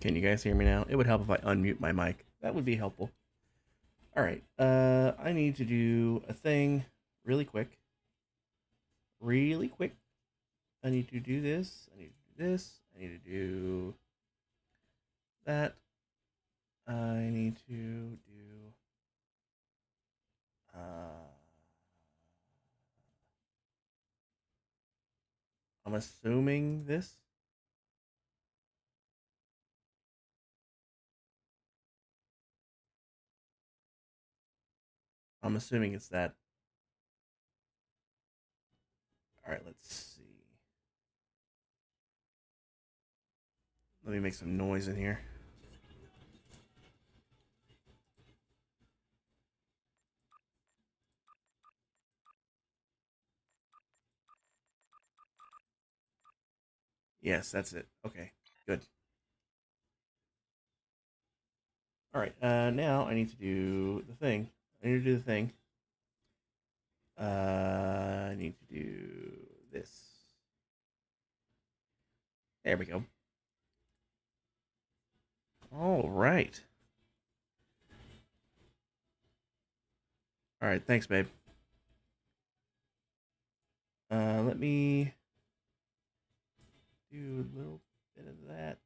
Can you guys hear me now? It would help if I unmute my mic. That would be helpful. All right. I need to do a thing really quick. Really quick. I need to do this. I need to do this. I need to do that. I need to do I'm assuming this. I'm assuming it's that. All right, let's see. Let me make some noise in here. Yes, that's it. Okay, good. All right, now I need to do the thing. I need to do the thing. I need to do this. There we go. All right. All right, thanks, babe. Let me do a little bit of that.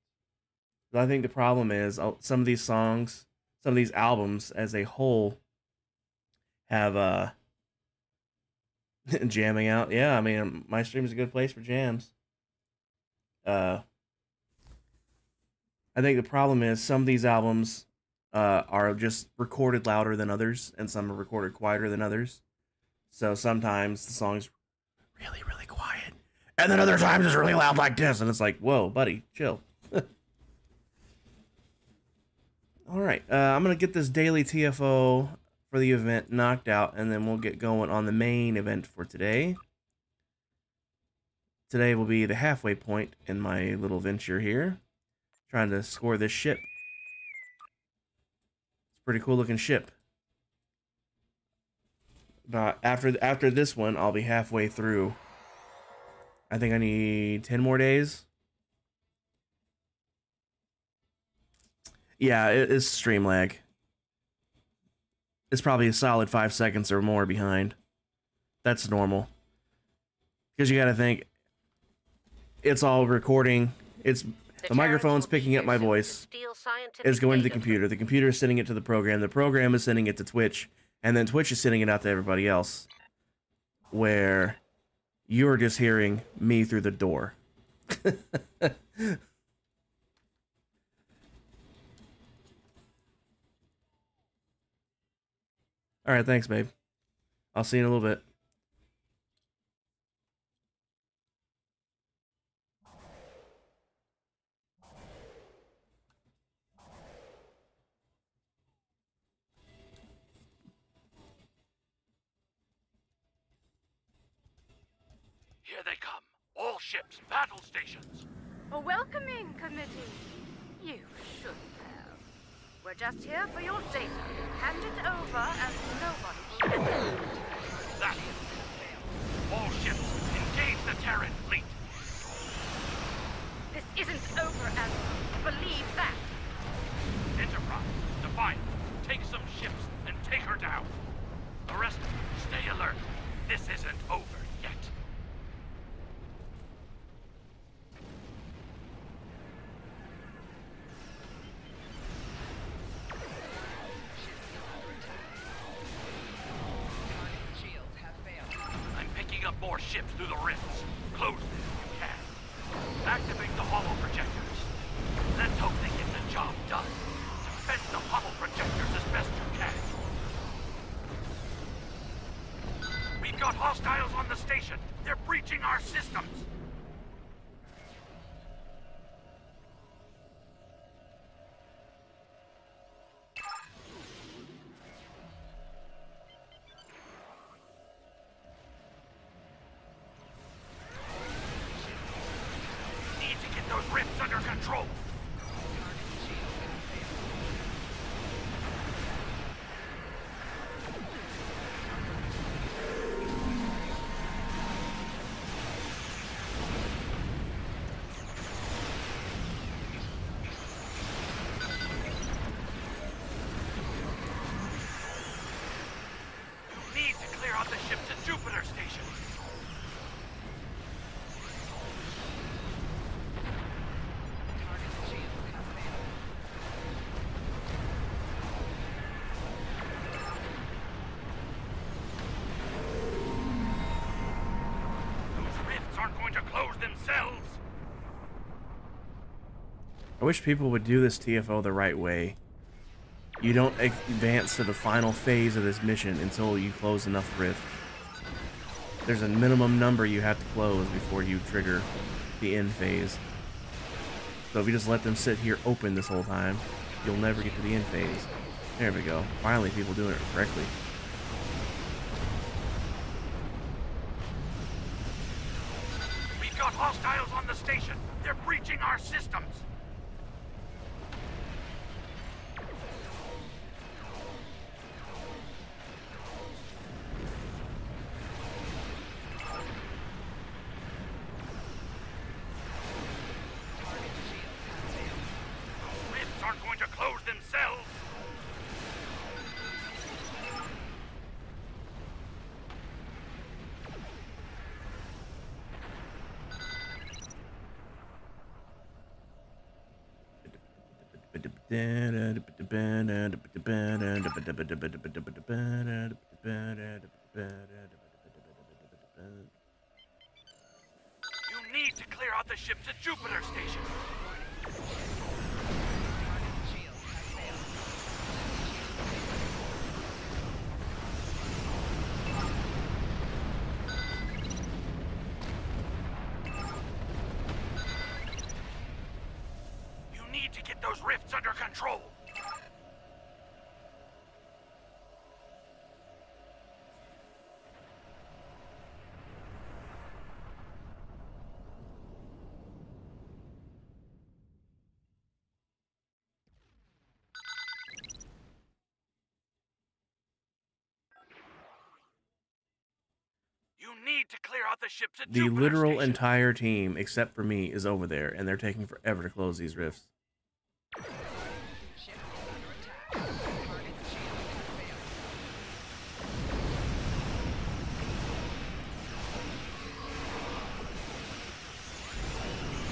I think the problem is some of these songs, some of these albums as a whole have jamming out. Yeah, I mean, my stream is a good place for jams. I think the problem is some of these albums are just recorded louder than others, and some are recorded quieter than others. So sometimes the song's really, really quiet, and then other times it's really loud like this, and it's like, whoa, buddy, chill. All right, I'm gonna get this daily TFO for the event knocked out, and then we'll get going on the main event for today. Today will be the halfway point in my little venture here, trying to score this ship. It's a pretty cool looking ship. But after this one, I'll be halfway through. I think I need 10 more days. Yeah, it is stream lag. It's probably a solid 5 seconds or more behind. That's normal. Because you gotta think, it's all recording. It's the microphone's picking up my voice. It's going to the computer. The computer is sending it to the program. The program is sending it to Twitch. And then Twitch is sending it out to everybody else. Where you're just hearing me through the door. Alright, thanks, babe. I'll see you in a little bit. Here they come. All ships, battle stations. A welcoming committee. You should have. We're just here for your data. Hand it over and nobody will get it. That is all ships, engage the Terran fleet. This isn't over, Admiral. Believe that. Enterprise, Defiant, take some ships and take her down. The rest, stay alert. This isn't over yet. More ships through the rifts. Close them if you can. Activate the hollow projectors. Let's hope they get the job done. Defend the hollow projectors as best you can. We've got hostiles on the station. They're breaching our systems. Jupiter station. Those rifts aren't going to close themselves. I wish people would do this TFO the right way. You don't advance to the final phase of this mission until you close enough rifts. There's a minimum number you have to close before you trigger the end phase. So if you just let them sit here open this whole time, you'll never get to the end phase. There we go. Finally, people doing it correctly. We've got hostiles on the station. They're breaching our systems. Rifts aren't going to close themselves. You need to clear out the ships at Jupiter station. You need to get those rifts under control. You need to clear out the ships at The Jupiter literal station. entire team, except for me, is over there, and they're taking forever to close these rifts. You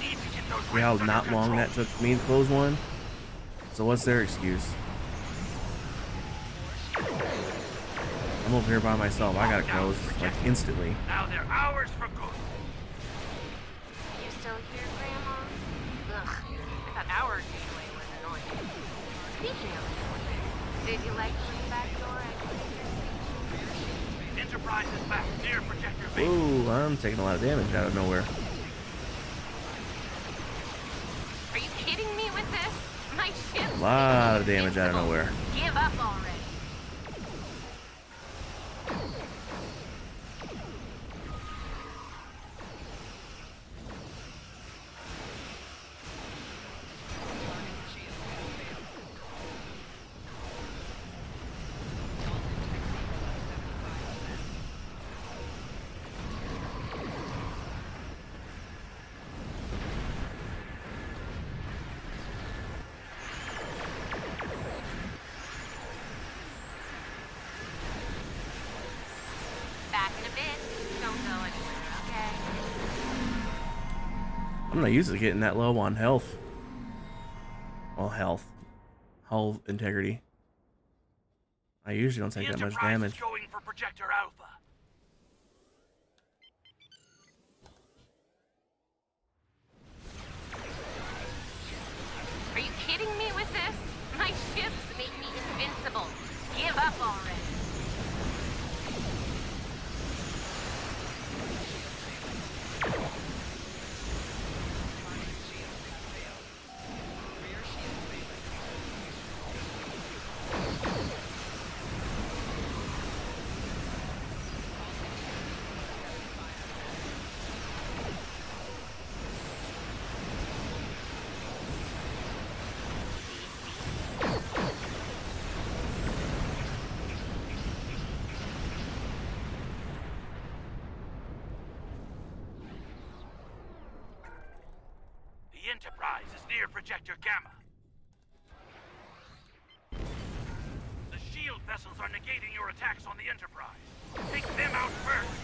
need to get those See how rifts under not long control. that took me to close one? So what's their excuse? I'm over here by myself. I gotta close, like, instantly. Now they're ours for good. You still here, Grandma? Ugh, I thought our gateway was annoying. Speaking of annoying, did you like playing backdoor at Enterprise is back near projector base. Ooh, I'm taking a lot of damage out of nowhere. Are you kidding me with this? My ship. A lot of damage out of nowhere. Give up already. Back in a bit. Don't go anywhere, okay? I'm not used to getting that low on health. Well, hull integrity. I usually don't The take that much Enterprise damage. is going for projector Alpha. Are you kidding me with this? My ships make me invincible. Give up already. The Enterprise is near projector Gamma. The shield vessels are negating your attacks on the Enterprise. Take them out first.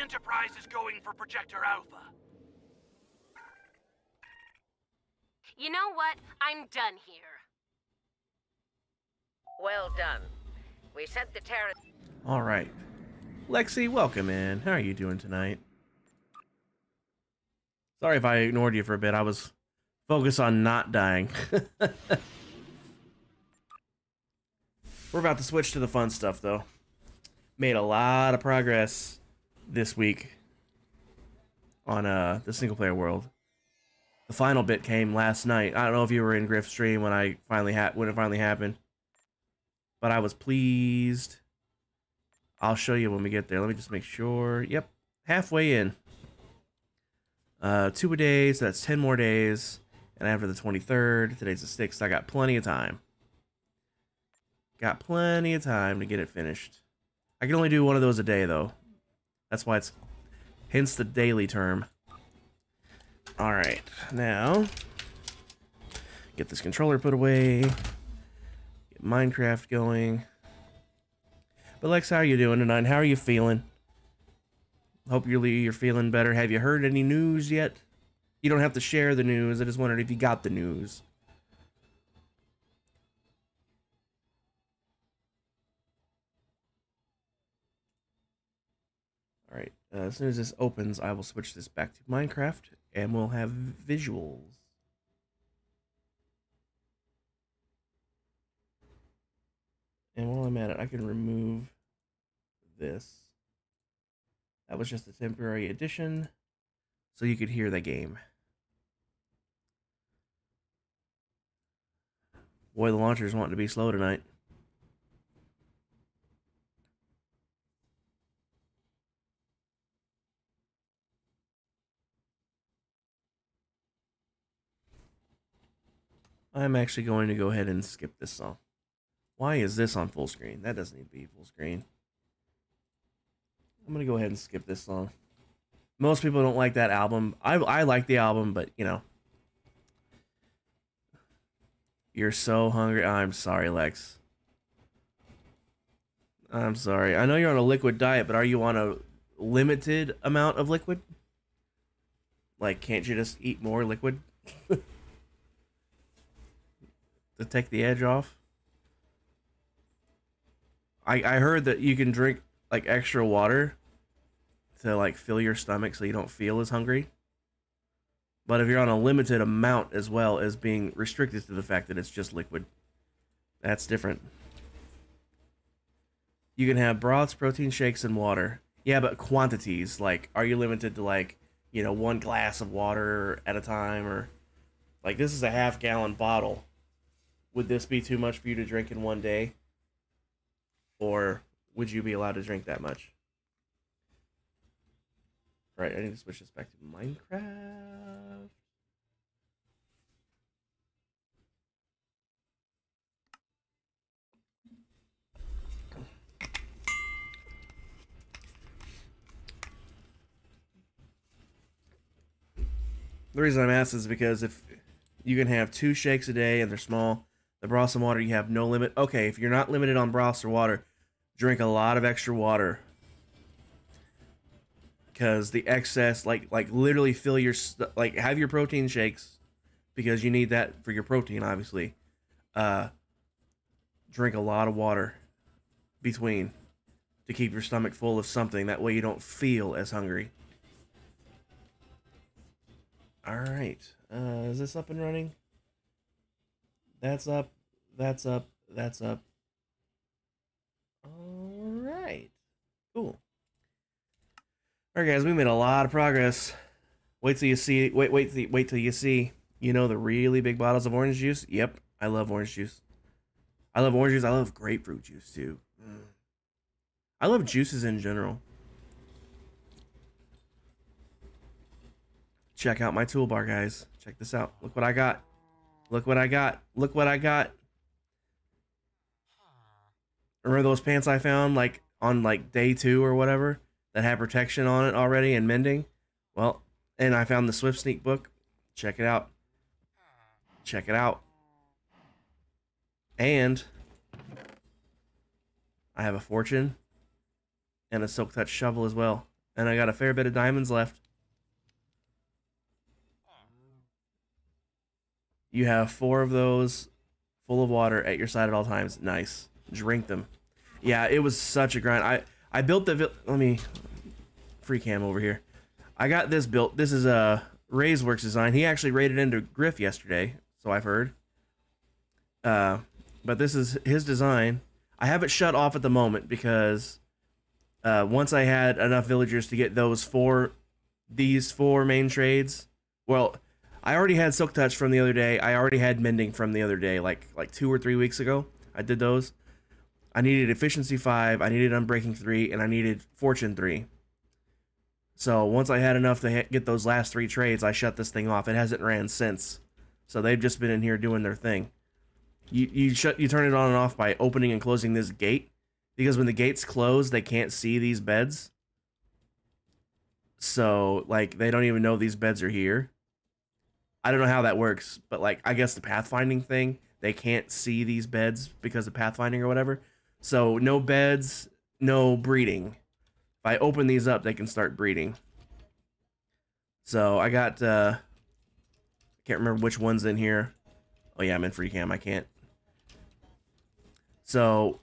Enterprise is going for Projector Alpha. You know what? I'm done here. Well done. We sent the Terran. All right. Lexi, welcome in. How are you doing tonight? Sorry if I ignored you for a bit. I was focused on not dying. We're about to switch to the fun stuff, though. Made a lot of progress this week on the single-player world. The final bit came last night. I don't know if you were in Griff's stream when it finally happened, but I was pleased. I'll show you when we get there. Let me just make sure. Yep, halfway in. 2 days. That's 10 more days. And after the 23rd, today's the 6th. I got plenty of time. Got plenty of time to get it finished. I can only do one of those a day, though. That's why it's hence the daily term. All right, now get this controller put away. Get Minecraft going. But Lex, how are you doing tonight? How are you feeling? Hope you're feeling better. Have you heard any news yet? You don't have to share the news. I just wondered if you got the news. All right, as soon as this opens, I will switch this back to Minecraft, and we'll have visuals. And while I'm at it, I can remove this. That was just a temporary addition, so you could hear the game. Boy, the launcher's wanting to be slow tonight. I'm actually going to go ahead and skip this song. Why is this on full screen? That doesn't need to be full screen. I'm going to go ahead and skip this song. Most people don't like that album. I like the album, but, you know. You're so hungry. I'm sorry, Lex. I'm sorry. I know you're on a liquid diet, but are you on a limited amount of liquid? Like, can't you just eat more liquid? To take the edge off? I heard that you can drink like extra water to like fill your stomach so you don't feel as hungry. But if you're on a limited amount as well as being restricted to the fact that it's just liquid, that's different. You can have broths, protein shakes, and water. Yeah, but quantities, like, are you limited to like, you know, 1 glass of water at a time, or like this is a half-gallon bottle. Would this be too much for you to drink in one day? Or would you be allowed to drink that much? All right, I need to switch this back to Minecraft. The reason I'm asking is because if you can have 2 shakes a day and they're small, the broths and water, you have no limit. Okay, if you're not limited on broths or water, drink a lot of extra water. Because the excess, like literally fill your, like have your protein shakes, because you need that for your protein, obviously. Drink a lot of water between to keep your stomach full of something. That way you don't feel as hungry. All right, is this up and running? That's up, that's up, that's up. All right, cool. All right, guys, we made a lot of progress. Wait till you see. Wait till you see. You know the really big bottles of orange juice. Yep, I love orange juice. I love orange juice. I love grapefruit juice too. I love juices in general. Check out my toolbar, guys. Check this out. Look what I got. Look what I got. Look what I got. Remember those pants I found like on like day 2 or whatever that had protection on it already and mending? Well, and I found the Swift Sneak book. Check it out. Check it out. And I have a fortune and a Silk Touch shovel as well. And I got a fair bit of diamonds left. You have 4 of those full of water at your side at all times. Nice. Drink them. Yeah, it was such a grind. I built the... Let me... Free cam over here. I got this built. This is a Razeworks design. He actually raided into Griff yesterday, so I've heard. But this is his design. I have it shut off at the moment because once I had enough villagers to get these four main trades. Well, I already had Silk Touch from the other day. I already had Mending from the other day, like 2 or 3 weeks ago. I did those. I needed Efficiency 5, I needed Unbreaking 3, and I needed Fortune 3. So once I had enough to get those last 3 trades, I shut this thing off. It hasn't ran since. So they've just been in here doing their thing. You turn it on and off by opening and closing this gate, because when the gates close, they can't see these beds. So like they don't even know these beds are here. I don't know how that works, but like I guess the pathfinding thing, they can't see these beds because of pathfinding or whatever. So no beds, no breeding. If I open these up, they can start breeding. So I got I can't remember which one's in here. Oh yeah, I'm in free cam. I can't. So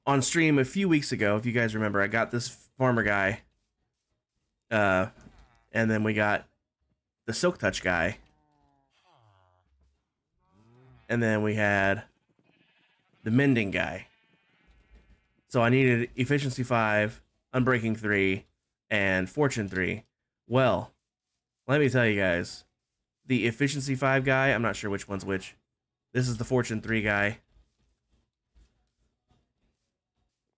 on stream a few weeks ago, if you guys remember, I got this farmer guy. And then we got the Silk Touch guy. And then we had the Mending guy. So I needed Efficiency 5, Unbreaking 3, and Fortune 3. Well, let me tell you guys. The Efficiency 5 guy, I'm not sure which one's which. This is the Fortune 3 guy.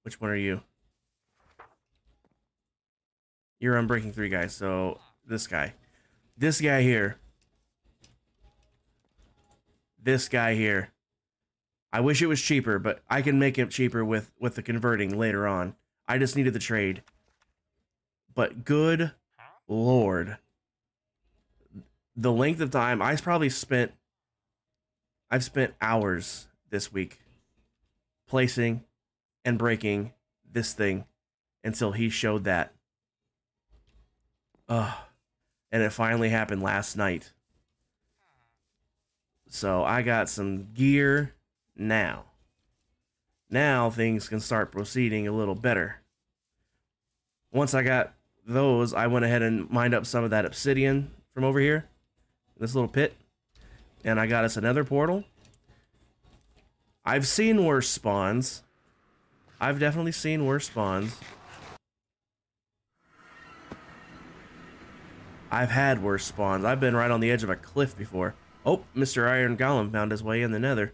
Which one are you? You're Unbreaking 3 guy, so this guy. This guy here. This guy here. I wish it was cheaper, but I can make it cheaper with the converting later on. I just needed the trade. But good Lord. The length of time, I've spent hours this week placing and breaking this thing until he showed that. And it finally happened last night. So I got some gear now. Now things can start proceeding a little better. Once I got those, I went ahead and mined up some of that obsidian from over here. This little pit. And I got us another portal. I've seen worse spawns. I've definitely seen worse spawns. I've had worse spawns. I've been right on the edge of a cliff before. Oh, Mr. Iron Golem found his way in the nether.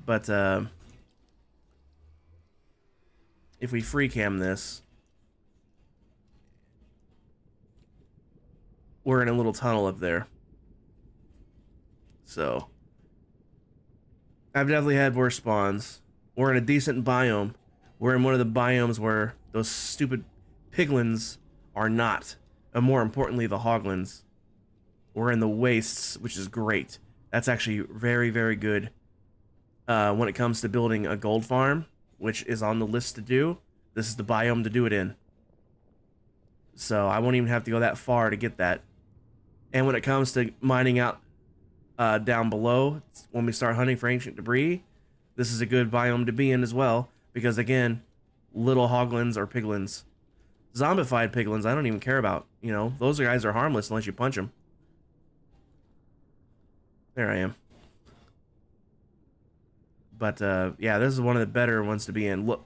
But, if we free cam this, we're in a little tunnel up there. So, I've definitely had worse spawns. We're in a decent biome. We're in one of the biomes where those stupid piglins are not. And more importantly, the hoglins. We're in the wastes, which is great. That's actually very, very good when it comes to building a gold farm, which is on the list to do. This is the biome to do it in. So I won't even have to go that far to get that. And when it comes to mining out down below, when we start hunting for ancient debris, this is a good biome to be in as well. Because again, little hoglins or piglins. Zombified piglins, I don't even care about. You know, those guys are harmless unless you punch them. There I am. But, yeah, this is one of the better ones to be in. Look,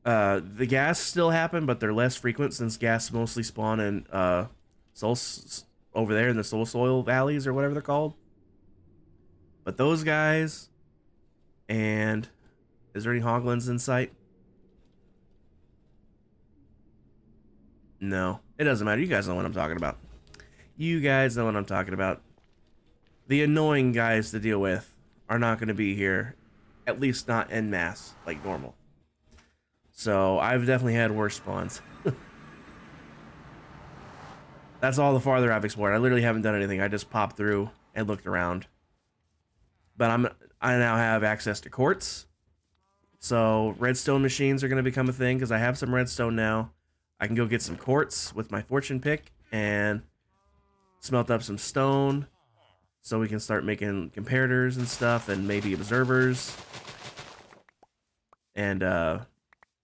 the gas still happen, but they're less frequent since gas mostly spawn in, over there in the soul soil valleys or whatever they're called. But those guys, and is there any hoglins in sight? No, it doesn't matter. You guys know what I'm talking about. You guys know what I'm talking about. The annoying guys to deal with are not going to be here, at least not en masse like normal. So I've definitely had worse spawns. That's all the farther I've explored. I literally haven't done anything. I just popped through and looked around. But I now have access to quartz. So redstone machines are going to become a thing because I have some redstone now. I can go get some quartz with my fortune pick and smelt up some stone so we can start making comparators and stuff and maybe observers and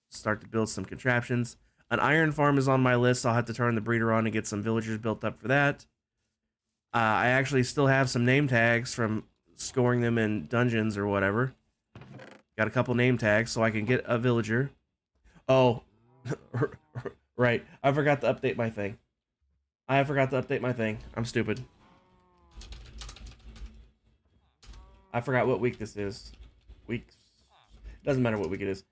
start to build some contraptions. An iron farm is on my list, so I'll have to turn the breeder on and get some villagers built up for that. I actually still have some name tags from scoring them in dungeons or whatever. Got a couple name tags so I can get a villager. Oh, right. I forgot to update my thing. I'm stupid. I forgot what week this is. Weeks. Doesn't matter what week it is.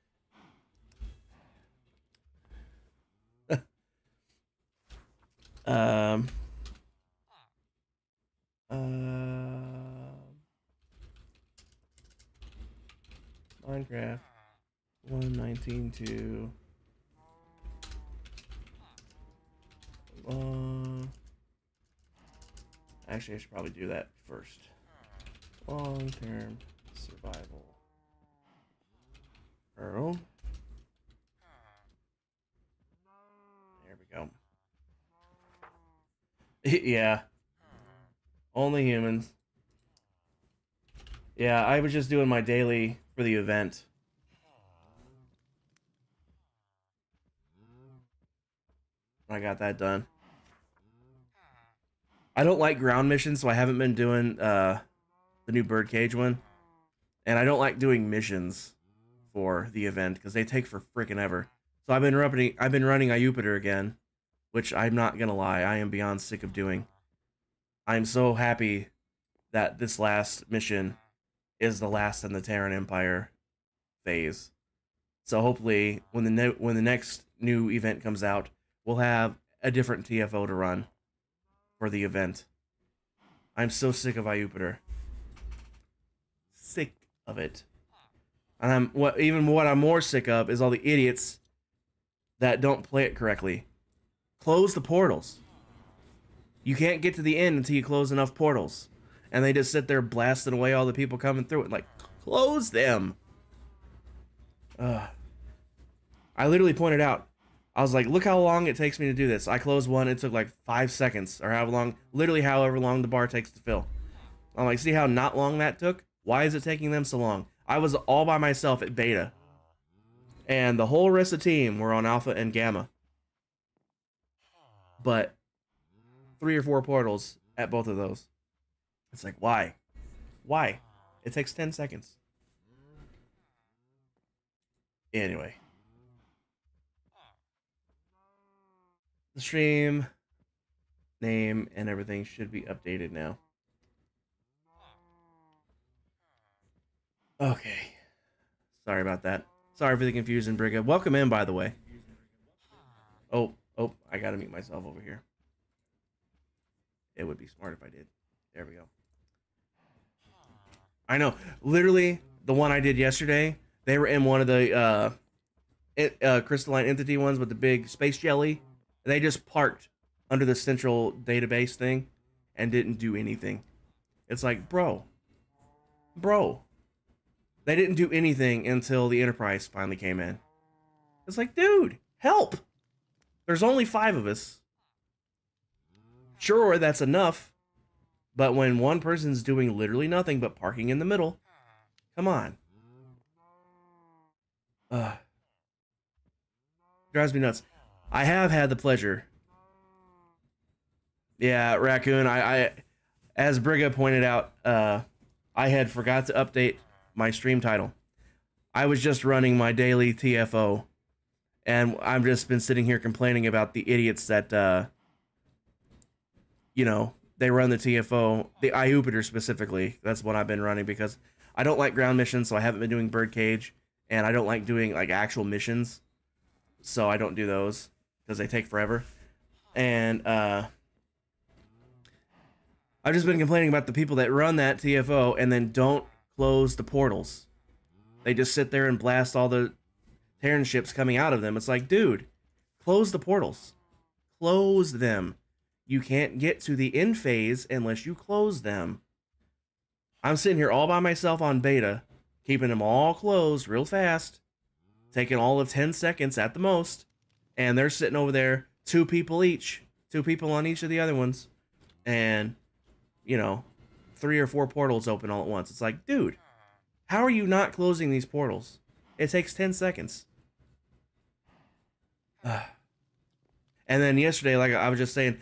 Minecraft 1.19 to actually I should probably do that first. Long-term survival. Earl. There we go. Yeah. Only humans. Yeah, I was just doing my daily for the event. I got that done. I don't like ground missions, so I haven't been doing the new birdcage one. And I don't like doing missions for the event because they take for freaking ever. So I've been running Iupiter again, which I'm not gonna lie, I am beyond sick of doing. I'm so happy that this last mission is the last in the Terran Empire phase. So hopefully, when the next new event comes out, we'll have a different TFO to run for the event. I'm so sick of Iupiter. Sick of it. And what I'm more sick of is all the idiots that don't play it correctly. Close the portals. You can't get to the end until you close enough portals. And they just sit there blasting away all the people coming through it. Like, close them. I literally pointed out. I was like, look how long it takes me to do this. I closed one. It took like 5 seconds. Or however long the bar takes to fill. I'm like, see how not long that took? Why is it taking them so long? I was all by myself at beta. And the whole rest of the team were on alpha and gamma. But 3 or 4 portals at both of those. It's like, why? Why? It takes 10 seconds. Anyway. The stream name and everything should be updated now. Okay. Sorry about that. Sorry for the confusion, Brigga. Welcome in, by the way. Oh, I gotta mute myself over here. It would be smart if I did. There we go. I know. Literally, the one I did yesterday, they were in one of the crystalline entity ones with the big space jelly. And they just parked under the central database thing and didn't do anything. It's like, bro. They didn't do anything until the Enterprise finally came in. It's like, dude, help. There's only 5 of us. Sure, that's enough. But when one person's doing literally nothing but parking in the middle, come on. Drives me nuts. I have had the pleasure. Yeah, Raccoon, I as Brigga pointed out, I had forgot to update my stream title. I was just running my daily TFO, and I've just been sitting here complaining about the idiots that, you know, they run the TFO, the Iupiter specifically. That's what I've been running because I don't like ground missions, so I haven't been doing Birdcage, and I don't like doing like actual missions, so I don't do those because they take forever. And I've just been complaining about the people that run that TFO and then don't close the portals. They just sit there and blast all the Terran ships coming out of them. It's like, dude, close the portals. Close them. You can't get to the end phase unless you close them. I'm sitting here all by myself on beta, keeping them all closed real fast. taking all of 10 seconds at the most, and they're sitting over there, 2 people each, 2 people on each of the other ones, and, you know, 3 or 4 portals open all at once. It's like, dude, how are you not closing these portals? It takes 10 seconds. And then yesterday, like I was just saying,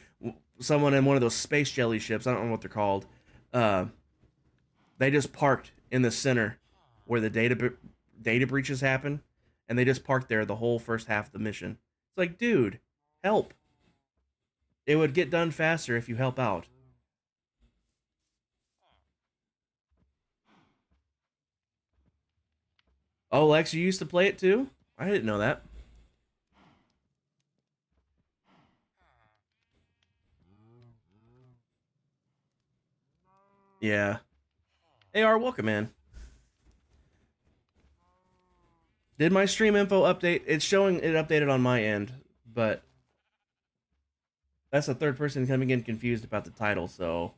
someone in one of those space jelly ships, I don't know what they're called, they just parked in the center where the data breaches happen, and they just parked there the whole first half of the mission. It's like, dude, help. It would get done faster if you help out. Oh, Lex, you used to play it too? I didn't know that. Yeah. AR, welcome, man. Did my stream info update? It's showing it updated on my end, but that's the third person coming in confused about the title, so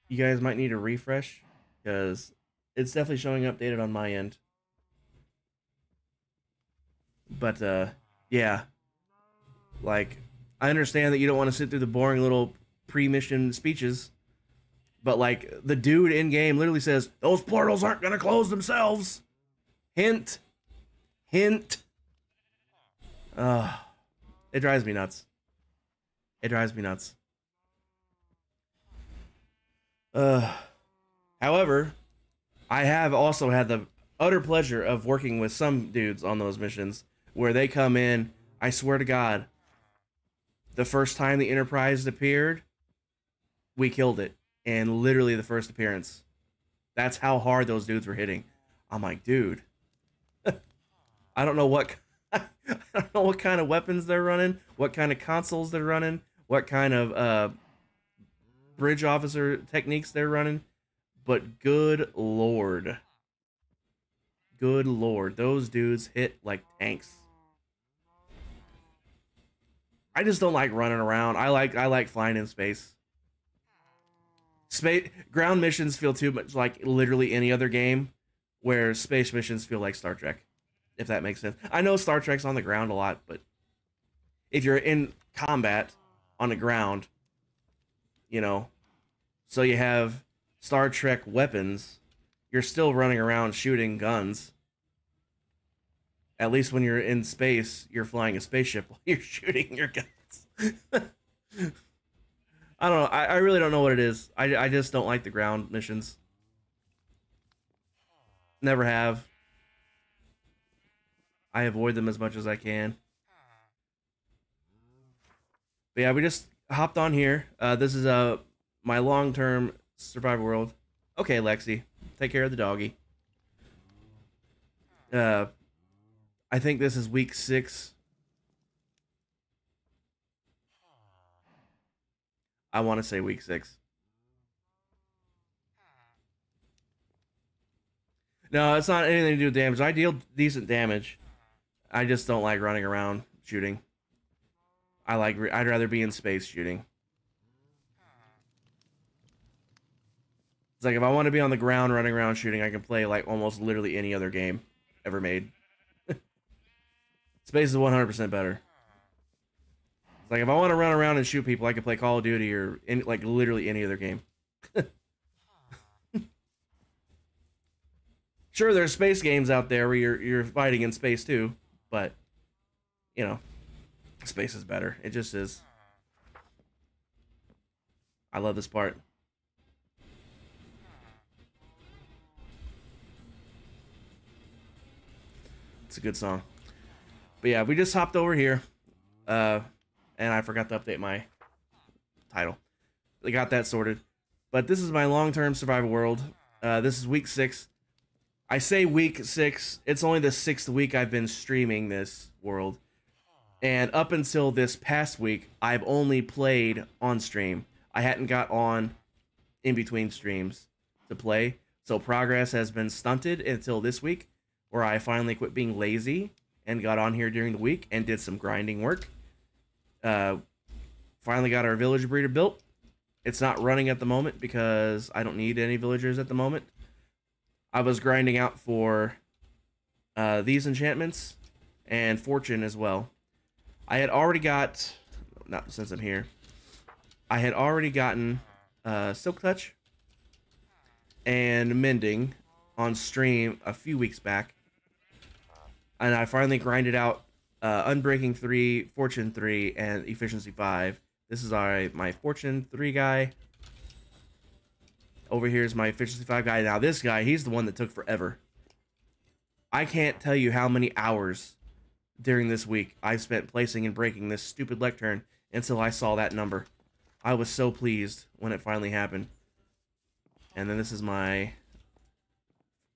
you guys might need a refresh, because it's definitely showing updated on my end. But, yeah. Like, I understand that you don't want to sit through the boring little pre-mission speeches, but, like, the dude in-game literally says, those portals aren't going to close themselves. Hint. Hint. It drives me nuts. It drives me nuts. However, I have also had the utter pleasure of working with some dudes on those missions where they come in, I swear to God, the first time the Enterprise appeared, we killed it. And literally the first appearance. That's how hard those dudes were hitting. I'm like, dude, I don't know what I don't know what kind of weapons they're running, what kind of consoles they're running, what kind of bridge officer techniques they're running, but good lord. Good lord, those dudes hit like tanks. I just don't like running around. I like flying in space. Ground missions feel too much like literally any other game, where space missions feel like Star Trek, if that makes sense. I know Star Trek's on the ground a lot, but if you're in combat on the ground, you know, so you have Star Trek weapons, you're still running around shooting guns. At least when you're in space, you're flying a spaceship while you're shooting your guns. I don't know. I really don't know what it is. I just don't like the ground missions. Never have. I avoid them as much as I can. But yeah, we just hopped on here. This is my long-term Survivor World. Okay, Lexi, take care of the doggy. I think this is week 6. I want to say week 6. No, it's not anything to do with damage. I deal decent damage. I just don't like running around shooting. I'd rather be in space shooting. It's like if I want to be on the ground running around shooting, I can play like almost literally any other game ever made. Space is 100% better. It's like if I want to run around and shoot people, I can play Call of Duty or like literally any other game. Sure, there's space games out there where you're fighting in space too, but you know, space is better. It just is. I love this part. It's a good song. But yeah, we just hopped over here, and I forgot to update my title. We got that sorted. But this is my long-term survival world. This is week 6. I say week 6. It's only the 6th week I've been streaming this world. And up until this past week, I've only played on stream. I hadn't got on in between streams to play. So progress has been stunted until this week, where I finally quit being lazy and got on here during the week and did some grinding work. Finally got our villager breeder built. It's not running at the moment because I don't need any villagers at the moment. I was grinding out for these enchantments and fortune as well. I had already got, not since I'm here, I had already gotten Silk Touch and Mending on stream a few weeks back. And I finally grinded out Unbreaking 3, Fortune 3, and Efficiency 5. This is my Fortune 3 guy. Over here is my Efficiency 5 guy. Now this guy, he's the one that took forever. I can't tell you how many hours during this week I've spent placing and breaking this stupid lectern until I saw that number. I was so pleased when it finally happened. And then this is my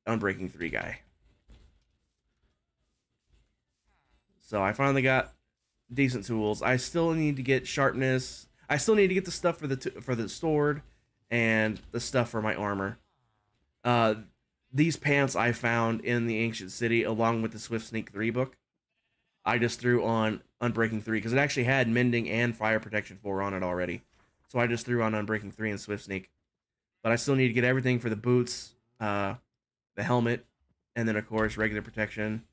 Unbreaking 3 guy. So I finally got decent tools. I still need to get sharpness. I still need to get the stuff for the sword and the stuff for my armor. These pants I found in the Ancient City along with the Swift Sneak 3 book. I just threw on Unbreaking 3 because it actually had Mending and Fire Protection 4 on it already. So I just threw on Unbreaking 3 and Swift Sneak. But I still need to get everything for the boots, the helmet, and then of course regular protection,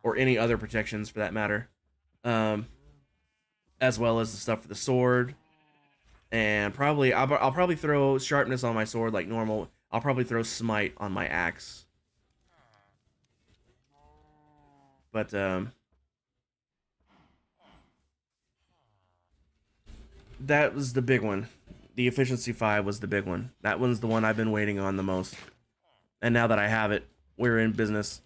or any other protections for that matter, as well as the stuff for the sword. And probably I'll probably throw sharpness on my sword like normal. I'll probably throw smite on my axe. But that was the big one. The Efficiency 5 was the big one. That one's the one I've been waiting on the most. And now that I have it, we're in business.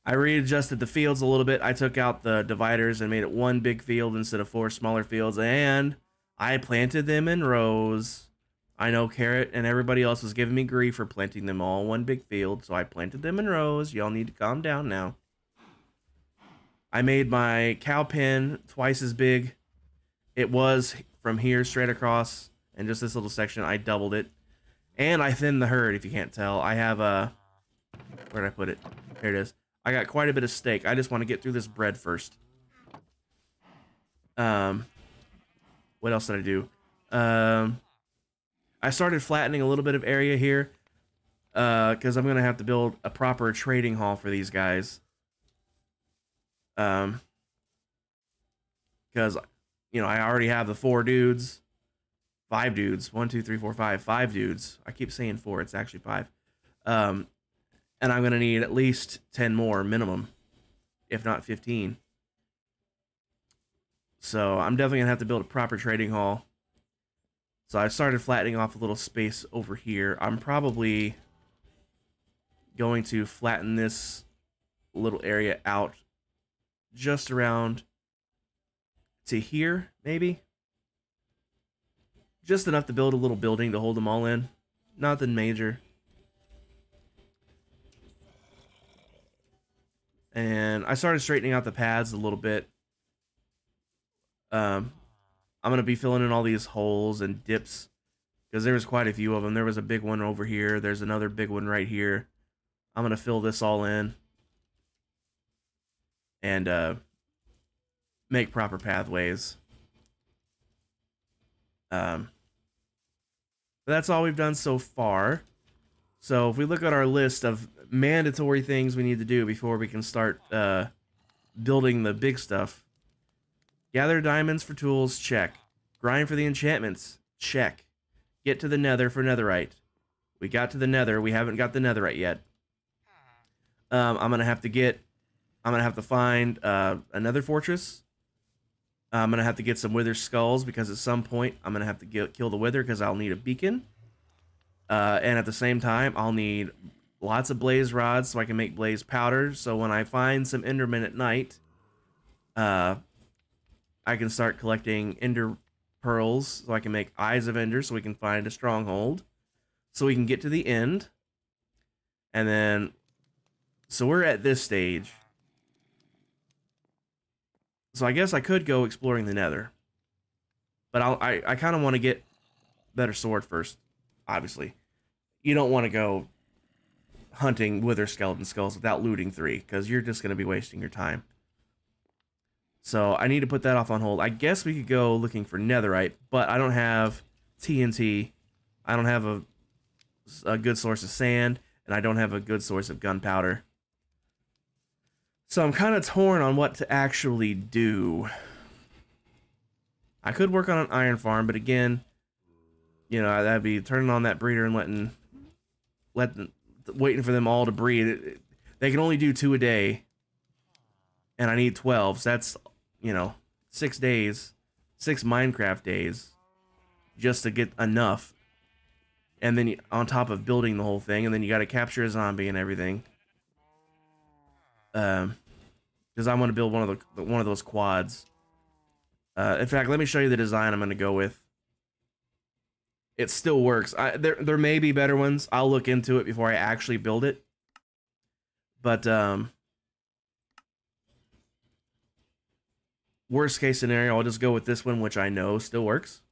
I readjusted the fields a little bit. I took out the dividers and made it one big field instead of 4 smaller fields. And I planted them in rows. I know Carrot and everybody else was giving me grief for planting them all in one big field. So I planted them in rows. Y'all need to calm down now. I made my cow pen twice as big. It was from here straight across, and just this little section, I doubled it. And I thinned the herd, if you can't tell. I have a... Where'd I put it? Here it is. I got quite a bit of steak. I just want to get through this bread first. What else did I do? I started flattening a little bit of area here. Because I'm going to have to build a proper trading hall for these guys. Because... You know, I already have the 4 dudes. 5 dudes. 1, 2, 3, 4, 5. 5 dudes. I keep saying 4. It's actually 5. And I'm going to need at least 10 more minimum. If not 15. So I'm definitely going to have to build a proper trading hall. So I started flattening off a little space over here. I'm probably going to flatten this little area out just around to here, maybe. Just enough to build a little building to hold them all in. Nothing major. And I started straightening out the paths a little bit. I'm going to be filling in all these holes and dips, because there was quite a few of them. There was a big one over here. There's another big one right here. I'm going to fill this all in. And, make proper pathways. But that's all we've done so far. So if we look at our list of mandatory things we need to do before we can start building the big stuff. Gather diamonds for tools, check. Grind for the enchantments, check. Get to the nether for netherite. We got to the nether, we haven't got the netherite yet. I'm gonna have to find another fortress. I'm going to have to get some wither skulls, because at some point I'm going to have to kill the wither, because I'll need a beacon. And at the same time, I'll need lots of blaze rods so I can make blaze powder. So when I find some endermen at night, I can start collecting ender pearls so I can make eyes of ender, so we can find a stronghold. So we can get to the end. And then, so we're at this stage. So I guess I could go exploring the nether. But I kind of want to get better sword first, obviously. You don't want to go hunting wither skeleton skulls without looting 3, because you're just going to be wasting your time. So I need to put that off on hold. I guess we could go looking for netherite, but I don't have TNT. I don't have a good source of sand. and I don't have a good source of gunpowder. So I'm kind of torn on what to actually do. I could work on an iron farm, but again, you know, that'd be turning on that breeder and waiting for them all to breed. They can only do 2 a day, and I need 12. So that's, you know, 6 days, 6 Minecraft days, just to get enough. And then on top of building the whole thing, and then you got to capture a zombie and everything. Because I want to build one of those quads. In fact, let me show you the design I'm going to go with. It still works. There may be better ones. I'll look into it before I actually build it. But worst case scenario, I'll just go with this one, which I know still works.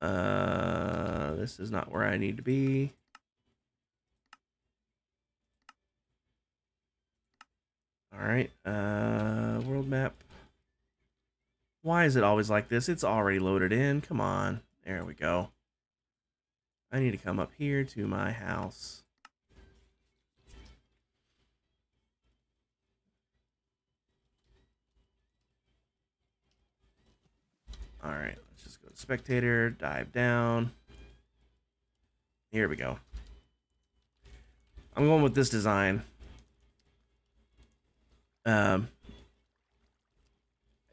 This is not where I need to be. All right, world map. Why is it always like this? It's already loaded in. Come on. There we go. I need to come up here to my house. All right, let's just go to spectator, dive down. Here we go. I'm going with this design.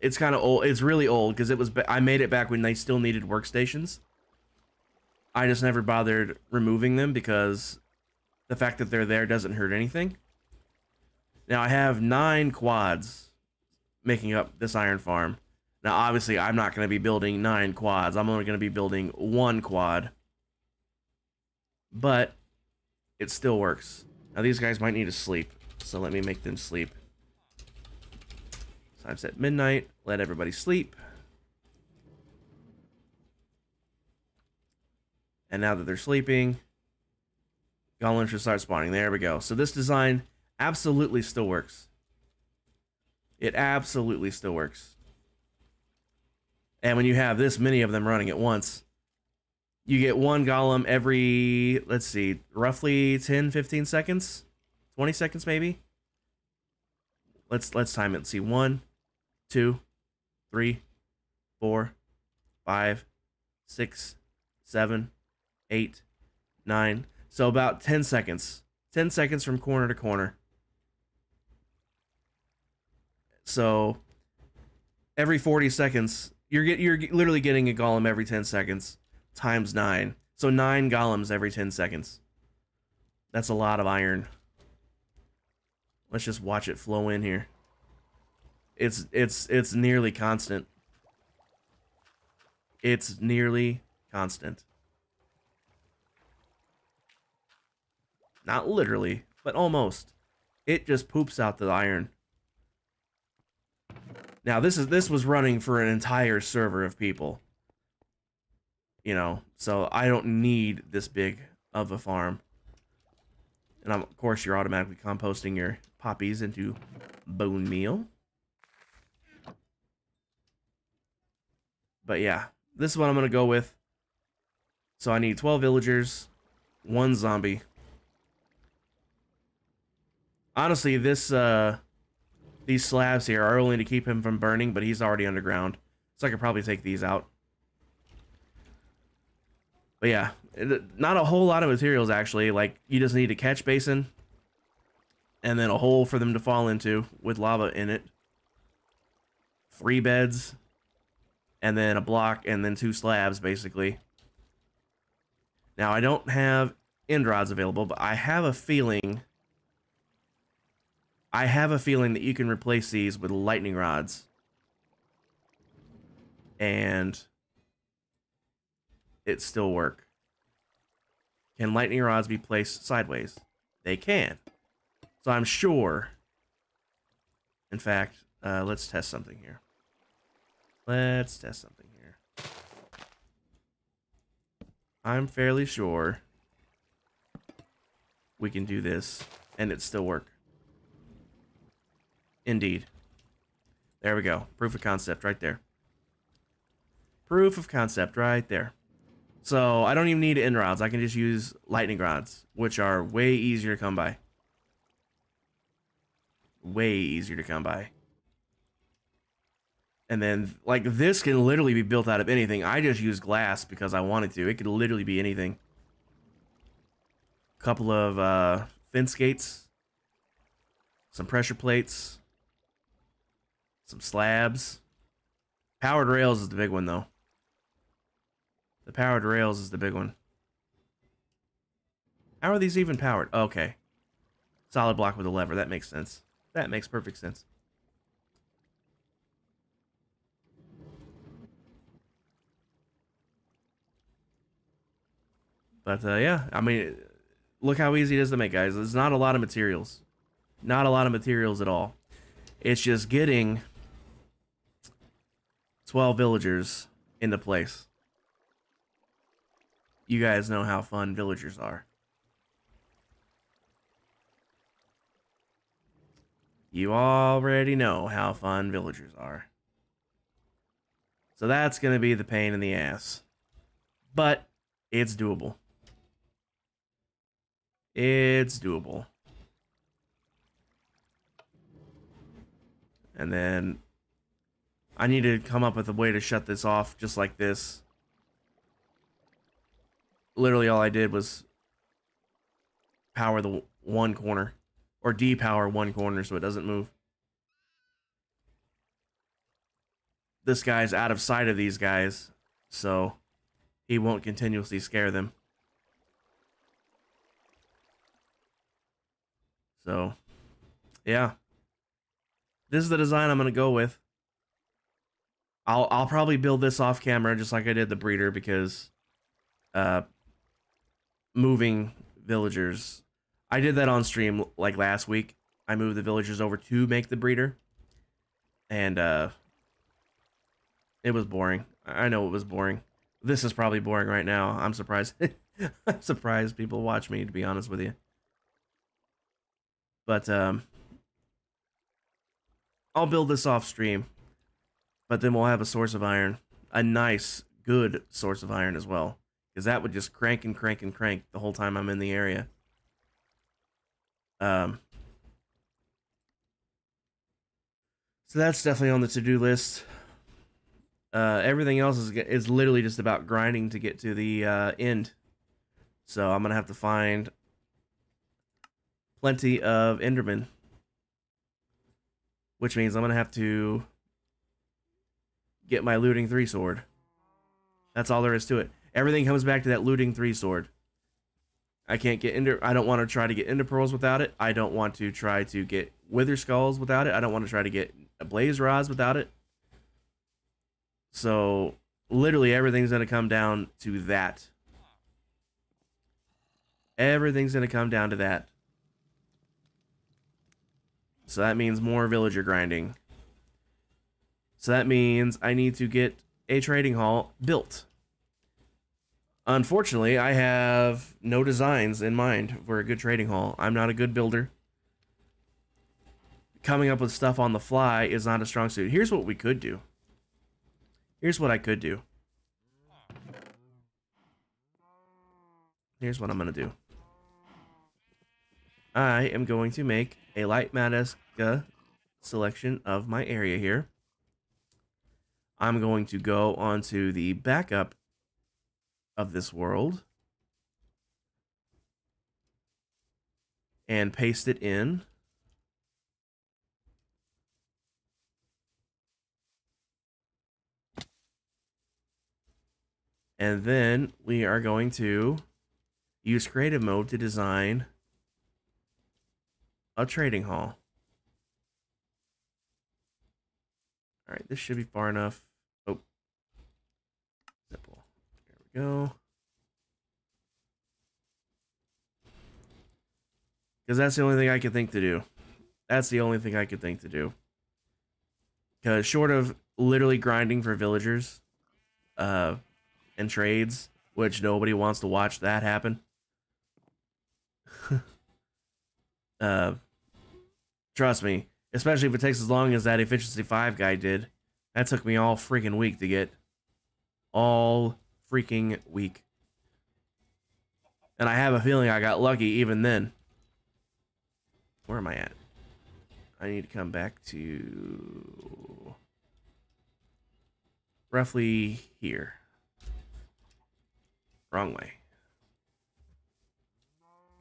It's kind of old. It's really old because I made it back when they still needed workstations. I just never bothered removing them because the fact that they're there doesn't hurt anything. Now I have 9 quads making up this iron farm. Now obviously I'm not going to be building 9 quads. I'm only going to be building 1 quad. But it still works. Now these guys might need to sleep, so let me make them sleep. So I've set midnight, let everybody sleep. And now that they're sleeping, golems should start spawning. There we go. So this design absolutely still works. It absolutely still works. And when you have this many of them running at once, you get 1 golem every, let's see, roughly 10, 15 seconds? 20 seconds maybe? Let's time it. Let's see. 1, 2, 3, 4, 5, 6, 7, 8, 9. So about 10 seconds. 10 seconds from corner to corner. So every 40 seconds, you're literally getting a golem every 10 seconds times 9. So 9 golems every 10 seconds. That's a lot of iron. Let's just watch it flow in here. It's nearly constant. It's nearly constant. Not literally, but almost. It just poops out the iron. Now this was running for an entire server of people. You know, so I don't need this big of a farm. And of course you're automatically composting your poppies into bone meal. But yeah, this is what I'm going to go with. So I need 12 villagers, 1 zombie. Honestly, these slabs here are only to keep him from burning, but he's already underground. So I could probably take these out. But yeah, not a whole lot of materials actually. Like, you just need a catch basin and then a hole for them to fall into with lava in it. 3 beds. And then a block, and then 2 slabs, basically. Now, I don't have end rods available, but I have a feeling that you can replace these with lightning rods. And it still work. Can lightning rods be placed sideways? They can. So I'm sure. In fact, let's test something here. Let's test something here. I'm fairly sure we can do this and it still work. Indeed. There we go. Proof of concept right there. Proof of concept right there. So I don't even need end rods. I can just use lightning rods, which are way easier to come by. Way easier to come by. And then, like, this can literally be built out of anything. I just use glass because I wanted to. It could literally be anything. Couple of fence gates. Some pressure plates. Some slabs. Powered rails is the big one, though. The powered rails is the big one. How are these even powered? Okay. Solid block with a lever. That makes sense. That makes perfect sense. But, yeah. I mean, look how easy it is to make, guys. There's not a lot of materials. Not a lot of materials at all. It's just getting 12 villagers into place. You guys know how fun villagers are. You already know how fun villagers are. So that's going to be the pain in the ass. But it's doable. It's doable. And then I need to come up with a way to shut this off just like this. Literally all I did was power the one corner. Or depower one corner so it doesn't move. This guy's out of sight of these guys, so he won't continuously scare them. So, yeah. This is the design I'm going to go with. I'll probably build this off camera just like I did the breeder because moving villagers, I did that on stream like last week. I moved the villagers over to make the breeder. And it was boring. I know it was boring. This is probably boring right now. I'm surprised. I'm surprised people watch me, to be honest with you. But I'll build this off stream. But then we'll have a source of iron. A nice, good source of iron as well. Because that would just crank and crank and crank the whole time I'm in the area. So that's definitely on the to-do list. Everything else is literally just about grinding to get to the end. So I'm gonna have to find plenty of Endermen, which means I'm gonna have to get my looting 3 sword. That's all there is to it. Everything comes back to that looting 3 sword. I can't get Ender. I don't want to try to get Ender pearls without it. I don't want to try to get Wither skulls without it. I don't want to try to get blaze rods without it. So literally everything's going to come down to that. Everything's going to come down to that. So that means more villager grinding. So that means I need to get a trading hall built. Unfortunately, I have no designs in mind for a good trading hall. I'm not a good builder. Coming up with stuff on the fly is not a strong suit. Here's what we could do. Here's what I could do. Here's what I'm going to do. I am going to make a light Madagascar selection of my area here. I'm going to go onto the backup of this world and paste it in. And then we are going to use creative mode to design a trading hall. All right, this should be far enough. Oh, simple. There we go. Because that's the only thing I could think to do. That's the only thing I could think to do. Because short of literally grinding for villagers and trades, which nobody wants to watch that happen. Trust me, especially if it takes as long as that Efficiency 5 guy did. That took me all freaking week to get. All freaking week. And I have a feeling I got lucky even then. Where am I at? I need to come back to roughly here. Wrong way.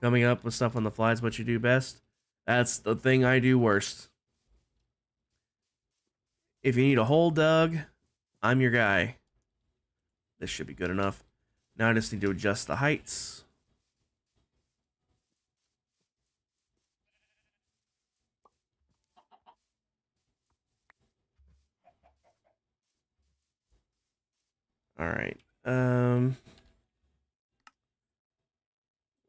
Coming up with stuff on the fly is what you do best. That's the thing I do worst. If you need a hole dug, I'm your guy. This should be good enough. Now I just need to adjust the heights. All right.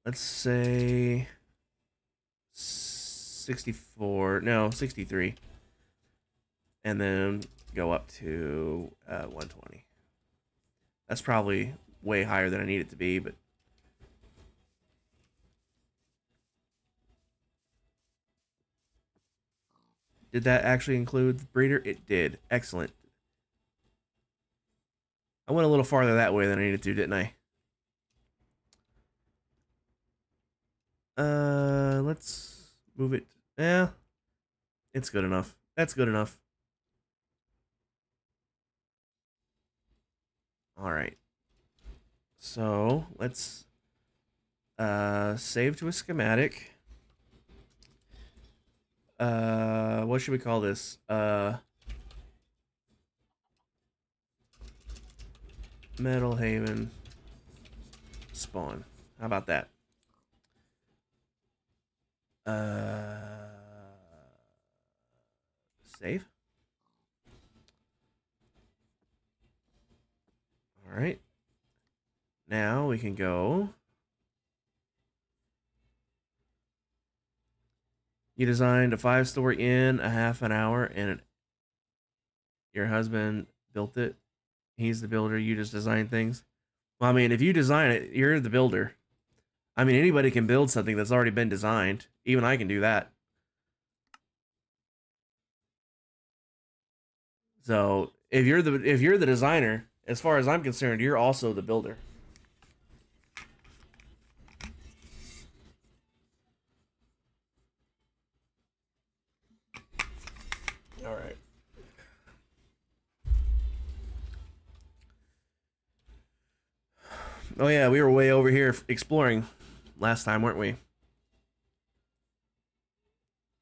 Let's say 64. No, 63. And then go up to 120. That's probably way higher than I need it to be, but did that actually include the breeder? It did. Excellent. I went a little farther that way than I needed to, didn't I? Let's move it. Yeah, it's good enough. That's good enough. All right. So let's save to a schematic. What should we call this? Metal Haven spawn. How about that? Save. All right. Now we can go. You designed a 5-story inn, a half an hour, and your husband built it. He's the builder. You just design things. Well, I mean, if you design it, you're the builder. I mean, anybody can build something that's already been designed. Even I can do that. So if you're the designer, as far as I'm concerned, you're also the builder. All right. Oh yeah, we were way over here exploring last time, weren't we?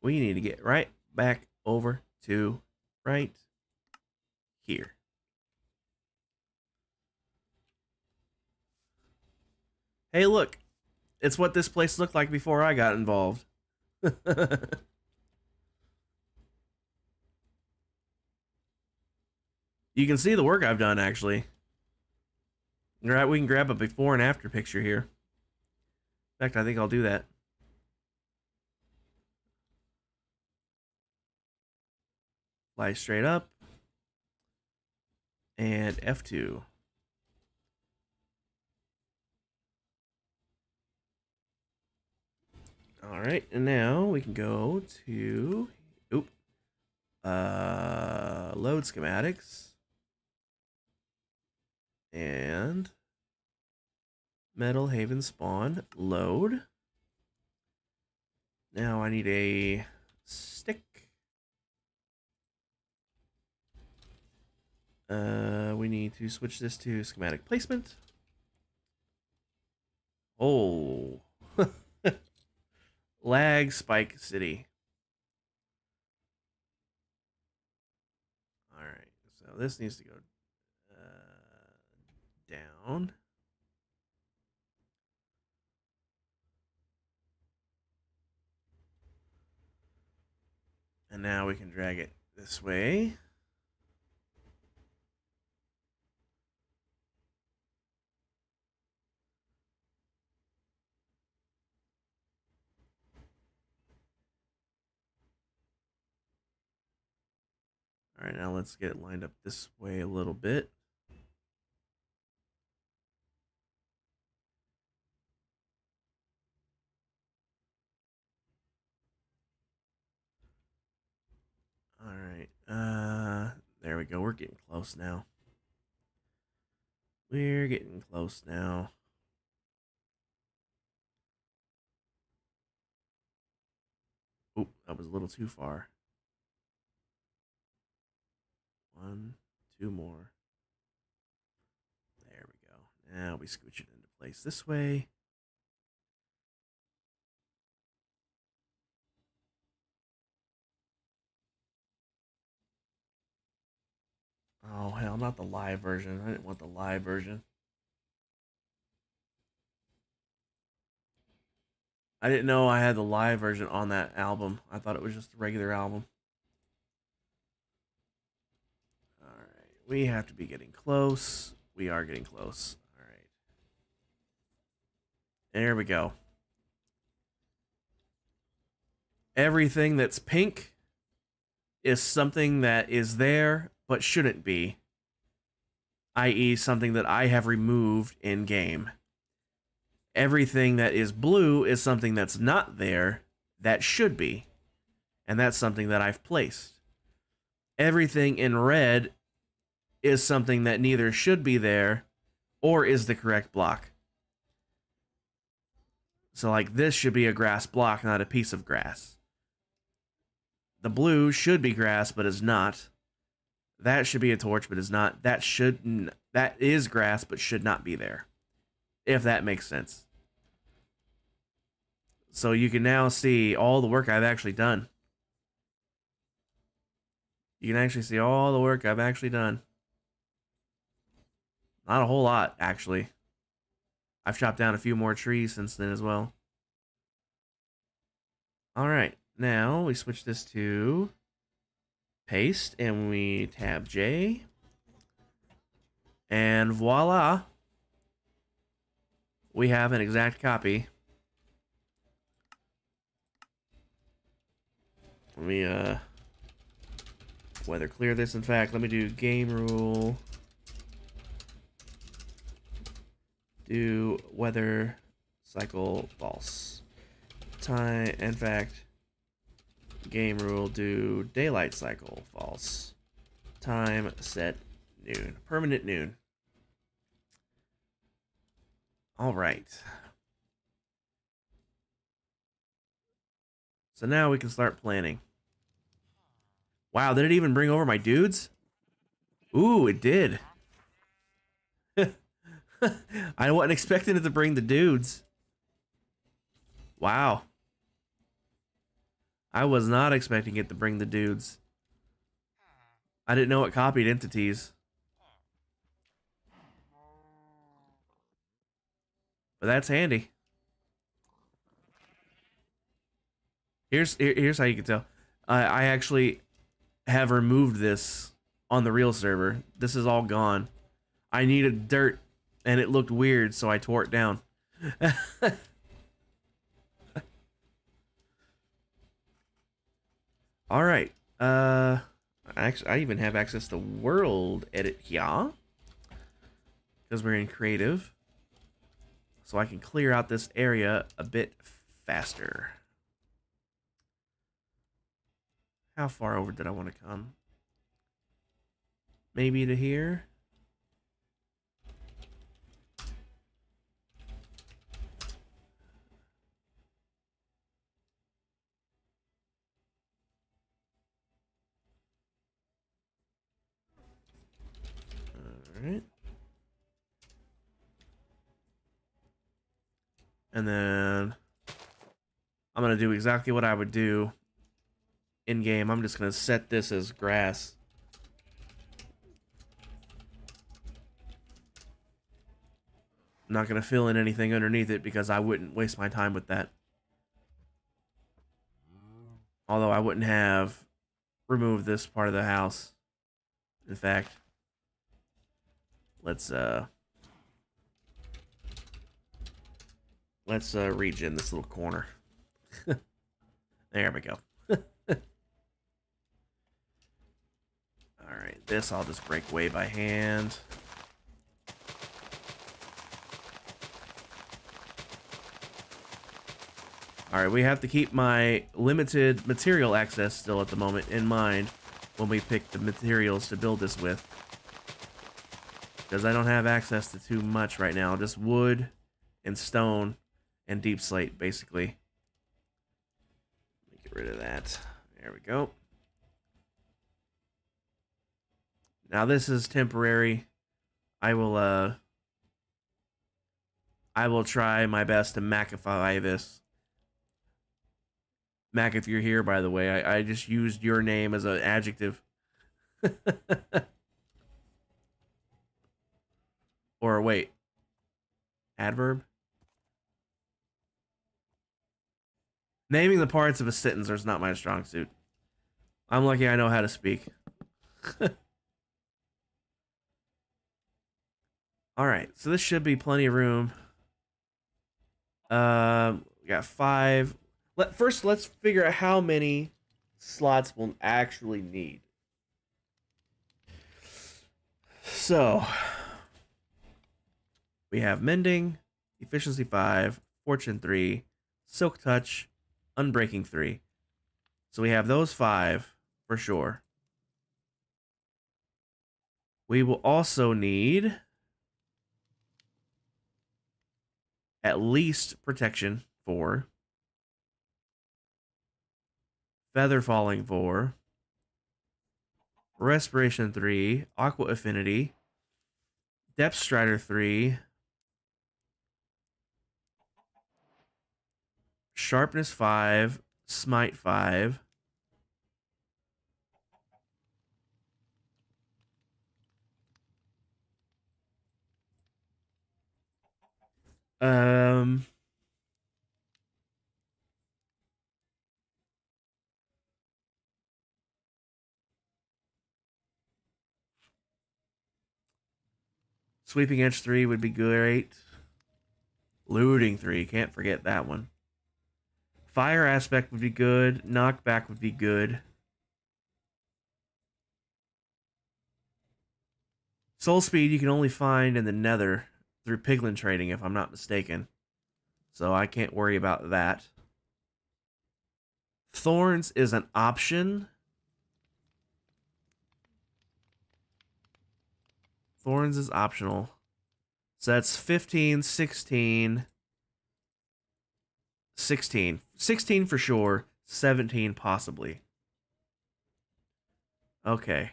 We need to get right back over to right here. Hey, look. It's what this place looked like before I got involved. You can see the work I've done, actually. We can grab a before and after picture here. In fact, I think I'll do that. Fly straight up. And F2. All right, and now we can go to load schematics and Metal Haven spawn load. Now I need a stick. We need to switch this to schematic placement. Oh. Lag Spike City. All right, so this needs to go down. And now we can drag it this way. All right, now let's get it lined up this way a little bit. All right, there we go. We're getting close now. We're getting close now. Oh, that was a little too far. 1, 2 more. There we go. Now we scooch it into place this way. Oh, hell, not the live version. I didn't want the live version. I didn't know I had the live version on that album. I thought it was just the regular album. Alright, we have to be getting close. We are getting close. Alright. There we go. Everything that's pink is something that is there but shouldn't be, i.e. something that I have removed in game. Everything that is blue is something that's not there that should be, and that's something that I've placed. Everything in red is something that neither should be there or is the correct block. So like this should be a grass block, not a piece of grass. The blue should be grass but is not. That should be a torch but is not. That is grass but should not be there. If that makes sense. So you can now see all the work I've actually done. You can actually see all the work I've actually done. Not a whole lot, actually. I've chopped down a few more trees since then as well. Alright, now we switch this to paste and we tab J. And voila! We have an exact copy. Let me weather clear this. In fact, let me do game rule. Do weather cycle false. Time, in fact, game rule do daylight cycle false. Time set noon. Permanent noon. All right. So now we can start planning. Wow, did it even bring over my dudes? Ooh, it did. I wasn't expecting it to bring the dudes. Wow. I was not expecting it to bring the dudes. I didn't know it copied entities. But that's handy. Here's how you can tell. I actually have removed this on the real server. This is all gone. I needed dirt, and it looked weird, so I tore it down. All right. Actually, I even have access to world edit here because we're in creative, so I can clear out this area a bit faster. How far over did I want to come? Maybe to here? Alright. And then I'm going to do exactly what I would do in game. I'm just going to set this as grass. I'm not going to fill in anything underneath it because I wouldn't waste my time with that. Although I wouldn't have removed this part of the house. In fact, let's regen this little corner. There we go. Alright, this I'll just break away by hand. Alright, we have to keep my limited material access still at the moment in mind when we pick the materials to build this with. Because I don't have access to too much right now. Just wood and stone and deep slate, basically. Let me get rid of that. There we go. Now this is temporary. I will try my best to Macify this. Mac, if you're here, by the way, I just used your name as an adjective. Or wait. Adverb? Naming the parts of a sentence is not my strong suit. I'm lucky I know how to speak. Alright, so this should be plenty of room. We got 5. First, let's figure out how many slots we'll actually need. So, we have Mending, Efficiency 5, Fortune 3, Silk Touch, Unbreaking 3. So we have those 5 for sure. We will also need at least Protection 4, Feather Falling 4, Respiration 3, Aqua Affinity, Depth Strider 3, Sharpness 5, Smite 5, Sweeping Edge 3 would be great. Looting 3, can't forget that one. Fire Aspect would be good. Knockback would be good. Soul Speed you can only find in the Nether through Piglin trading, if I'm not mistaken. So I can't worry about that. Thorns is an option. Thorns is optional. So that's 15, 16, 16. 16 for sure, 17 possibly. Okay.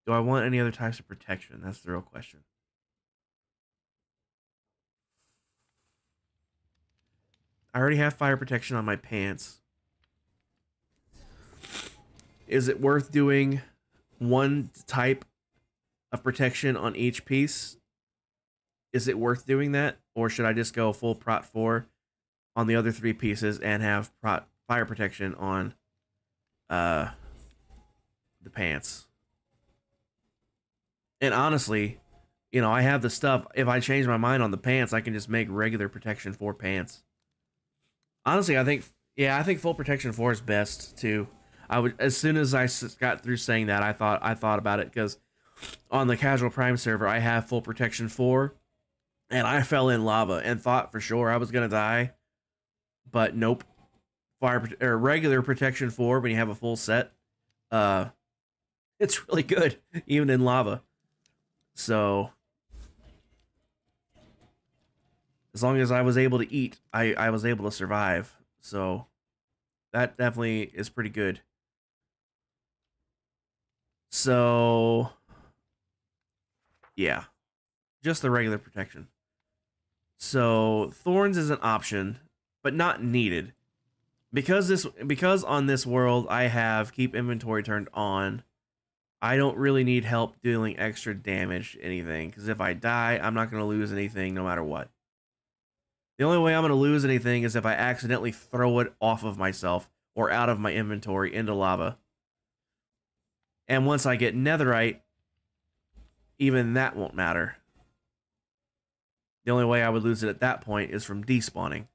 Do I want any other types of protection? That's the real question. I already have fire protection on my pants. Is it worth doing one type of protection on each piece? Is it worth doing that? Or should I just go full Prot 4 on the other 3 pieces and have fire protection on the pants? And honestly, you know, I have the stuff. If I change my mind on the pants, I can just make regular protection 4 pants. Honestly, I think full protection 4 is best too. I would, as soon as I got through saying that, I thought about it, because on the Casual Prime server, I have full protection 4, and I fell in lava and thought for sure I was gonna die, but nope. Regular protection 4 when you have a full set, it's really good even in lava. So as long as I was able to eat, I was able to survive. So that definitely is pretty good. So yeah, just the regular protection. So Thorns is an option, but not needed. Because on this world I have Keep Inventory turned on, I don't really need help dealing extra damage to anything, because if I die, I'm not going to lose anything no matter what. The only way I'm going to lose anything is if I accidentally throw it off of myself or out of my inventory into lava. And once I get netherite, even that won't matter. The only way I would lose it at that point is from despawning.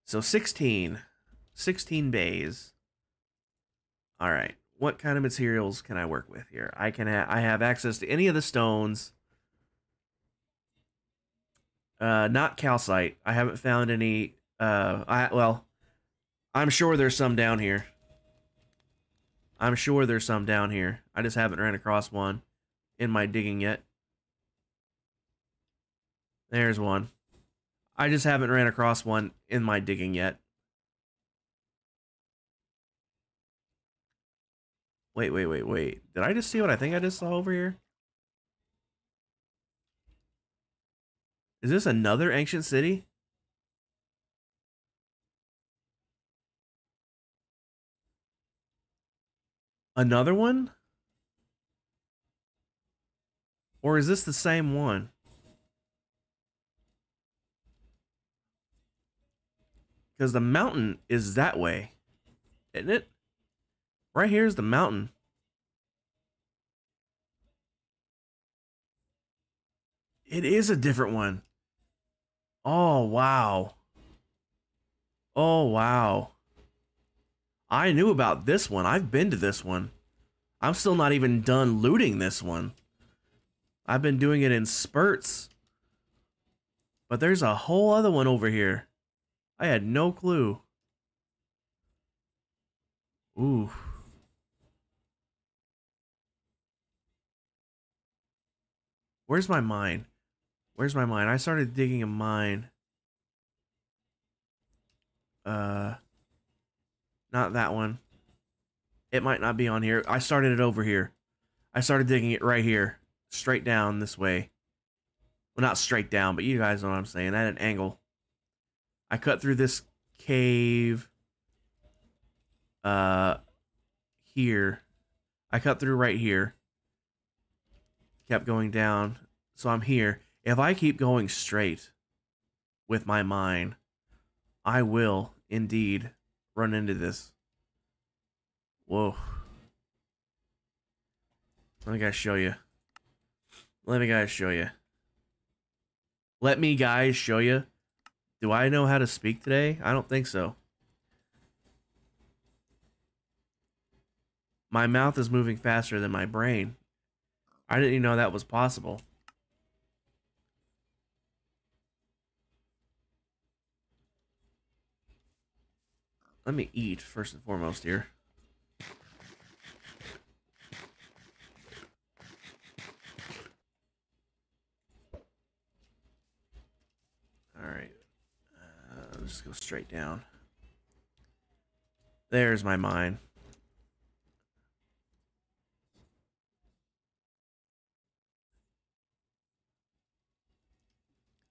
So 16 bays. All right. What kind of materials can I work with here? I have access to any of the stones. Not calcite. I haven't found any. Well, I'm sure there's some down here. I just haven't ran across one in my digging yet. There's one. I just haven't ran across one in my digging yet. Wait. Did I just see what I think I just saw over here? Is this another ancient city? Another one? Or is this the same one? Because the mountain is that way, isn't it? Right here's the mountain. It is a different one. Oh, wow. Oh, wow. I knew about this one. I've been to this one. I'm still not even done looting this one. I've been doing it in spurts. But there's a whole other one over here. I had no clue. Ooh. Where's my mine? Where's my mine? I started digging a mine. Not that one. It might not be on here. I started it over here. I started digging it right here. Straight down this way. Well, not straight down, but you guys know what I'm saying. At an angle. I cut through this cave. Here. I cut through right here. Kept going down. So I'm here. If I keep going straight with my mine, I will indeed run into this. Whoa. Let me guys show you. Let me guys show you. Let me guys show you. Do I know how to speak today? I don't think so. My mouth is moving faster than my brain. I didn't even know that was possible. Let me eat first and foremost here. Alright. Let's just go straight down. There's my mine.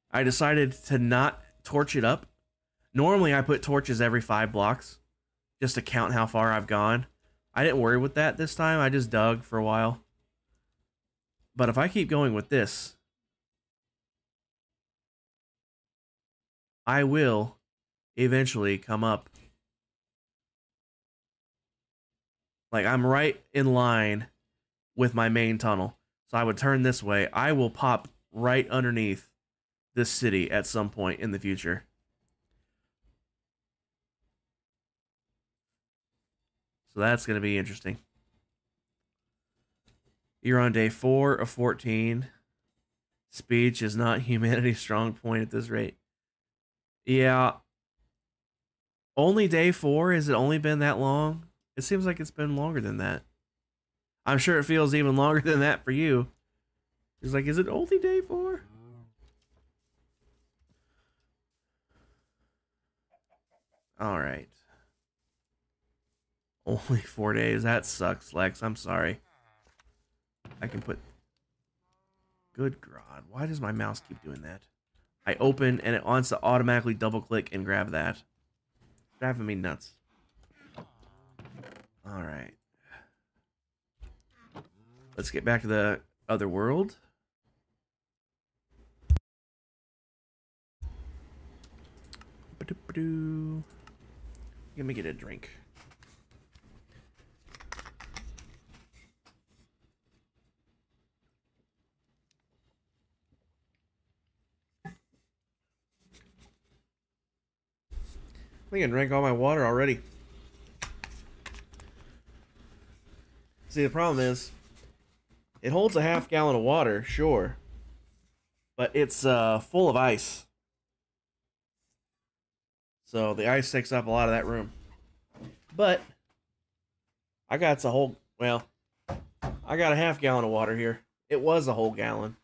I decided to not torch it up. Normally I put torches every 5 blocks just to count how far I've gone. I didn't worry with that this time. I just dug for a while. But if I keep going with this, I will eventually come up. Like, I'm right in line with my main tunnel. So I would turn this way. I will pop right underneath this city at some point in the future. So that's going to be interesting. You're on day 4 of 14. Speech is not humanity's strong point at this rate. Yeah. Only day 4? Has it only been that long? It seems like it's been longer than that. I'm sure it feels even longer than that for you. It's like, is it only day 4? All right. Only 4 days. That sucks, Lex. I'm sorry. I can put... Good God. Why does my mouse keep doing that? I open and it wants to automatically double click and grab that. Driving me nuts. All right. Let's get back to the other world. Let me get a drink. I think I drank all my water already. See, the problem is, it holds a half gallon of water, sure, but it's full of ice. So the ice takes up a lot of that room. But I got a whole, well, I got a half gallon of water here. It was a whole gallon.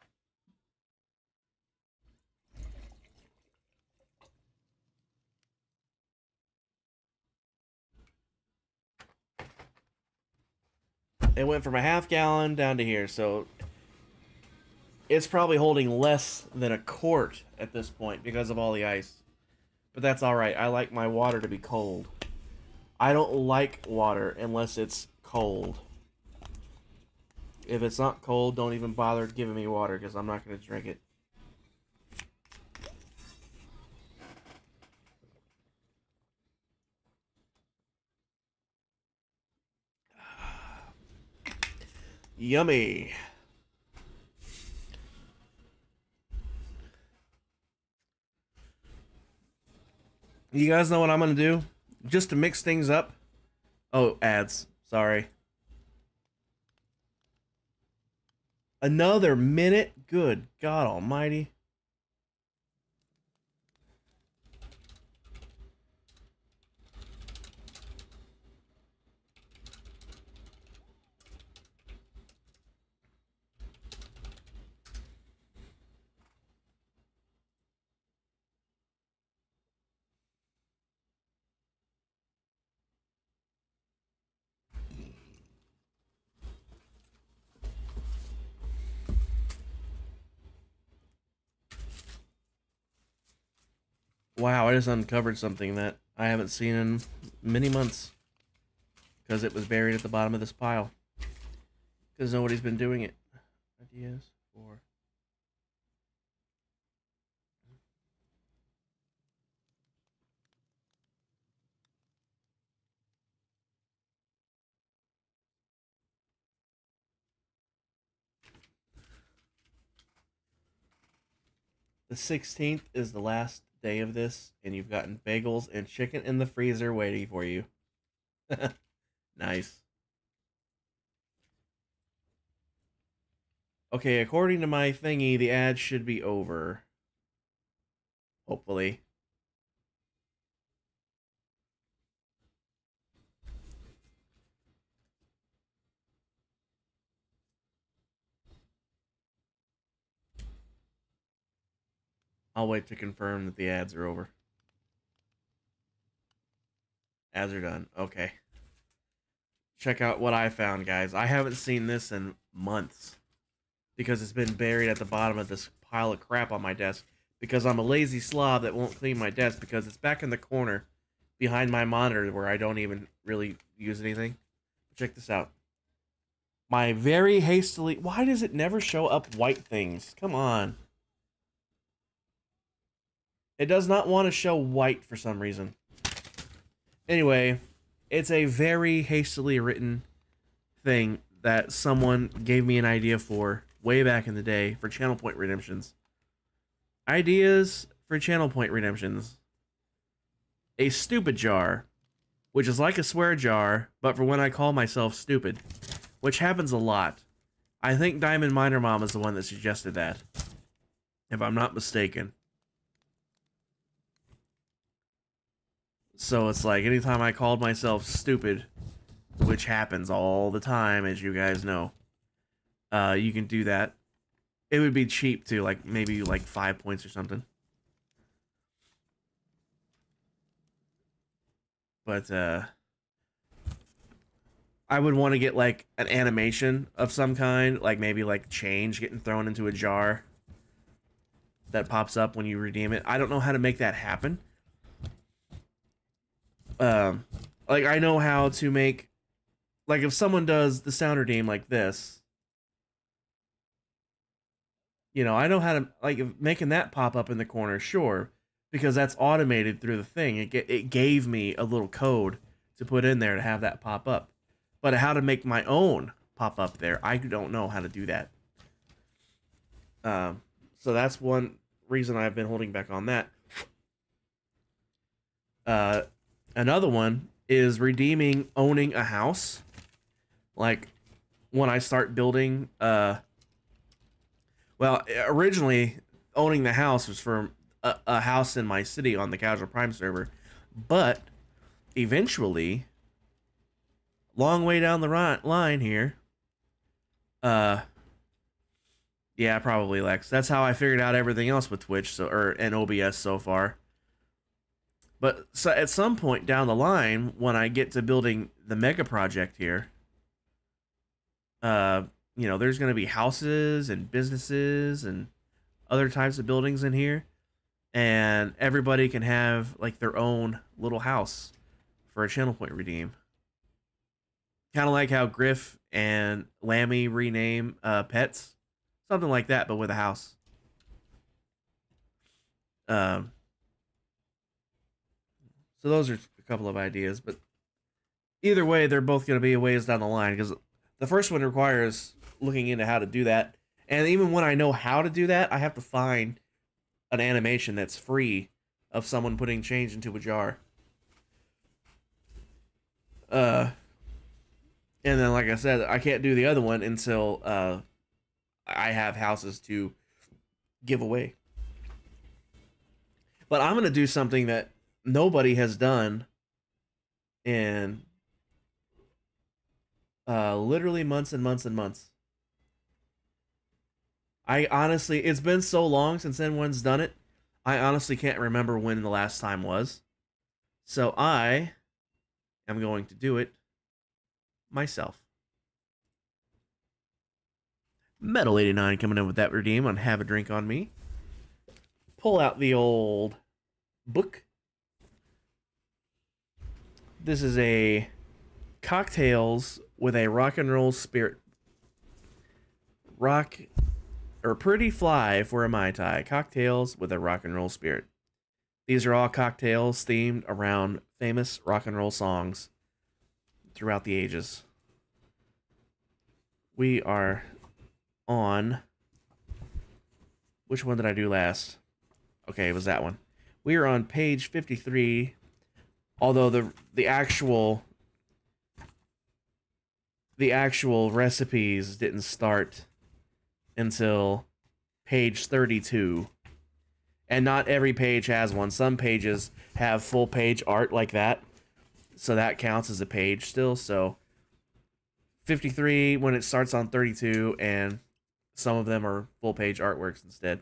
It went from a half gallon down to here, so it's probably holding less than a quart at this point because of all the ice. But that's alright. I like my water to be cold. I don't like water unless it's cold. If it's not cold, don't even bother giving me water because I'm not going to drink it. Yummy. You guys know what I'm going to do? Just to mix things up. Oh, ads. Sorry. Another minute? Good God almighty. Wow, I just uncovered something that I haven't seen in many months. Because it was buried at the bottom of this pile. Because nobody's been doing it. Ideas for... The 16th is the last day of this, and you've gotten bagels and chicken in the freezer waiting for you. Nice. Okay, according to my thingy, the ad should be over. Hopefully. I'll wait to confirm that the ads are over. Ads are done. Okay. Check out what I found, guys. I haven't seen this in months. Because it's been buried at the bottom of this pile of crap on my desk. Because I'm a lazy slob that won't clean my desk. Because it's back in the corner behind my monitor where I don't even really use anything. Check this out. My very hastily... Why does it never show up white things? Come on. It does not want to show white for some reason. Anyway, it's a very hastily written thing that someone gave me an idea for way back in the day for Channel Point redemptions. Ideas for Channel Point redemptions. A stupid jar, which is like a swear jar, but for when I call myself stupid, which happens a lot. I think Diamond Miner Mom is the one that suggested that, if I'm not mistaken. So it's like anytime I called myself stupid, which happens all the time, as you guys know, you can do that. It would be cheap too, like maybe like 5 points or something. But I would want to get like an animation of some kind, like maybe like change getting thrown into a jar that pops up when you redeem it. I don't know how to make that happen. Like I know how to make, like if someone does the sound redeem like this, you know, I know how to, like, if making that pop up in the corner, sure, because that's automated through the thing. It gave me a little code to put in there to have that pop up. But how to make my own pop up there, I don't know how to do that. So that's one reason I've been holding back on that. Another one is redeeming owning a house. Like, when I start building, well, originally, owning the house was for a house in my city on the Casual Prime server. But, eventually, long way down the line here, yeah, probably Lex. That's how I figured out everything else with Twitch, and OBS so far. But so at some point down the line, when I get to building the mega project here, You know, there's going to be houses and businesses and other types of buildings in here, and everybody can have like their own little house for a channel point redeem. Kind of like how Griff and Lammy rename pets, something like that, but with a house. So those are a couple of ideas, but either way, they're both going to be a ways down the line, because the first one requires looking into how to do that. And even when I know how to do that, I have to find an animation that's free of someone putting change into a jar. And then, like I said, I can't do the other one until I have houses to give away. But I'm going to do something that nobody has done in literally months and months and months. I honestly, it's been so long since anyone's done it, I honestly can't remember when the last time was. So I am going to do it myself. Metal 89 coming in with that redeem on Have a Drink on Me. Pull out the old book. This is a cocktails with a rock and roll spirit. Rock or pretty fly for a Mai Tai. Cocktails with a rock and roll spirit. These are all cocktails themed around famous rock and roll songs throughout the ages. We are on... Which one did I do last? Okay, it was that one. We are on page 53, although the actual recipes didn't start until page 32. And not every page has one. Some pages have full page art like that, so that counts as a page still. So 53 when it starts on 32, and some of them are full page artworks instead.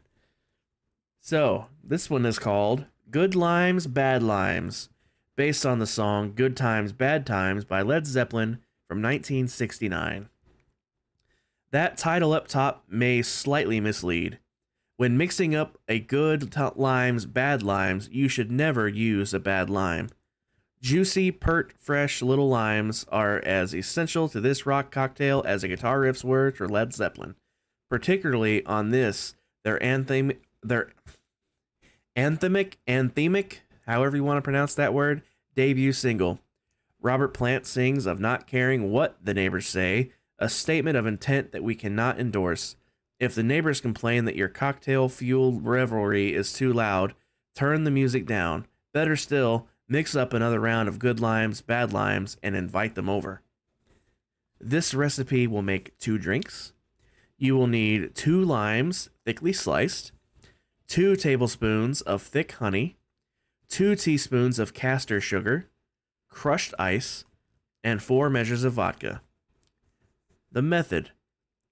So this one is called Good Limes, Bad Limes, based on the song Good Times, Bad Times by Led Zeppelin from 1969. That title up top may slightly mislead. When mixing up a good limes, bad limes, you should never use a bad lime. Juicy, pert, fresh little limes are as essential to this rock cocktail as a guitar riffs were for Led Zeppelin, particularly on this, their anthemic, however you want to pronounce that word, debut single. Robert Plant sings of not caring what the neighbors say, a statement of intent that we cannot endorse. If the neighbors complain that your cocktail-fueled revelry is too loud, turn the music down. Better still, mix up another round of good limes, bad limes, and invite them over. This recipe will make 2 drinks. You will need 2 limes, thickly sliced, 2 tablespoons of thick honey, 2 teaspoons of castor sugar, crushed ice, and 4 measures of vodka. The method: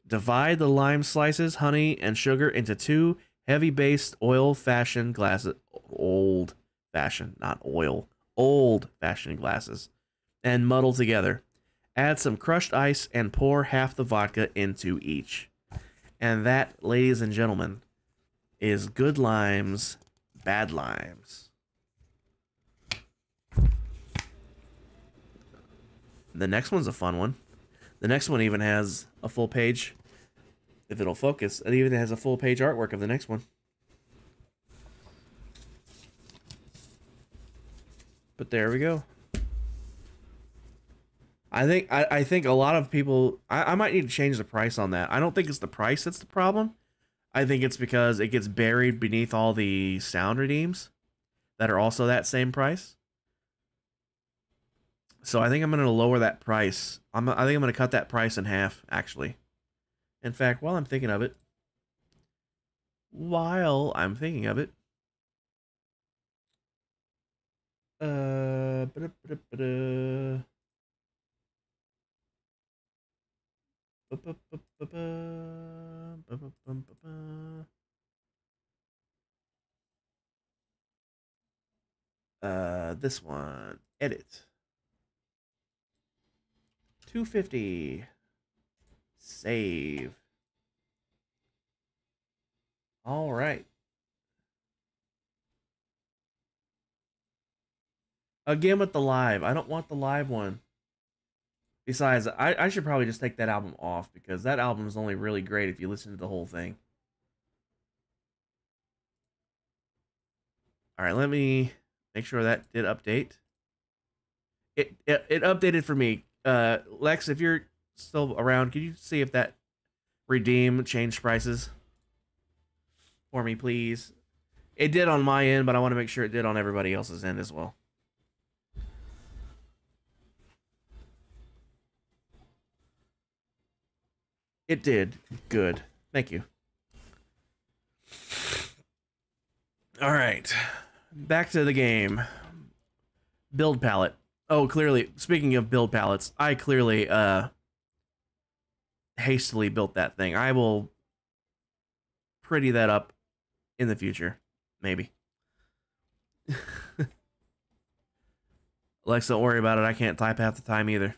divide the lime slices, honey, and sugar into 2 heavy-based old-fashioned glasses, old-fashioned glasses, and muddle together. Add some crushed ice and pour half the vodka into each. And that, ladies and gentlemen, is Good Limes, Bad Limes. The next one's a fun one. The next one even has a full page, if it'll focus, it even has a full page artwork of the next one. But there we go. I think a lot of people, I might need to change the price on that. I don't think it's the price that's the problem. I think it's because it gets buried beneath all the sound redeems that are also that same price. So I think I'm going to lower that price. I think I'm going to cut that price in half, actually. In fact, while I'm thinking of it, this one, edit. $2.50. Save. All right. Again with the live. I don't want the live one. Besides, I should probably just take that album off because that album is only really great if you listen to the whole thing. All right, let me make sure that did update. It updated for me. Lex, if you're still around, can you see if that redeem changed prices for me, please? It did on my end, but I want to make sure it did on everybody else's end as well. It did. Good. Thank you. All right. Back to the game. Build palette. Oh, clearly, speaking of build palettes, I clearly hastily built that thing. I will pretty that up in the future. Maybe. Alexa, don't worry about it. I can't type half the time either.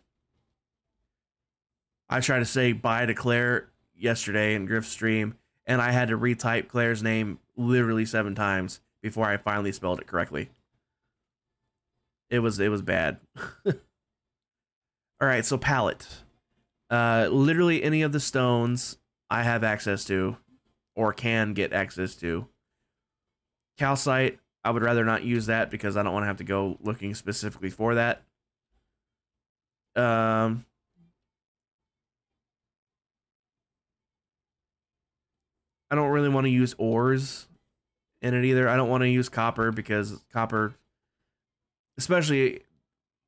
I tried to say bye to Claire yesterday in Griff's stream, and I had to retype Claire's name literally 7 times before I finally spelled it correctly. It was bad. All right, so palette. Literally any of the stones I have access to or can get access to. Calcite, I would rather not use that because I don't want to have to go looking specifically for that. I don't really want to use ores in it either. I don't want to use copper because copper, especially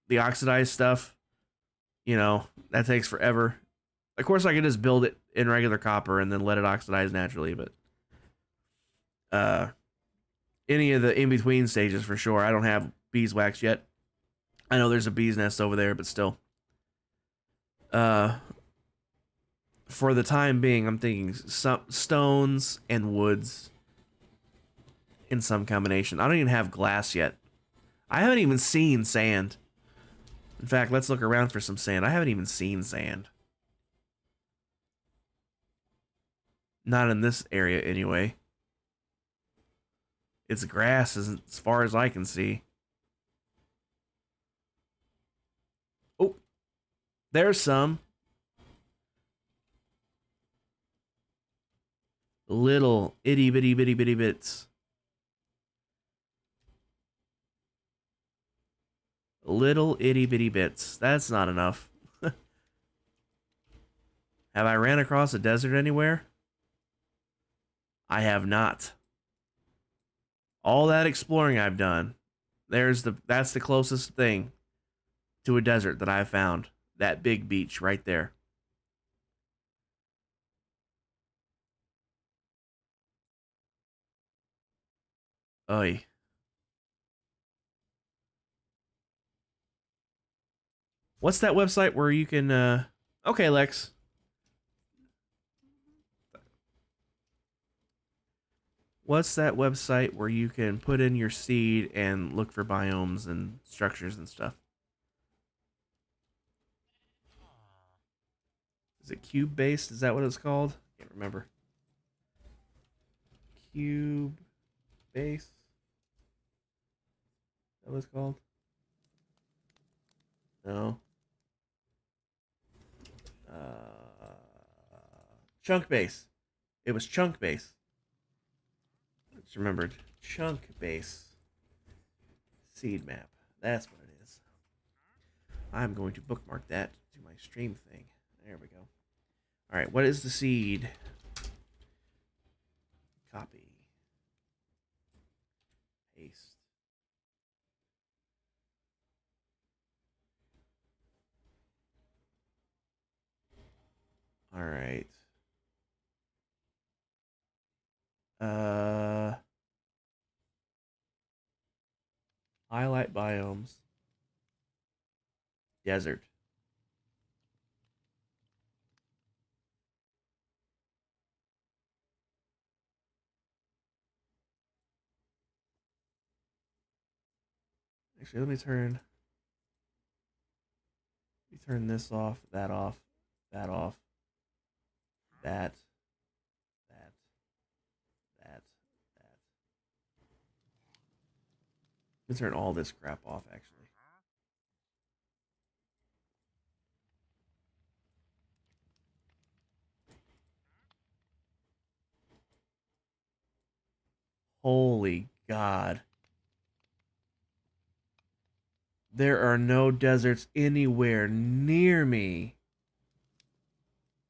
the oxidized stuff, you know, that takes forever. Of course, I could just build it in regular copper and then let it oxidize naturally, but any of the in-between stages for sure. I don't have beeswax yet. I know there's a bee's nest over there, but still. For the time being, I'm thinking some stones and woods in some combination. I don't even have glass yet. I haven't even seen sand. In fact, let's look around for some sand. I haven't even seen sand. Not in this area, anyway. It's grass as far as I can see. Oh, there's some. Little itty bitty bitty bitty bits. Little itty bitty bits. That's not enough. Have I ran across a desert anywhere? I have not. All that exploring I've done, that's the closest thing to a desert that I've found. That big beach right there. Oy. What's that website where you can okay, Lex. What's that website where you can put in your seed and look for biomes and structures and stuff? Is it Cube Based? Is that what it's called? Can't remember. Cube Base. Is that what it's called? No. Chunk Base. It was Chunk Base. I just remembered. Chunk Base. Seed map. That's what it is. I'm going to bookmark that to my stream thing. There we go. All right, what is the seed? Copy. Paste. All right. Highlight biomes. Desert. Actually, let me turn this off, that off, that off. that, that, that. Let's turn all this crap off, actually. Holy God. There are no deserts anywhere near me.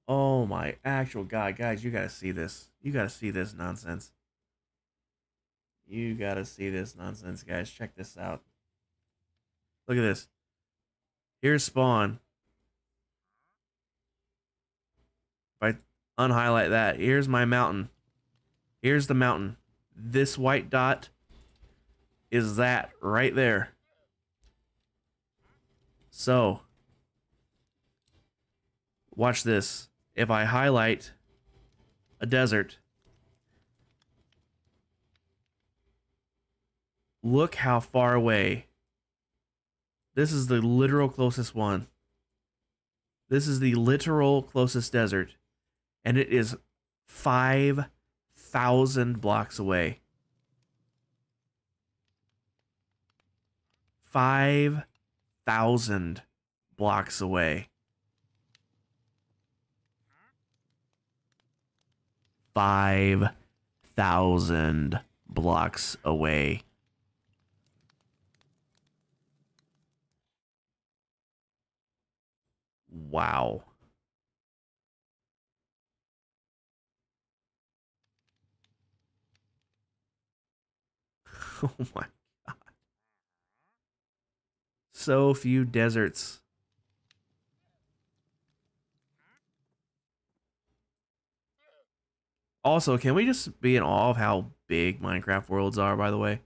Oh my actual God. Guys, you gotta see this. You gotta see this nonsense. You gotta see this nonsense, guys. Check this out. Look at this. Here's spawn. If I unhighlight that, here's my mountain. Here's the mountain. This white dot is that right there. So, watch this. If I highlight a desert, look how far away. This is the literal closest one. This is the literal closest desert. And it is 5,000 blocks away. 5,000 blocks away. 5,000 blocks away. Wow. Oh my God. So few deserts. Also, can we just be in awe of how big Minecraft worlds are, by the way?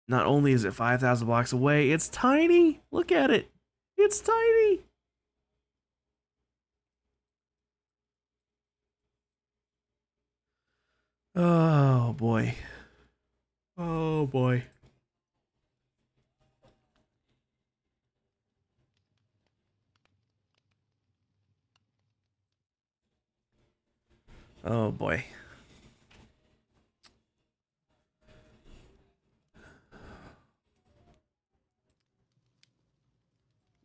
Not only is it 5,000 blocks away, it's tiny. Look at it. It's tiny. Oh boy. Oh boy. Oh boy.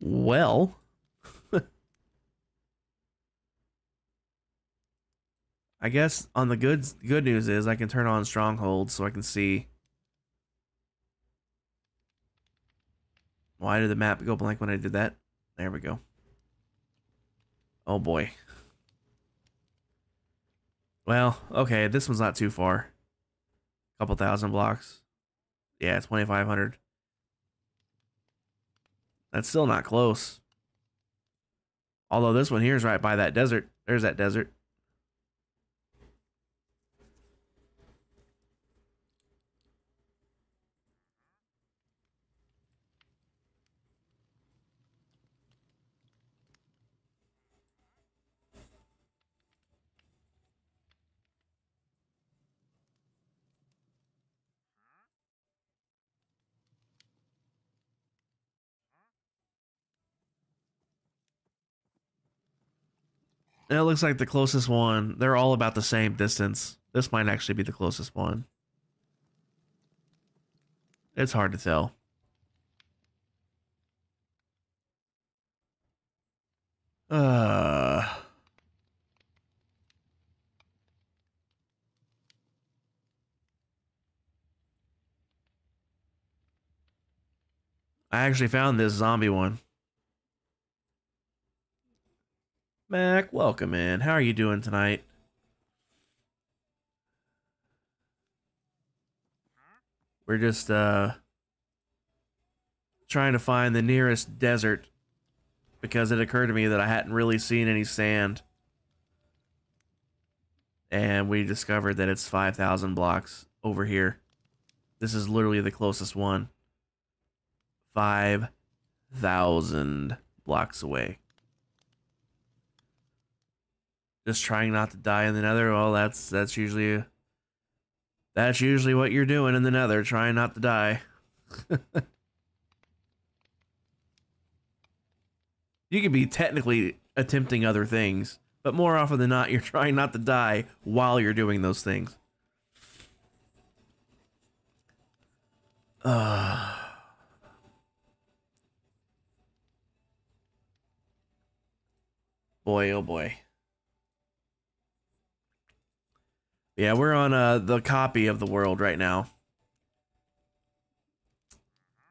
Well, I guess on the good news is I can turn on strongholds so I can see. Why did the map go blank when I did that? There we go. Oh boy. Well, okay, this one's not too far. Couple thousand blocks. Yeah, 2,500. That's still not close. Although this one here is right by that desert. There's that desert. And it looks like the closest one, they're all about the same distance. This might actually be the closest one. It's hard to tell. I actually found this zombie one. Mac, welcome in. How are you doing tonight? We're just trying to find the nearest desert because it occurred to me that I hadn't really seen any sand. And we discovered that it's 5,000 blocks over here. This is literally the closest one. 5,000 blocks away. Just trying not to die in the nether. Well, that's usually what you're doing in the nether, trying not to die. You could be technically attempting other things, but more often than not, you're trying not to die while you're doing those things. Boy, oh boy. Yeah, we're on the copy of the world right now.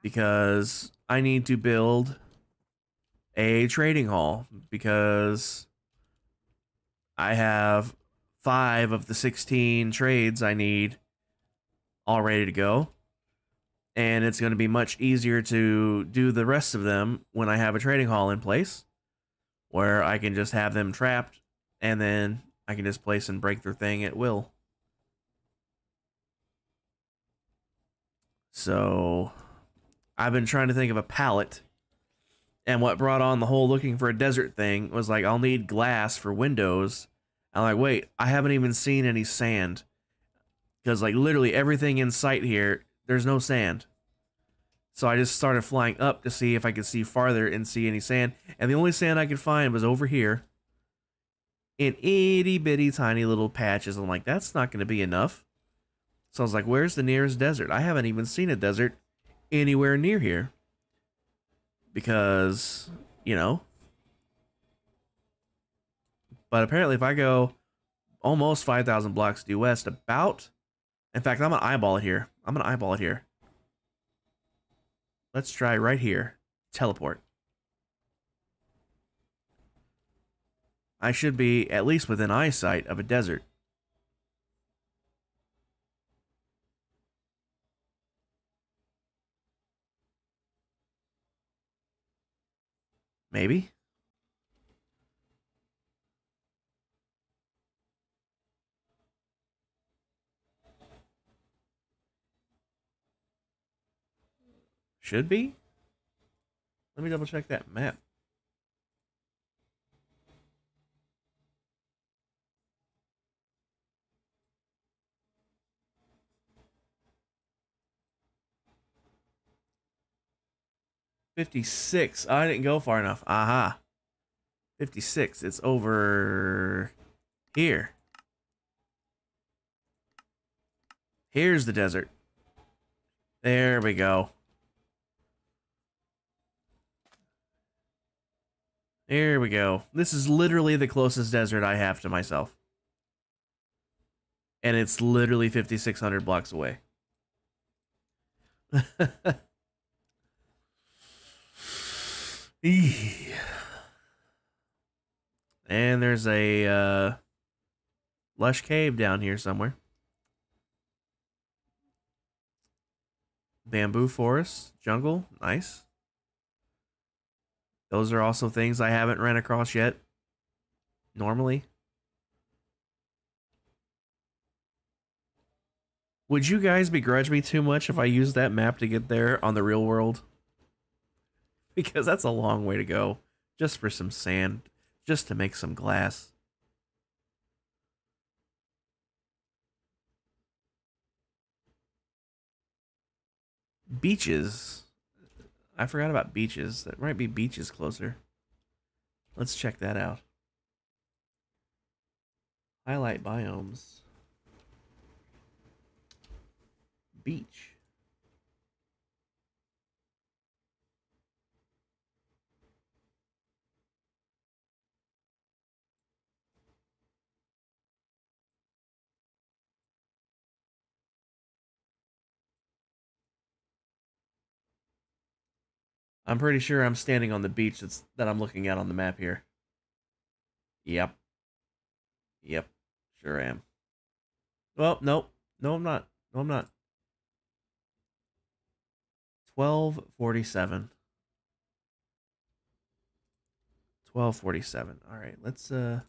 Because I need to build a trading hall. Because I have 5 of the 16 trades I need all ready to go. And it's going to be much easier to do the rest of them when I have a trading hall in place, where I can just have them trapped, and then I can just place and break their thing at will. So I've been trying to think of a palette, and what brought on the whole looking for a desert thing was like, I'll need glass for windows. I'm like, wait, I haven't even seen any sand, because like literally everything in sight here, there's no sand. So I just started flying up to see if I could see farther and see any sand. And the only sand I could find was over here in itty bitty tiny little patches. I'm like, that's not going to be enough. So I was like, where's the nearest desert? I haven't even seen a desert anywhere near here. Because, you know. But apparently if I go almost 5,000 blocks due west, about... In fact, I'm going to eyeball it here. Let's try right here. Teleport. I should be at least within eyesight of a desert. Maybe? Should be? Let me double check that map. $56. I didn't go far enough. Aha. 56. It's over here. Here's the desert. There we go. There we go. This is literally the closest desert I have to myself. And it's literally 5,600 blocks away. And there's a lush cave down here somewhere. Bamboo forest, jungle, nice. Those are also things I haven't ran across yet. Normally. Would you guys begrudge me too much if I used that map to get there on the real world? Because that's a long way to go. Just for some sand. Just to make some glass. Beaches. I forgot about beaches. There might be beaches closer. Let's check that out. Highlight biomes. Beach. I'm pretty sure I'm standing on the beach that I'm looking at on the map here. Yep. Yep. Sure am. Well, nope. No, I'm not. No, I'm not. 12:47. 12:47. All right, let's 12:47.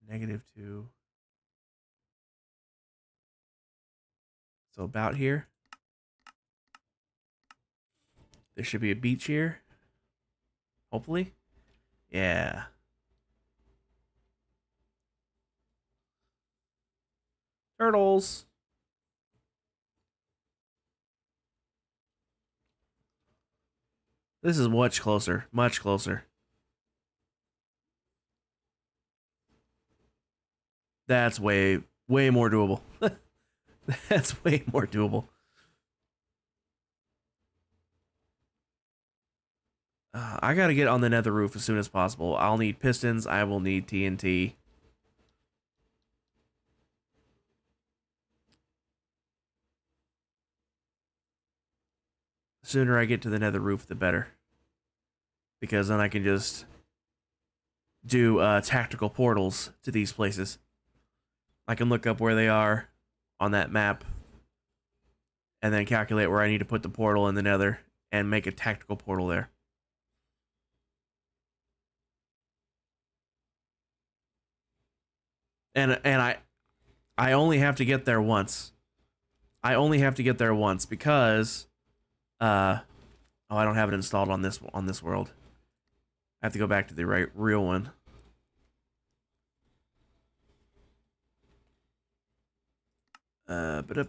-2. So about here. There should be a beach here. Hopefully. Yeah. portals. This is much closer. Much closer. That's way more doable. That's way more doable. I gotta get on the nether roof as soon as possible. I'll need pistons. I will need TNT. The sooner I get to the nether roof, the better. Because then I can just do tactical portals to these places. I can look up where they are on that map and then calculate where I need to put the portal in the nether and make a tactical portal there. And I only have to get there once. I only have to get there once because oh, I don't have it installed on this world. I have to go back to the real one. But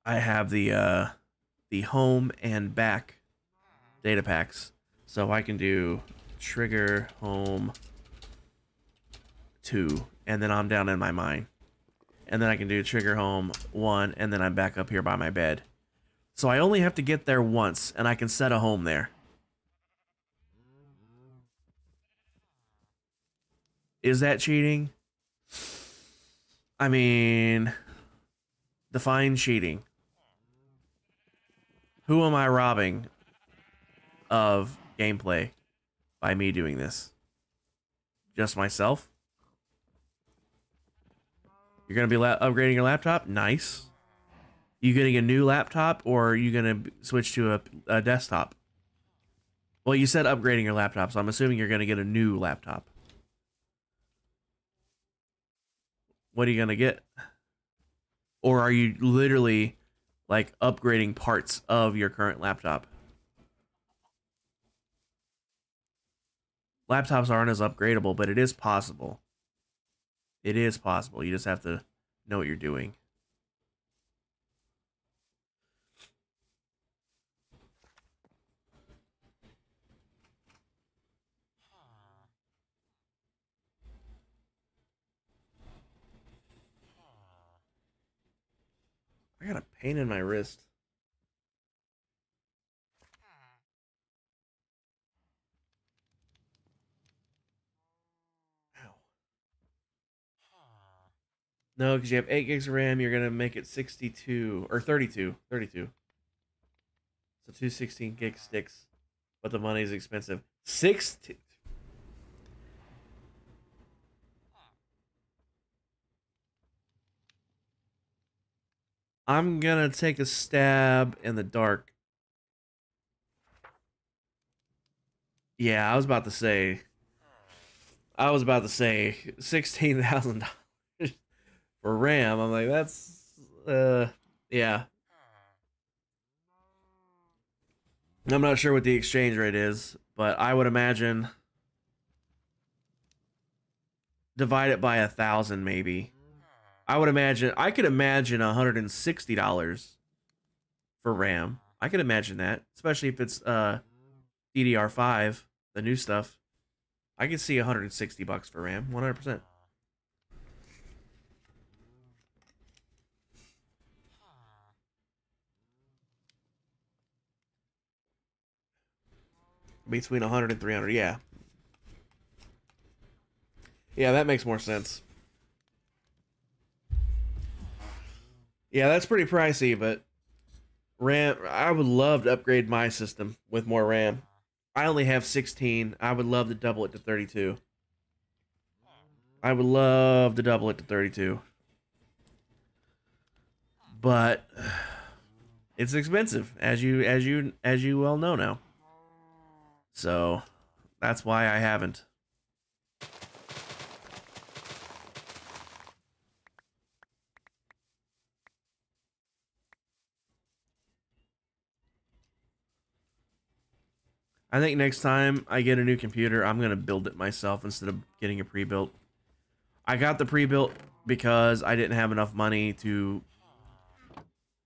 I have the home and back data packs, so I can do trigger home 2, and then I'm down in my mine, and then I can do trigger home 1, and then I'm back up here by my bed. So I only have to get there once, and I can set a home there. Is that cheating? I mean, define cheating. Who am I robbing of gameplay by me doing this? Just myself? You're going to be upgrading your laptop? Nice. You getting a new laptop, or are you going to switch to a desktop? Well, you said upgrading your laptop, so I'm assuming you're going to get a new laptop. What are you going to get? Or are you literally, like, upgrading parts of your current laptop? Laptops aren't as upgradable, but it is possible. It is possible. You just have to know what you're doing. I got a pain in my wrist. Ow. No, because you have 8 gigs of RAM, you're going to make it 62, or 32. 32. So 2 16-gig sticks, but the money is expensive. 60. I'm gonna take a stab in the dark. Yeah, I was about to say $16,000 for RAM. I'm like, that's yeah. I'm not sure what the exchange rate is, but I would imagine divide it by 1,000 maybe. I could imagine $160 for RAM. I could imagine that, especially if it's DDR5, the new stuff. I could see $160 for RAM, 100%. Between 100 and 300, yeah. Yeah, that makes more sense. Yeah, that's pretty pricey, but RAM, I would love to upgrade my system with more RAM. I only have 16. I would love to double it to 32. I would love to double it to 32. But it's expensive, as you well know now. So that's why I haven't. I think next time I get a new computer, I'm going to build it myself instead of getting it pre-built. I got the pre-built because I didn't have enough money to...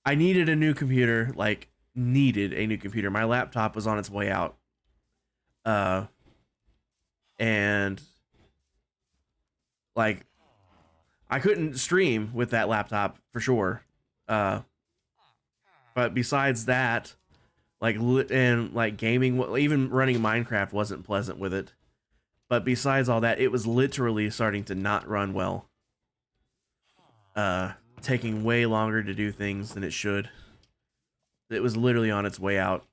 I needed a new computer, like, needed a new computer. My laptop was on its way out. And, like, I couldn't stream with that laptop, for sure. But besides that, like, and, like, gaming, even running Minecraft wasn't pleasant with it. But besides all that, it was literally starting to not run well. Taking way longer to do things than it should. It was literally on its way out.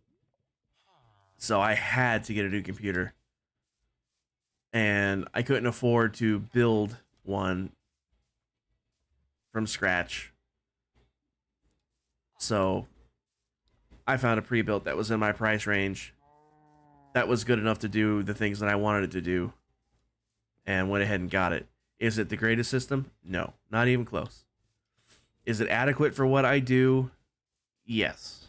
So I had to get a new computer. And I couldn't afford to build one from scratch. So I found a pre-built that was in my price range. That was good enough to do the things that I wanted it to do. And went ahead and got it. Is it the greatest system? No, not even close. Is it adequate for what I do? Yes.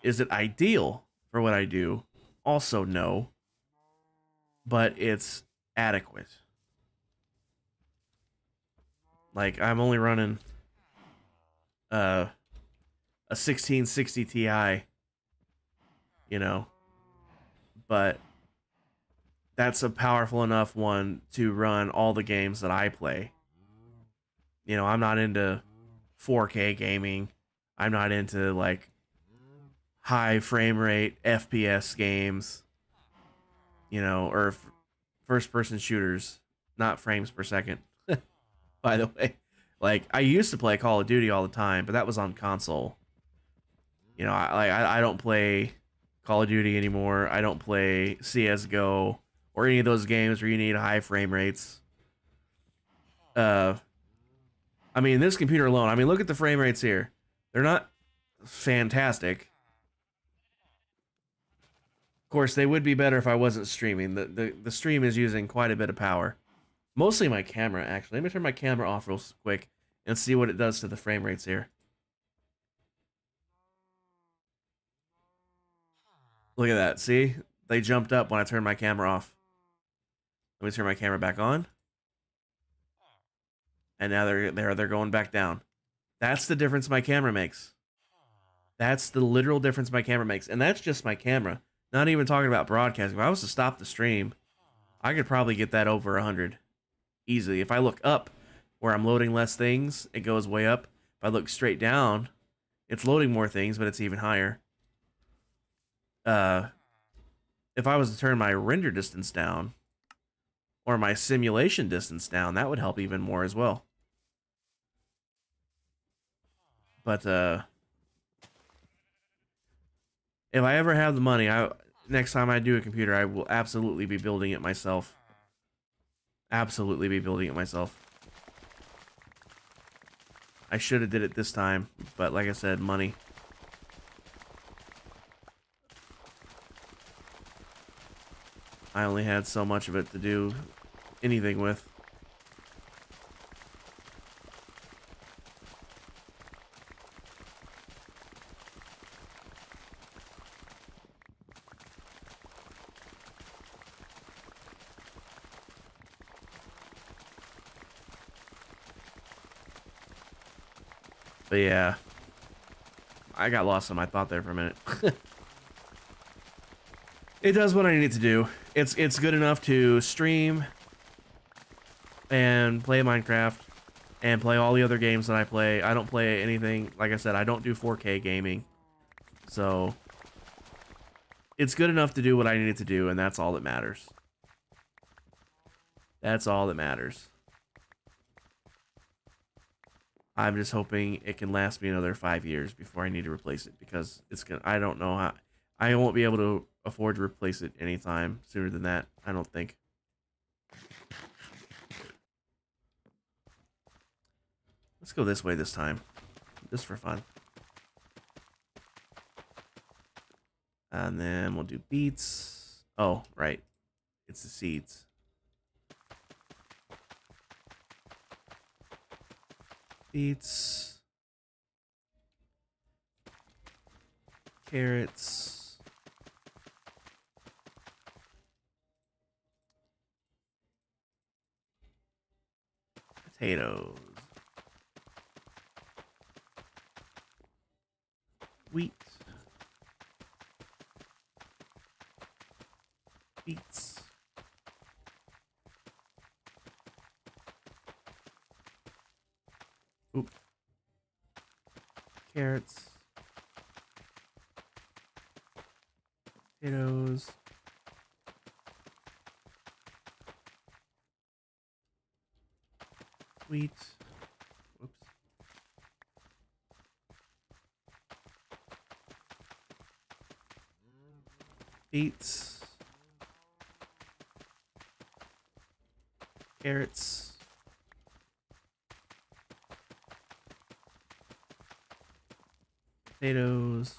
Is it ideal for what I do? Also no. But it's adequate. Like, I'm only running a 1660 Ti, you know, but that's a powerful enough one to run all the games that I play. You know, I'm not into 4K gaming. I'm not into, like, high frame rate FPS games, you know, or first person shooters, not frames per second. By the way, like, I used to play Call of Duty all the time, but that was on console. You know, I don't play Call of Duty anymore. I don't play CS:GO or any of those games where you need high frame rates. I mean, this computer alone, I mean, look at the frame rates here. They're not fantastic. Of course, they would be better if I wasn't streaming. The stream is using quite a bit of power. Mostly my camera, actually. Let me turn my camera off real quick and see what it does to the frame rates here. Look at that. See? They jumped up when I turned my camera off. Let me turn my camera back on. And now they're going back down. That's the difference my camera makes. That's the literal difference my camera makes. And that's just my camera. Not even talking about broadcasting. If I was to stop the stream, I could probably get that over 100. Easily. If I look up where I'm loading less things, it goes way up. If I look straight down, it's loading more things, but it's even higher. If I was to turn my render distance down, or my simulation distance down, that would help even more as well. But, if I ever have the money, next time I do a computer, I will absolutely be building it myself. Absolutely be building it myself. I should have did it this time, but like I said, money. I only had so much of it to do anything with. But yeah, I got lost in my thought there for a minute. It does what I need it to do. It's good enough to stream and play Minecraft and play all the other games that I play. I don't play anything, like I said, I don't do 4K gaming. So it's good enough to do what I need it to do, and that's all that matters. That's all that matters. I'm just hoping it can last me another 5 years before I need to replace it, because it's gonna. I don't know how. I won't be able to afford to replace it anytime sooner than that. I don't think. Let's go this way this time, just for fun. And then we'll do beets. Oh, right, it's the seeds. Beets, carrots, Potatoes. Wheat. Beets. Oop. Carrots. Potatoes. Wheat. Whoops. Beets. Carrots. Potatoes.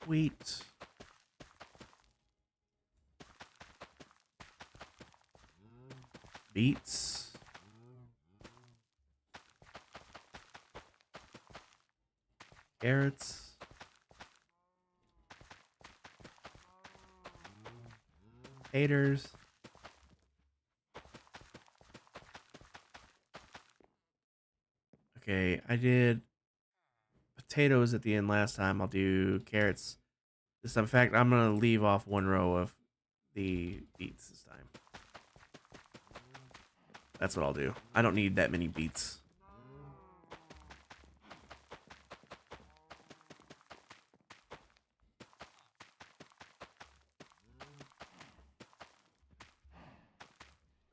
Wheat. Beets. Carrots. Taters. Okay, I did potatoes at the end last time. I'll do carrots this time. In fact, I'm gonna leave off one row of the beets this time. That's what I'll do. I don't need that many beets.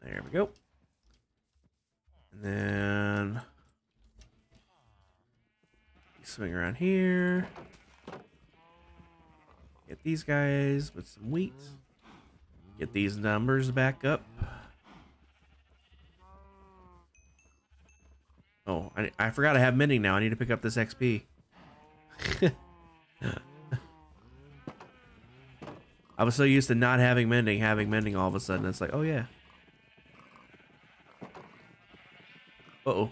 There we go. And then swing around here. Get these guys with some wheat. Get these numbers back up. Oh, I forgot I have mending now. I need to pick up this XP. I was so used to not having mending all of a sudden. It's like, oh yeah. Uh-oh.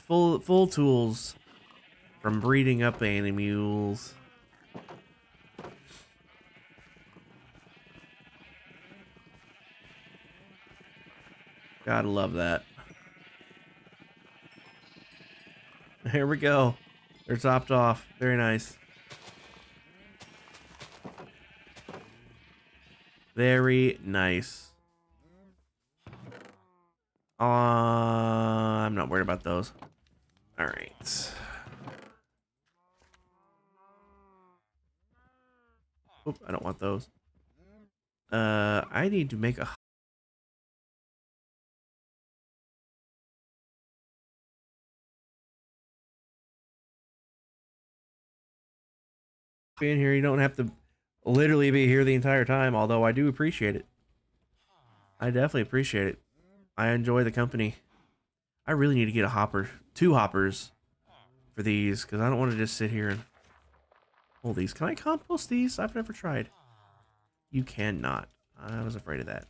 Full tools from breeding up animals. Gotta love that. Here we go. They're topped off. Very nice. Very nice. I'm not worried about those. All right. Oop, I don't want those. I need to make a in here. You don't have to literally be here the entire time, although I do appreciate it. I definitely appreciate it. I enjoy the company. I really need to get a hopper, 2 hoppers for these, because I don't want to just sit here and hold these. Can I compost these? I've never tried. You cannot. I was afraid of that.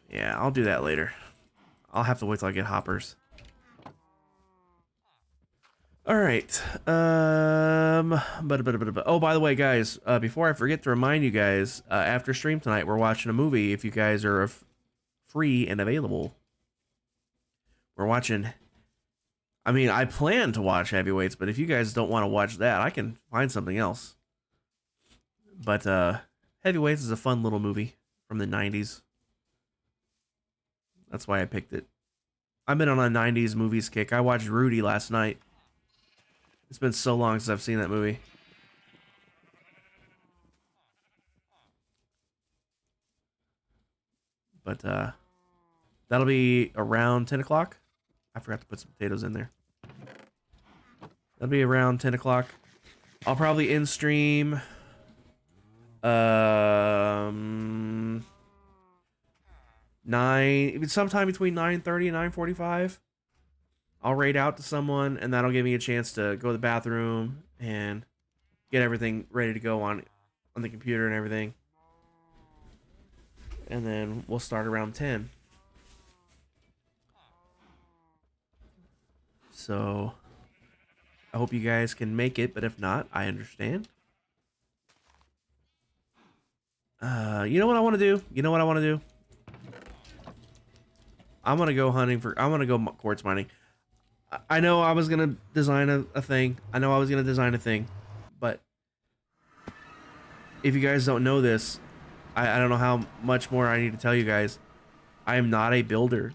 Yeah, I'll do that later. I'll have to wait till I get hoppers. All right. Oh, by the way, guys, before I forget to remind you guys, after stream tonight, we're watching a movie. If you guys are free and available, we're watching. I mean, I plan to watch Heavyweights, but if you guys don't want to watch that, I can find something else. But Heavyweights is a fun little movie from the 90s. That's why I picked it. I've been on a 90s movies kick. I watched Rudy last night. It's been so long since I've seen that movie. But that'll be around 10 o'clock. I forgot to put some potatoes in there. That'll be around 10 o'clock. I'll probably end stream sometime between 9:30 and 9:45. I'll raid out to someone, and that'll give me a chance to go to the bathroom and get everything ready to go on the computer and everything. and then we'll start around 10. So I hope you guys can make it, but if not, I understand. You know what I want to do? You know what I want to do? I'm gonna go hunting for. I'm gonna go quartz mining. I know I was gonna design a thing. I know I was gonna design a thing, but if you guys don't know this, I don't know how much more I need to tell you guys. I am not a builder,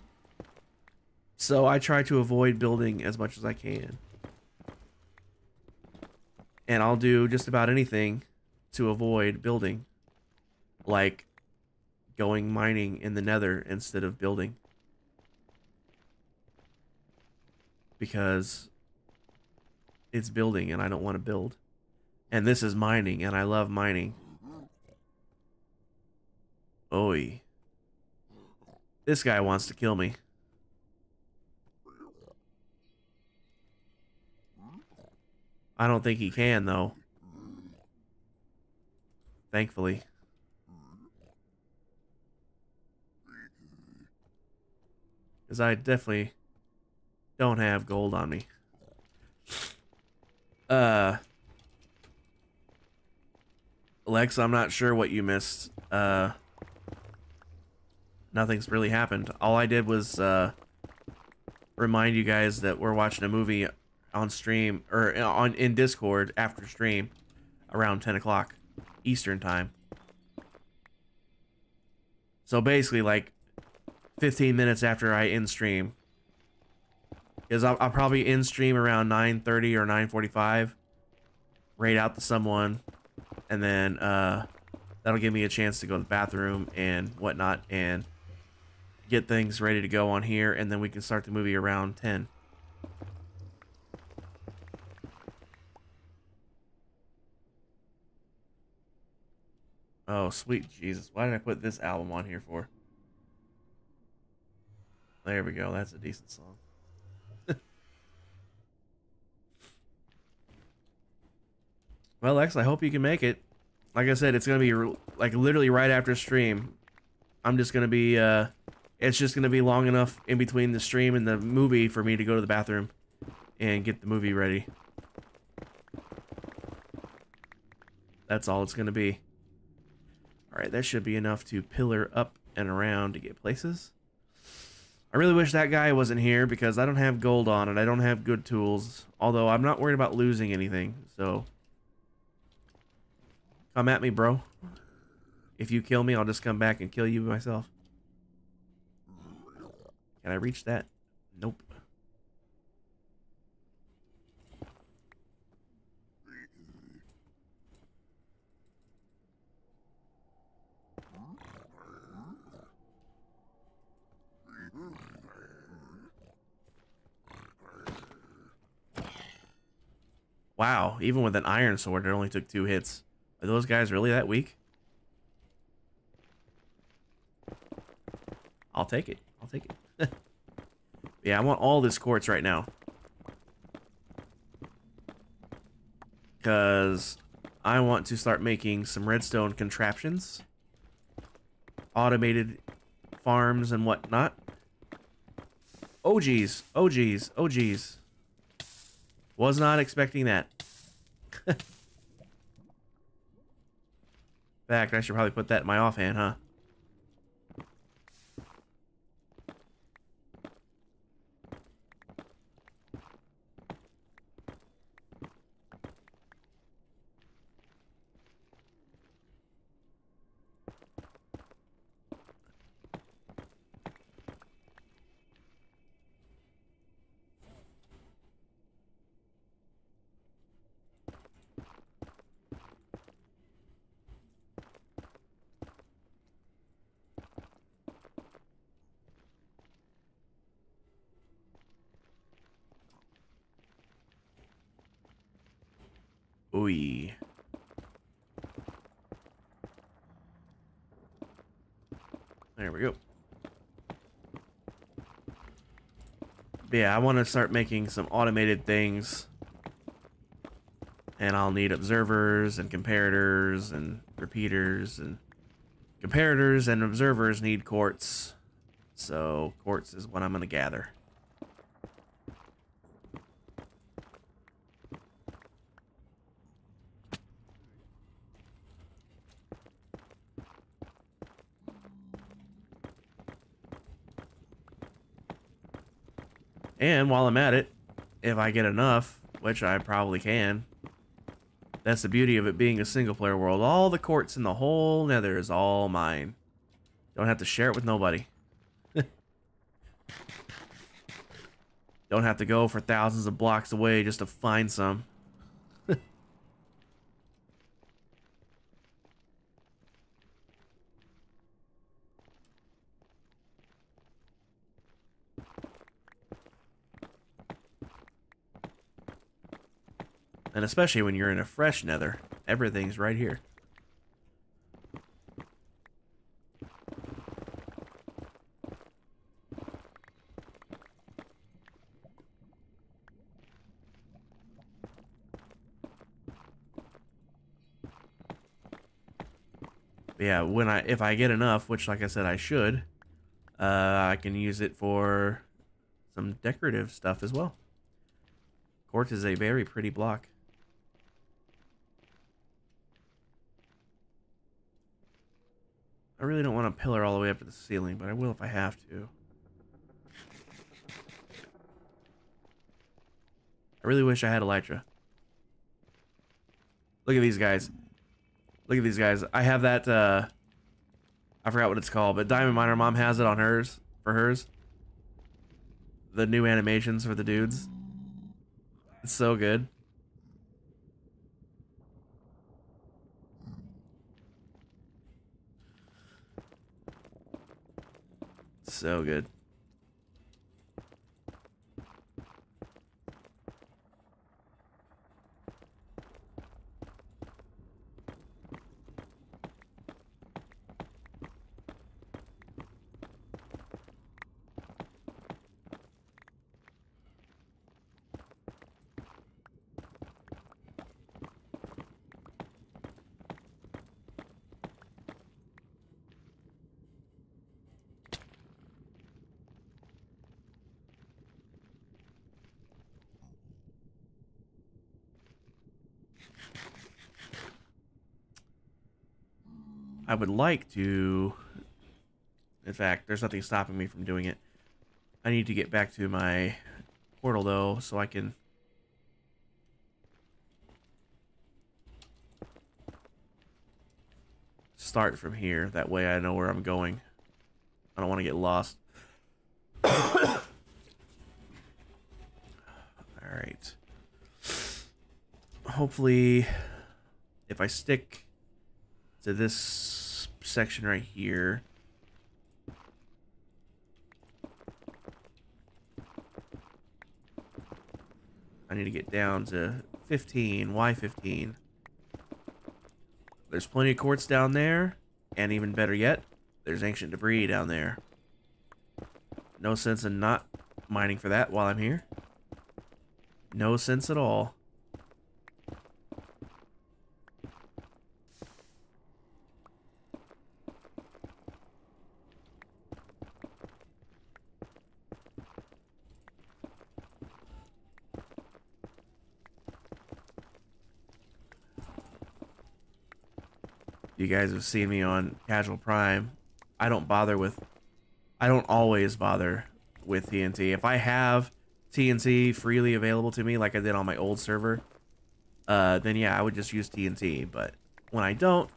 so I try to avoid building as much as I can, and I'll do just about anything to avoid building, like going mining in the Nether instead of building. Because it's building and I don't want to build. And this is mining and I love mining. Oi. This guy wants to kill me. I don't think he can though. Thankfully. Because I definitely don't have gold on me. Alexa, I'm not sure what you missed. Nothing's really happened. All I did was remind you guys that we're watching a movie on stream or in Discord after stream around 10 o'clock Eastern time. So basically like 15 minutes after I end stream. Because I'll probably end stream around 9:30 or 9:45, raid out to someone, and then that'll give me a chance to go to the bathroom and whatnot and get things ready to go on here, and then we can start the movie around 10. Oh, sweet Jesus. Why did I put this album on here for? There we go. That's a decent song. Well, Lex, I hope you can make it. Like I said, it's going to be like literally right after stream. I'm just going to be, it's just going to be long enough in between the stream and the movie for me to go to the bathroom and get the movie ready. That's all it's going to be. All right, that should be enough to pillar up and around to get places. I really wish that guy wasn't here because I don't have gold on it. I don't have good tools. Although I'm not worried about losing anything, so... Come at me, bro. If you kill me, I'll just come back and kill you myself. Can I reach that? Nope. Wow, even with an iron sword, it only took 2 hits. Are those guys really that weak? I'll take it. I'll take it. Yeah, I want all this quartz right now. Because I want to start making some redstone contraptions. Automated farms and whatnot. Oh geez. Oh geez. Oh geez. Was not expecting that. In fact, I should probably put that in my offhand, huh? Ooh. There we go. But yeah, I want to start making some automated things. And I'll need observers and comparators and repeaters and comparators and observers need quartz. So quartz is what I'm going to gather. And while I'm at it, if I get enough, which I probably can, that's the beauty of it being a single player world. All the quartz in the whole nether is all mine. Don't have to share it with nobody. Don't have to go for thousands of blocks away just to find some. And especially when you're in a fresh nether, everything's right here. But yeah, if I get enough, which like I said I should, I can use it for some decorative stuff as well. Quartz is a very pretty block. I really don't want to pillar all the way up to the ceiling, but I will if I have to. I really wish I had Elytra. Look at these guys. Look at these guys. I have that, I forgot what it's called, but Diamond Miner Mom has it on hers, for hers. The new animations for the dudes. It's so good. So good. I would like to... In fact, there's nothing stopping me from doing it. I need to get back to my portal, though, so I can... start from here. That way I know where I'm going. I don't want to get lost. Alright. Hopefully, if I stick to this section right here, I need to get down to 15. Why 15? There's plenty of quartz down there, and even better yet, there's ancient debris down there. No sense in not mining for that while I'm here. No sense at all. You guys have seen me on Casual Prime. I don't always bother with TNT. If I have TNT freely available to me, like I did on my old server, then yeah, I would just use TNT. But when I don't,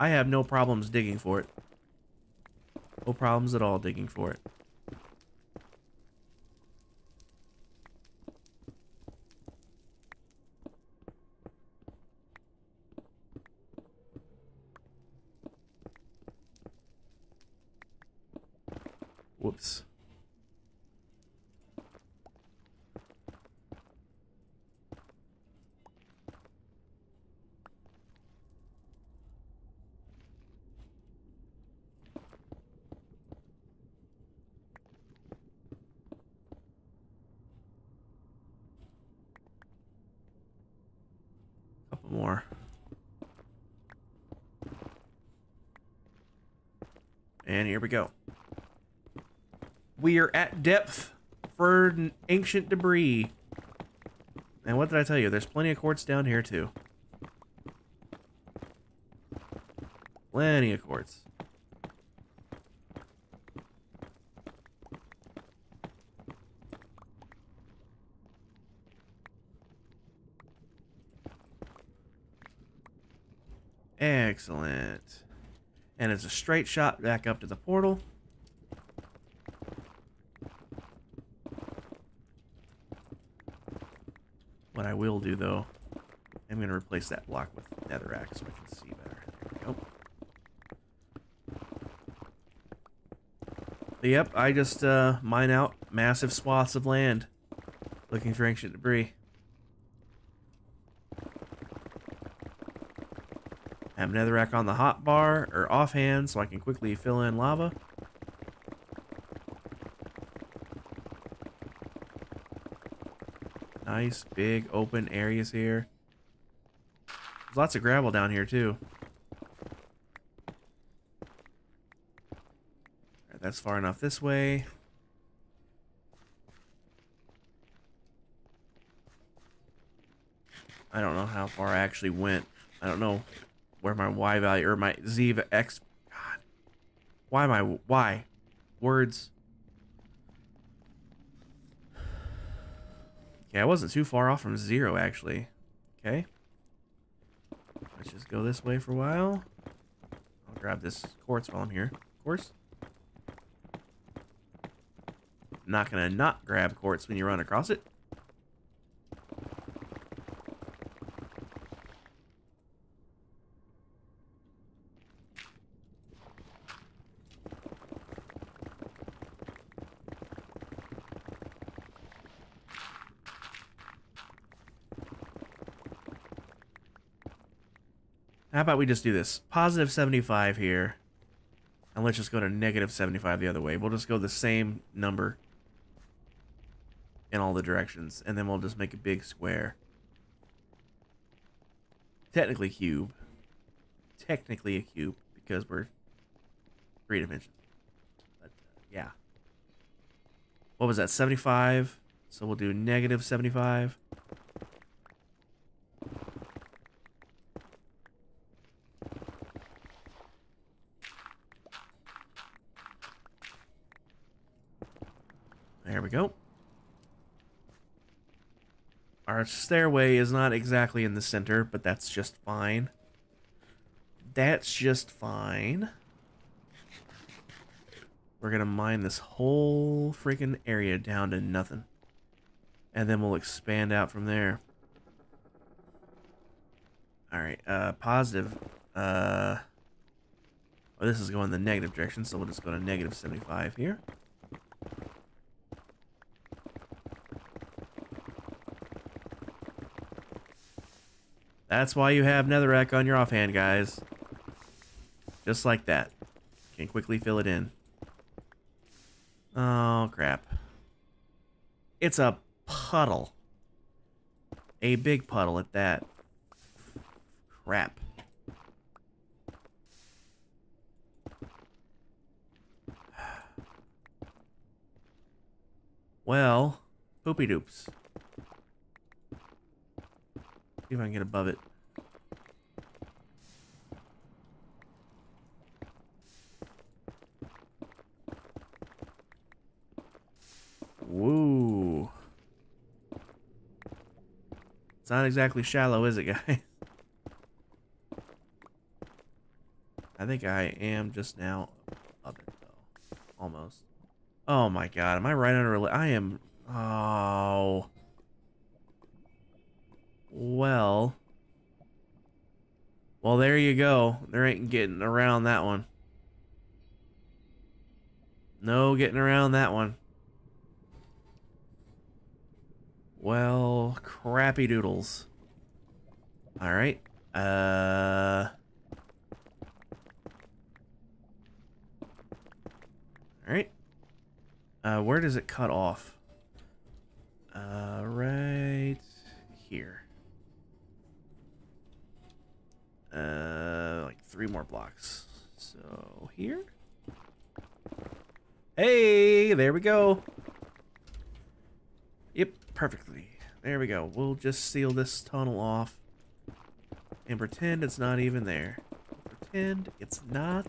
I have no problems digging for it. No problems at all digging for it. Whoops. Couple more. And here we go. We are at depth for ancient debris. And what did I tell you? There's plenty of quartz down here, too. Plenty of quartz. Excellent. And it's a straight shot back up to the portal. What I will do, though, I'm going to replace that block with netherrack so I can see better. There we go. But yep, I just mine out massive swaths of land looking for ancient debris. Have netherrack on the hotbar or offhand so I can quickly fill in lava. Nice big open areas here. There's lots of gravel down here too. Alright, that's far enough this way. I don't know how far I actually went. I don't know where my Y value or my Z X. God, why am I why words? Okay, I wasn't too far off from 0 actually. Okay, let's just go this way for a while. I'll grab this quartz while I'm here, of course. Not gonna not grab quartz when you run across it. How about we just do this? Positive 75 here. And let's just go to negative 75 the other way. We'll just go the same number in all the directions. And then we'll just make a big square. Technically cube. Technically a cube. Because we're 3 dimensions. But, yeah. What was that? 75? So we'll do negative 75. There we go. Our stairway is not exactly in the center, but that's just fine. That's just fine. We're gonna mine this whole freaking area down to nothing. And then we'll expand out from there. Alright, positive. Well, this is going the negative direction, so we'll just go to negative 75 here. That's why you have netherrack on your offhand, guys. Just like that. Can quickly fill it in. Oh, crap. It's a puddle. A big puddle at that. Crap. Well, poopy doops. See if I can get above it. Woo. It's not exactly shallow, is it, guys? I think I am just now above it, though. Almost. Oh my god, am I right under I am... Oh... Well, there you go. There ain't getting around that one. No getting around that one. Well, crappy doodles. All right. All right. Where does it cut off? Right here. Like 3 more blocks. So here. Hey, there we go. Yep, perfectly. There we go. We'll just seal this tunnel off and pretend it's not even there. Pretend it's not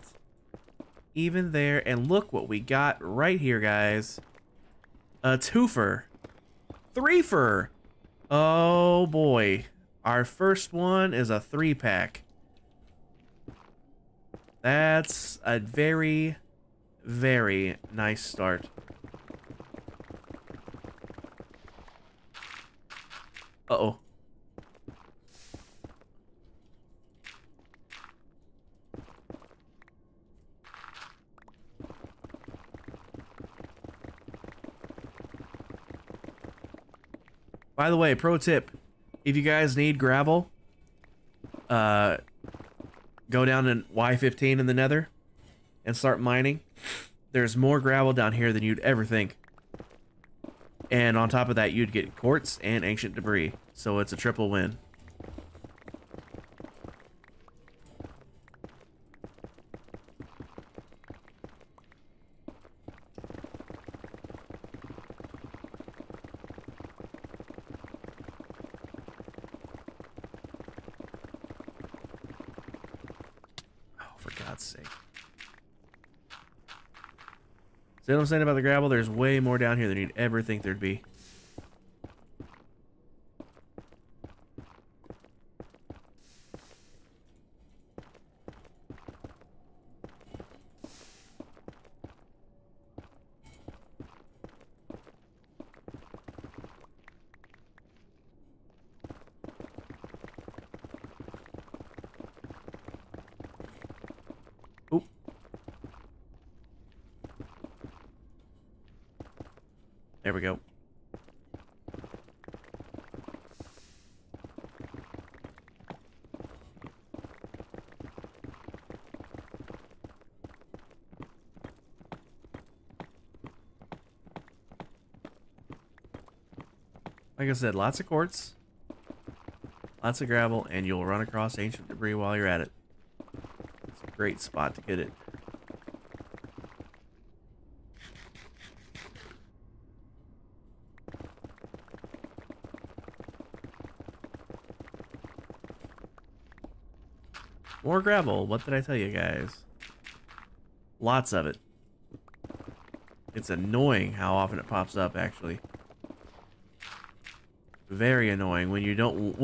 even there. And look what we got right here, guys. A twofer. Threefer. Oh boy. Our first one is a 3-pack. That's a very, very nice start. Uh-oh. By the way, pro tip, if you guys need gravel, go down to Y15 in the Nether and start mining. There's more gravel down here than you'd ever think. And on top of that, you'd get quartz and ancient debris. So it's a triple win. For God's sake. See what I'm saying about the gravel? There's way more down here than you'd ever think there'd be. Oop. There we go. Like I said, lots of quartz, lots of gravel, and you'll run across ancient debris while you're at it. It's a great spot to get it. More gravel. What did I tell you guys? Lots of it. It's annoying how often it pops up, actually. Very annoying when you don't,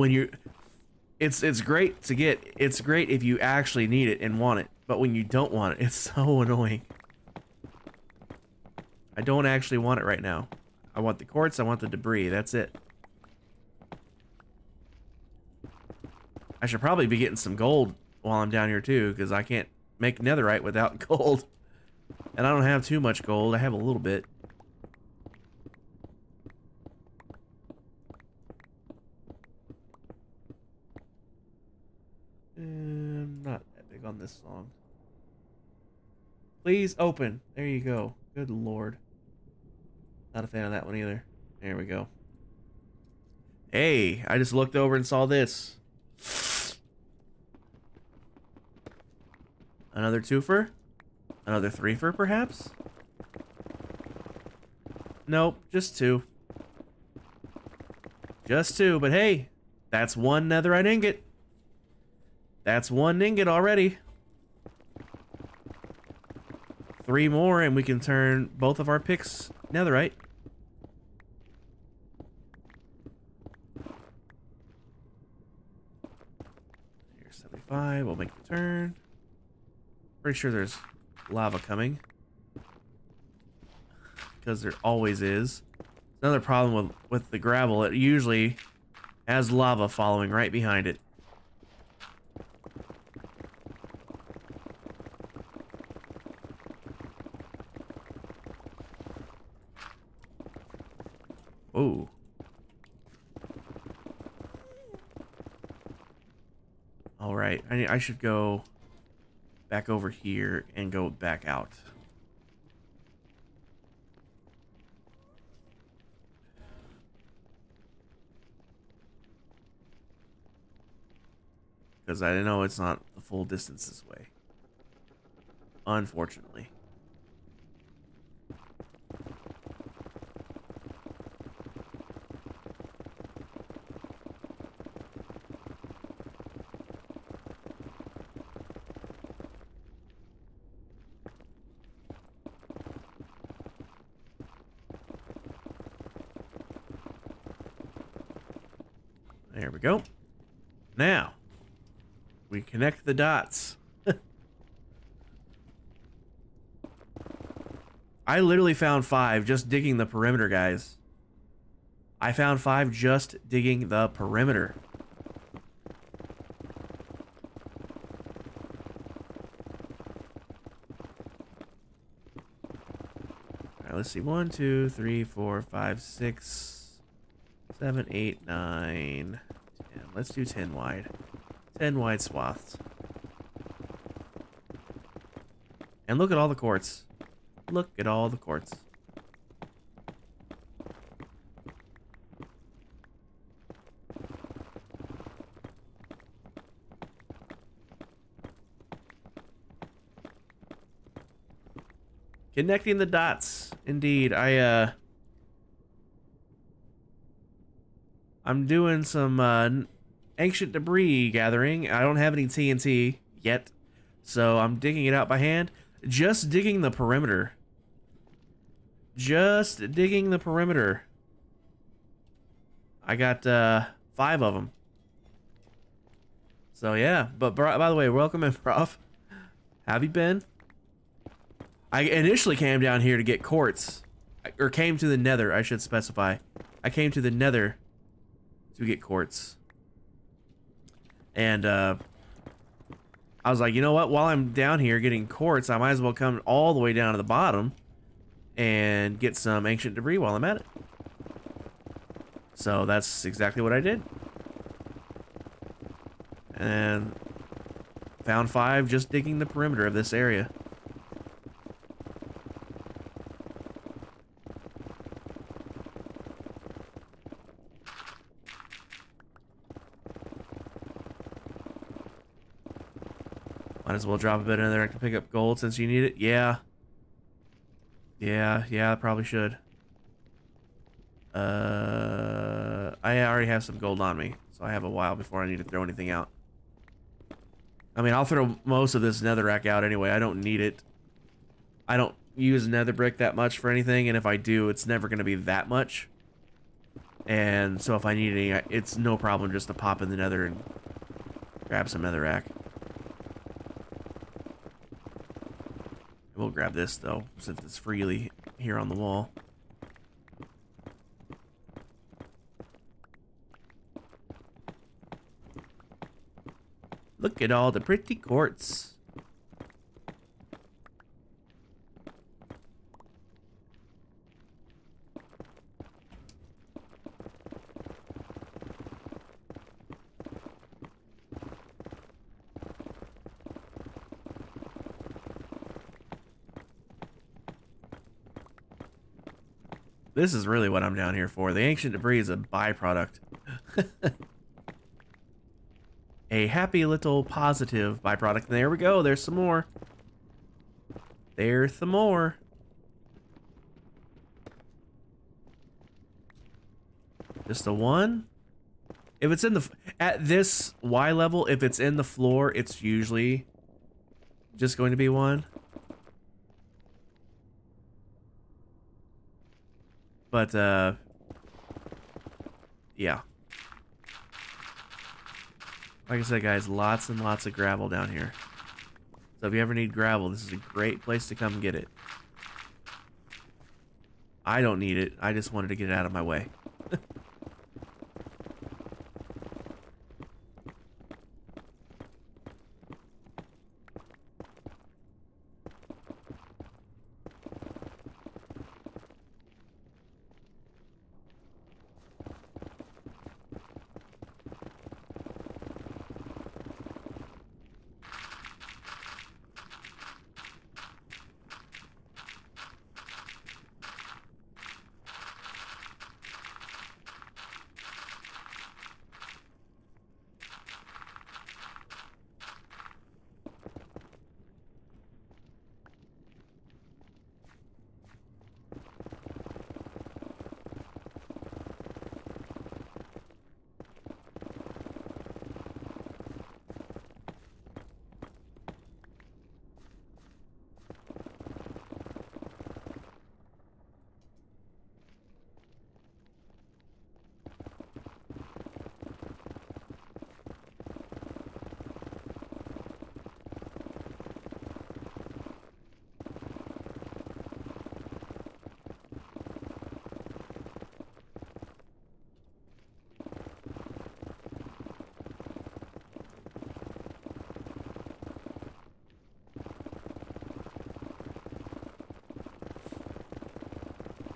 it's great to get, it's great if you actually need it and want it, but when you don't want it, it's so annoying. I don't actually want it right now. I want the quartz, I want the debris, that's it. I should probably be getting some gold while I'm down here too, because I can't make netherite without gold. And I don't have too much gold, I have a little bit. Not that big on this song. Please open. There you go. Good lord. Not a fan of that one either. There we go. Hey, I just looked over and saw this. Another twofer? Another threefer, perhaps? Nope, just two. Just two, but hey, that's one netherite ingot. That's one ingot already. 3 more and we can turn both of our picks netherite. Here's 75, we'll make the turn. Pretty sure there's lava coming. Because there always is. Another problem with the gravel, it usually has lava following right behind it. Ooh. Alright, I should go back over here and go back out. Because I know it's not the full distance this way. Unfortunately. There we go. Now, we connect the dots. I literally found 5 just digging the perimeter, guys. I found 5 just digging the perimeter. All right, let's see. 1, 2, 3, 4, 5, 6, 7, 8, 9, 10. Let's do 10 wide. 10 wide swaths. And look at all the quartz. Look at all the quartz. Connecting the dots. Indeed. I'm doing some ancient debris gathering. I don't have any TNT yet, so I'm digging it out by hand. Just digging the perimeter. Just digging the perimeter. I got 5 of them. So yeah, but by the way, welcome in, Prof. Have you been? I initially came down here to get quartz. Or came to the nether, I should specify. I came to the nether to get quartz. And I was like, you know what? While I'm down here getting quartz, I might as well come all the way down to the bottom and get some ancient debris while I'm at it. So that's exactly what I did. And found 5 just digging the perimeter of this area. Might as well drop a bit in there. I can pick up gold since you need it. Yeah. Yeah, I probably should. I already have some gold on me, so I have a while before I need to throw anything out. I mean, I'll throw most of this netherrack out anyway. I don't need it. I don't use nether brick that much for anything, and if I do, it's never going to be that much. And so if I need any, it's no problem just to pop in the nether and grab some netherrack. We'll grab this, though, since it's freely here on the wall. Look at all the pretty quartz. This is really what I'm down here for. The ancient debris is a byproduct. A happy little positive byproduct. There we go. There's some more. There's some more. Just a one? If it's in the... At this Y level, if it's in the floor, it's usually just going to be one. But, yeah. Like I said, guys, lots and lots of gravel down here. So if you ever need gravel, this is a great place to come and get it. I don't need it. I just wanted to get it out of my way.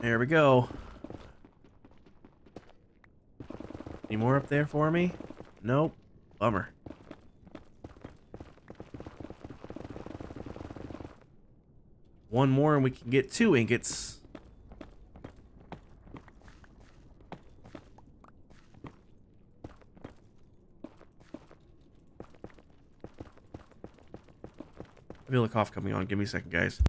There we go. Any more up there for me? Nope. Bummer. One more and we can get 2 ingots. I feel a cough coming on. Give me a second, guys.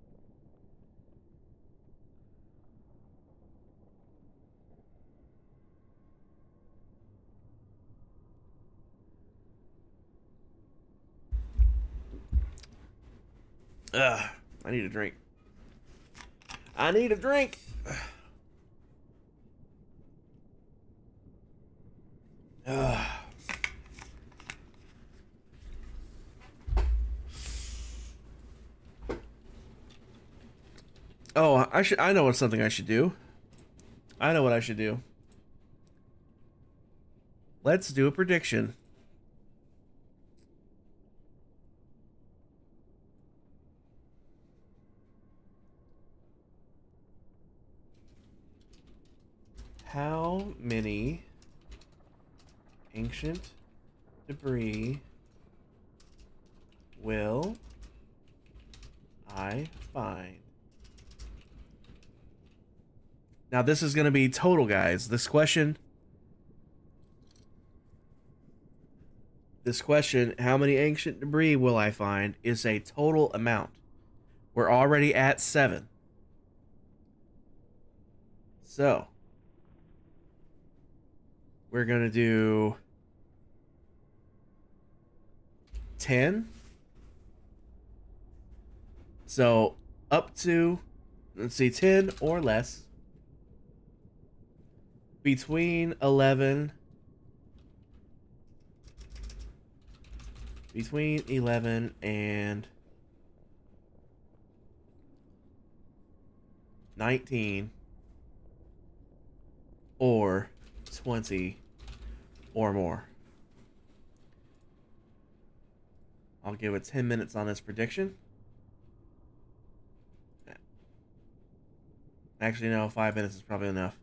I need a drink. I need a drink. Oh, I know what's something I should do. I know what I should do. Let's do a prediction. How many ancient debris will I find? Now this is going to be total, guys. This question, how many ancient debris will I find, is a total amount. We're already at 7. So we're going to do 10. So up to, let's see, 10 or less. Between 11 and 19 or 20 or more. I'll give it 10 minutes on this prediction. Actually, no, 5 minutes is probably enough.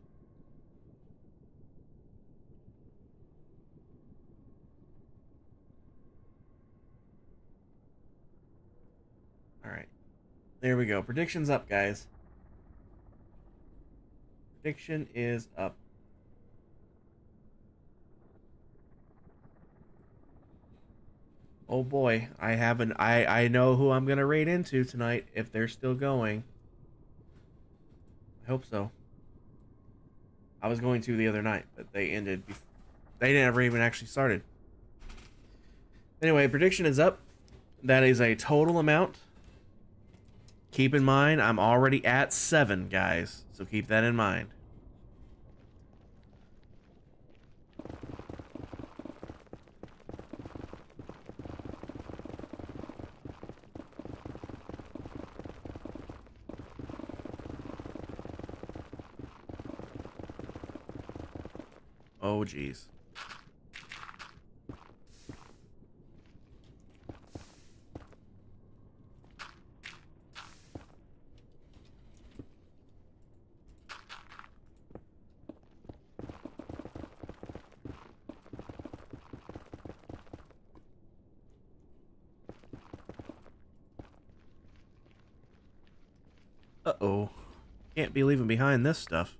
Alright. There we go. Prediction's up, guys. Prediction is up. Oh boy, I know who I'm gonna raid into tonight if they're still going. I hope so. I was going to the other night, but they ended. They never even actually started. Anyway, prediction is up. That is a total amount. Keep in mind, I'm already at 7, guys. So keep that in mind. Oh, geez. Uh-oh. Can't be leaving behind this stuff.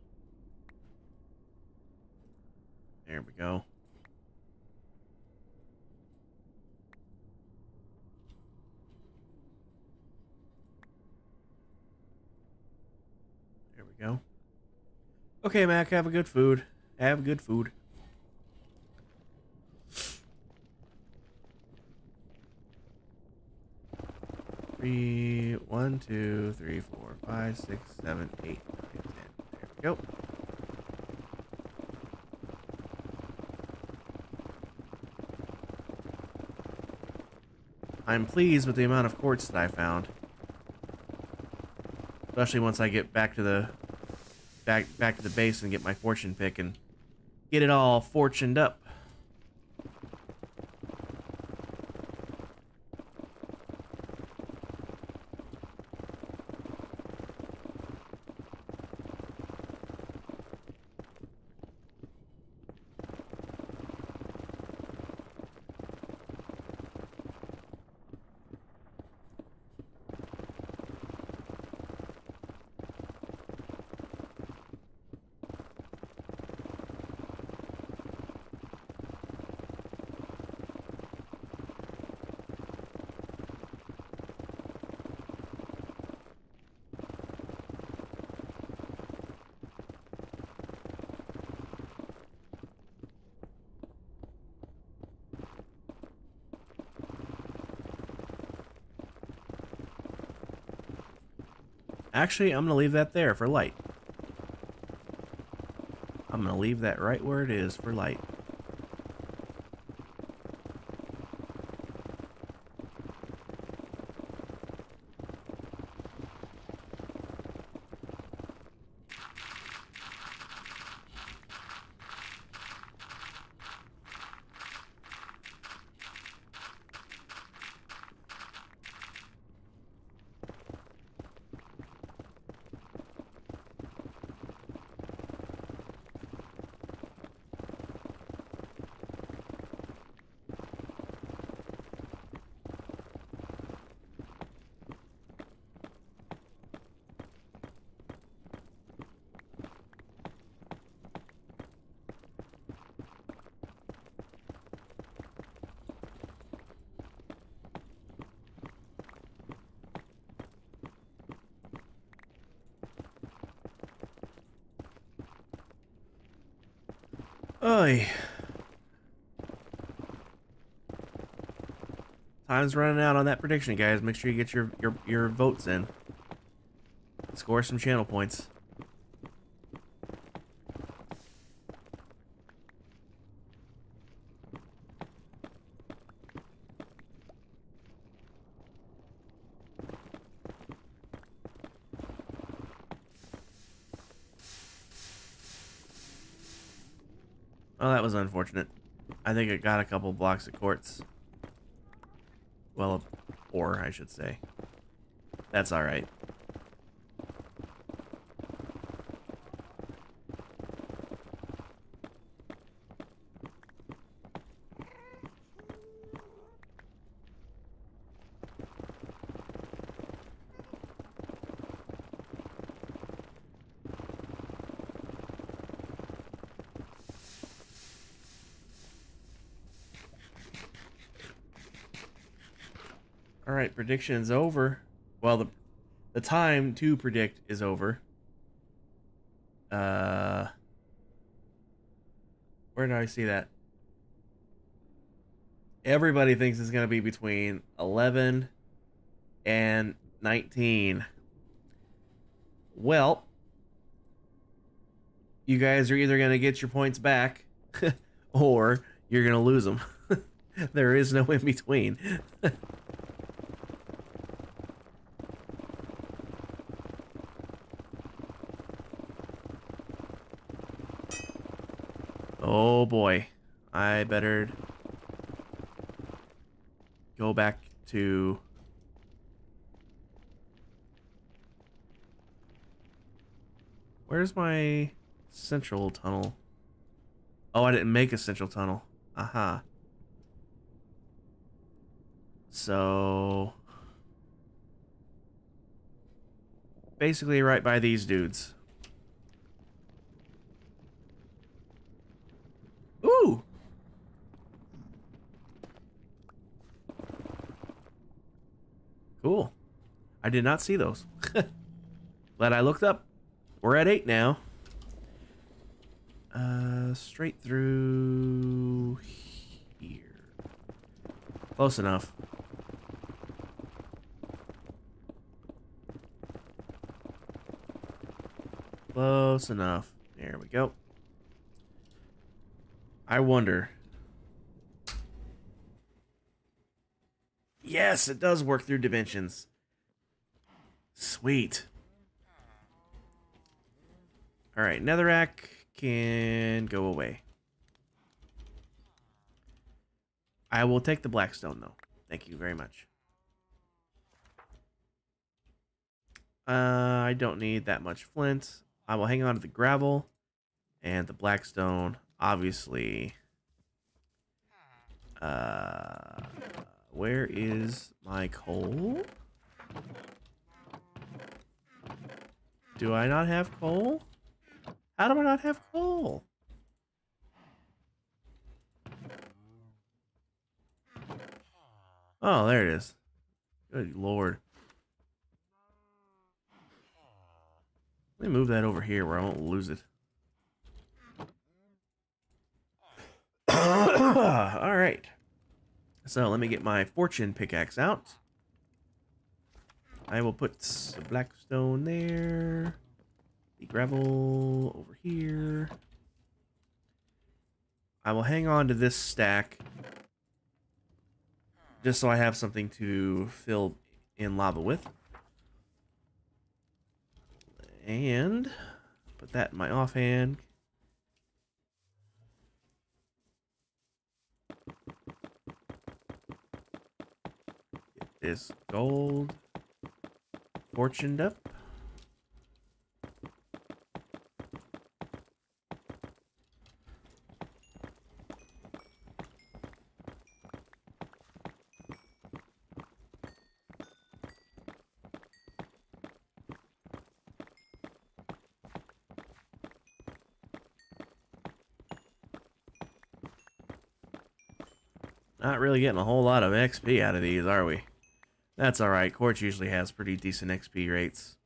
There we go. There we go. Okay, Mac, have a good food. Have good food. Three, 1, 2, 3, 4, 5, 6, 7, 8, 9, 10. There we go. I'm pleased with the amount of quartz that I found. Especially once I get back to the back to the base and get my fortune pick and get it all fortuned up. Actually, I'm going to leave that there for light. I'm going to leave that right where it is for light. Oy. Time's running out on that prediction, guys. Make sure you get your votes in. Score some channel points. Oh, that was unfortunate. I think it got a couple blocks of quartz. Well, ore, I should say. That's alright. Alright, prediction is over. Well, the time to predict is over. Where did I see that? Everybody thinks it's going to be between 11 and 19. Well, you guys are either going to get your points back or you're going to lose them. There is no in between. Oh boy, I better go back to... Where's my central tunnel? Oh, I didn't make a central tunnel. Aha. So... basically right by these dudes. Ooh! Cool. I did not see those. Glad I looked up. We're at 8 now. Straight through here. Close enough. Close enough. There we go. I wonder. Yes, it does work through dimensions. Sweet. Alright, Netherrack can go away. I will take the Blackstone, though. Thank you very much. I don't need that much flint. I will hang on to the gravel and the Blackstone. Obviously. Where is my coal? Do I not have coal? How do I not have coal? Oh, there it is. Good Lord. Let me move that over here where I won't lose it. Alright. So let me get my fortune pickaxe out. I will put the blackstone there. The gravel over here. I will hang on to this stack just so I have something to fill in lava with. And put that in my offhand. Get this gold fortuned up. Not really getting a whole lot of XP out of these, are we? That's alright. Quartz usually has pretty decent XP rates.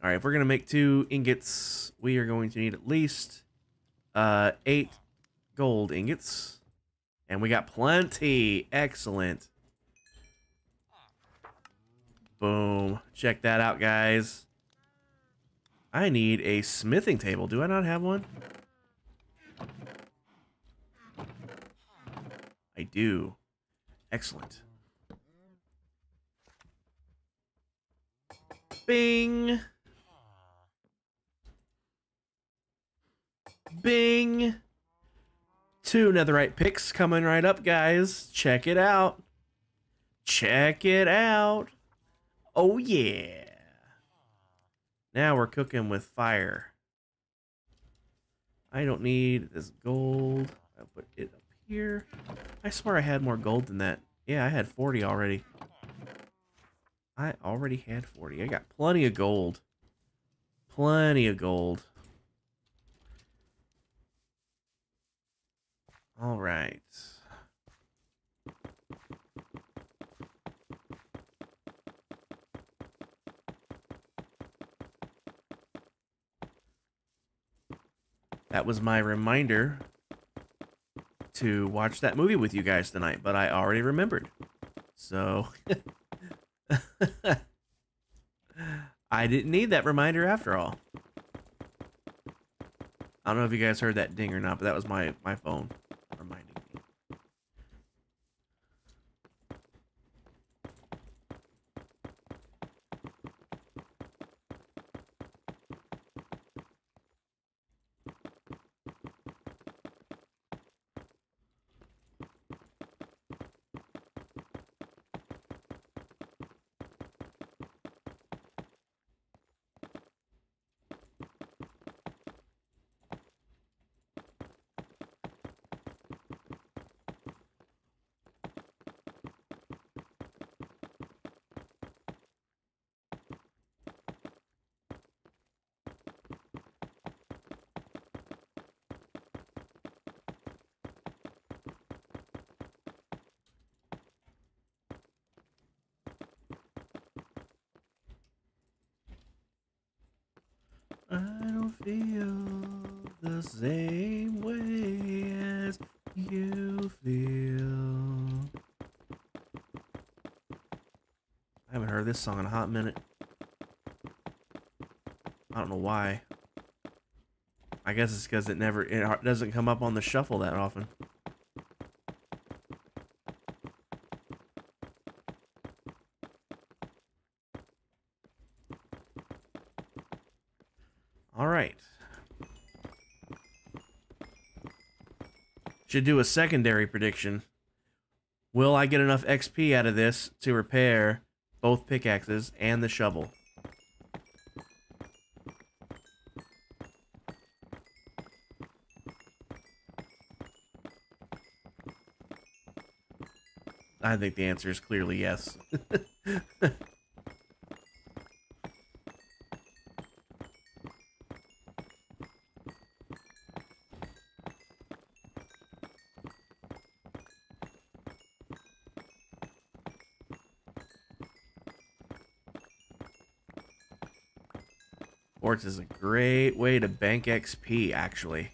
Alright, if we're going to make 2 ingots, we are going to need at least 8 gold ingots. And we got plenty. Excellent. Boom. Check that out, guys. I need a smithing table. Do I not have one? I do. Excellent. Bing! Bing! 2 netherite picks coming right up, guys. Check it out. Check it out. Oh, yeah. Now we're cooking with fire. I don't need this gold. I'll put it up here. I swear I had more gold than that. Yeah, I had 40 already. I already had 40. I got plenty of gold. Plenty of gold. All right. That was my reminder to watch that movie with you guys tonight, but I already remembered. So I didn't need that reminder after all. I don't know if you guys heard that ding or not, but that was my phone reminding me. I don't feel the same way as you feel. I haven't heard this song in a hot minute. I don't know why. I guess it's because it doesn't come up on the shuffle that often. All right. Should do a secondary prediction. Will I get enough XP out of this to repair both pickaxes and the shovel? I think the answer is clearly yes. Quartz is a great way to bank XP, actually.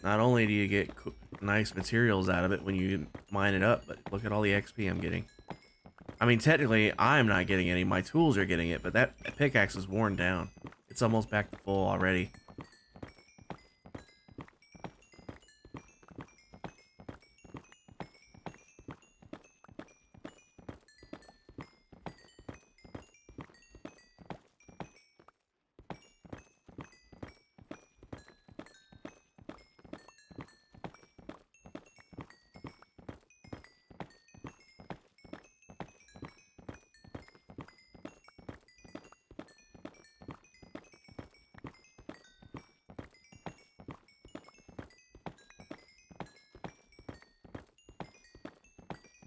Not only do you get nice materials out of it when you mine it up, but look at all the XP I'm getting. I mean, technically, I'm not getting any. My tools are getting it, but that pickaxe is worn down. It's almost back to full already.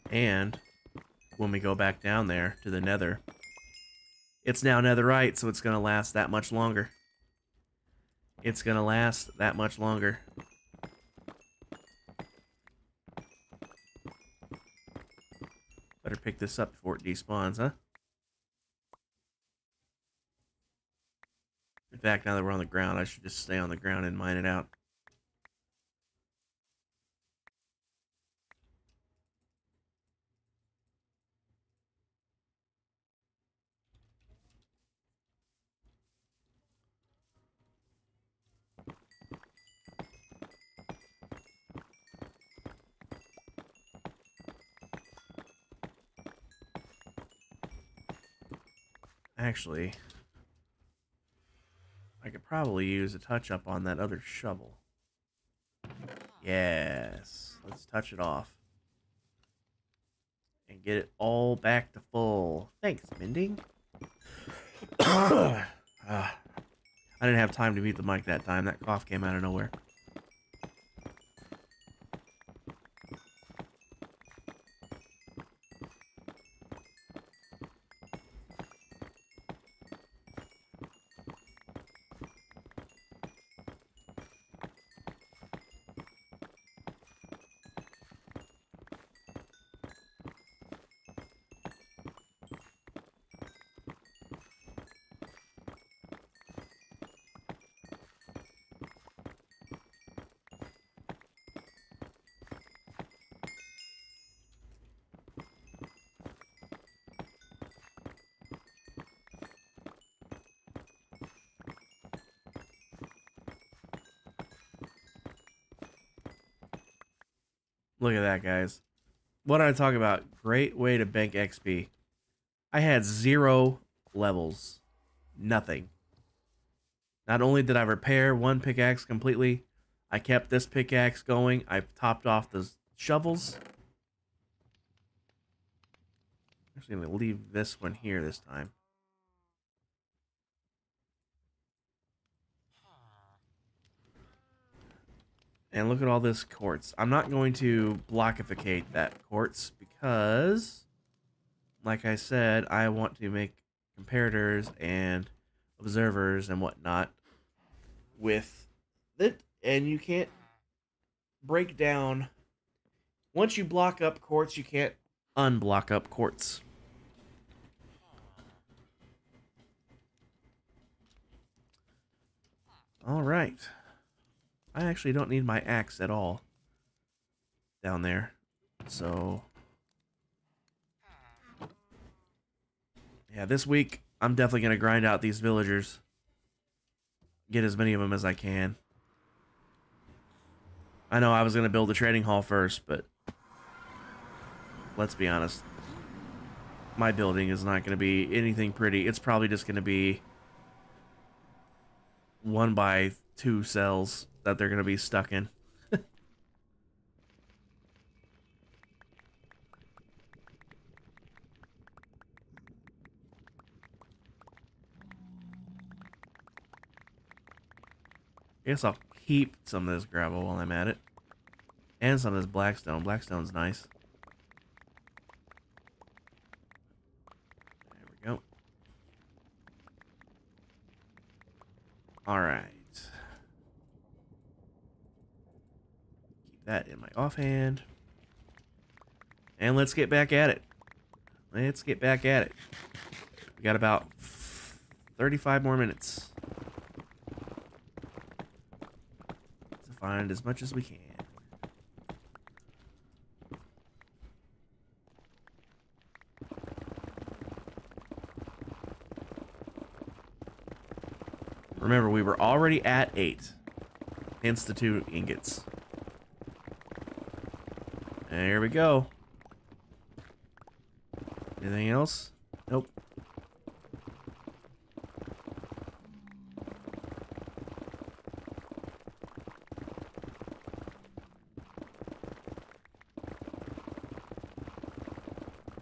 And when we go back down there to the nether, it's now netherite, so it's going to last that much longer. It's going to last that much longer. Better pick this up before it despawns, huh? In fact, now that we're on the ground, I should just stay on the ground and mine it out. Actually, I could probably use a touch-up on that other shovel. Yes. Let's touch it off. And get it all back to full. Thanks, Mending. I didn't have time to mute the mic that time. That cough came out of nowhere. Look at that, guys. What did I talk about? Great way to bank XP. I had 0 levels. Nothing. Not only did I repair one pickaxe completely, I kept this pickaxe going. I've topped off the shovels. I'm actually going to leave this one here this time. And look at all this quartz. I'm not going to blockificate that quartz because, like I said, I want to make comparators and observers and whatnot with it. And you can't break down. Once you block up quartz, you can't unblock up quartz. All right. I actually don't need my axe at all down there. So, yeah, this week I'm definitely going to grind out these villagers. Get as many of them as I can. I know I was going to build a trading hall first, but let's be honest. My building is not going to be anything pretty. It's probably just going to be 1x2 cells that they're going to be stuck in. I guess I'll keep some of this gravel while I'm at it. And some of this blackstone. Blackstone's nice. There we go. Alright. Keep that in my offhand. And let's get back at it. Let's get back at it. We got about 35 more minutes to find as much as we can. Remember, we were already at 8. Hence the 2 ingots. There we go. Anything else? Nope.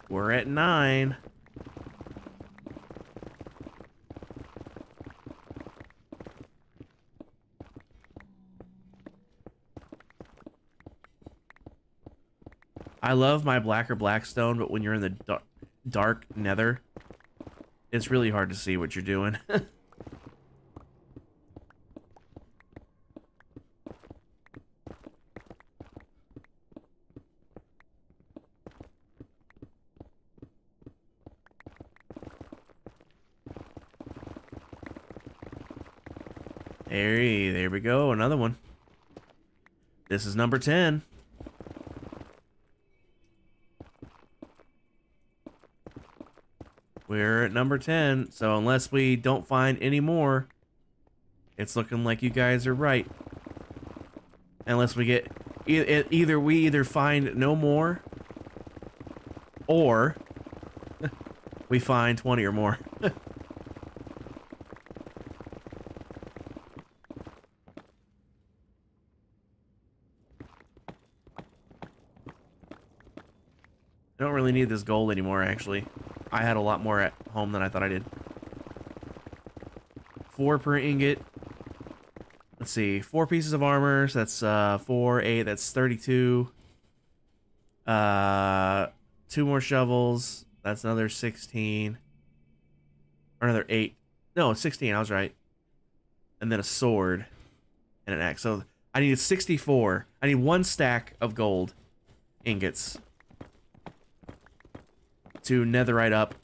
We're at 9. I love my black or blackstone, but when you're in the dark nether, it's really hard to see what you're doing. There we go, another one. This is number 10. We're at number 10, so unless we don't find any more, it's looking like you guys are right. Unless we get... Either we find no more, or we find 20 or more. I don't really need this gold anymore, actually. I had a lot more at home than I thought I did. 4 per ingot. Let's see. 4 pieces of armor. So that's 4, 8. That's 32. 2 more shovels. That's another 16. Or another 8. No, 16. I was right. And then a sword and an axe. So I needed 64. I need 1 stack of gold ingots to netherite up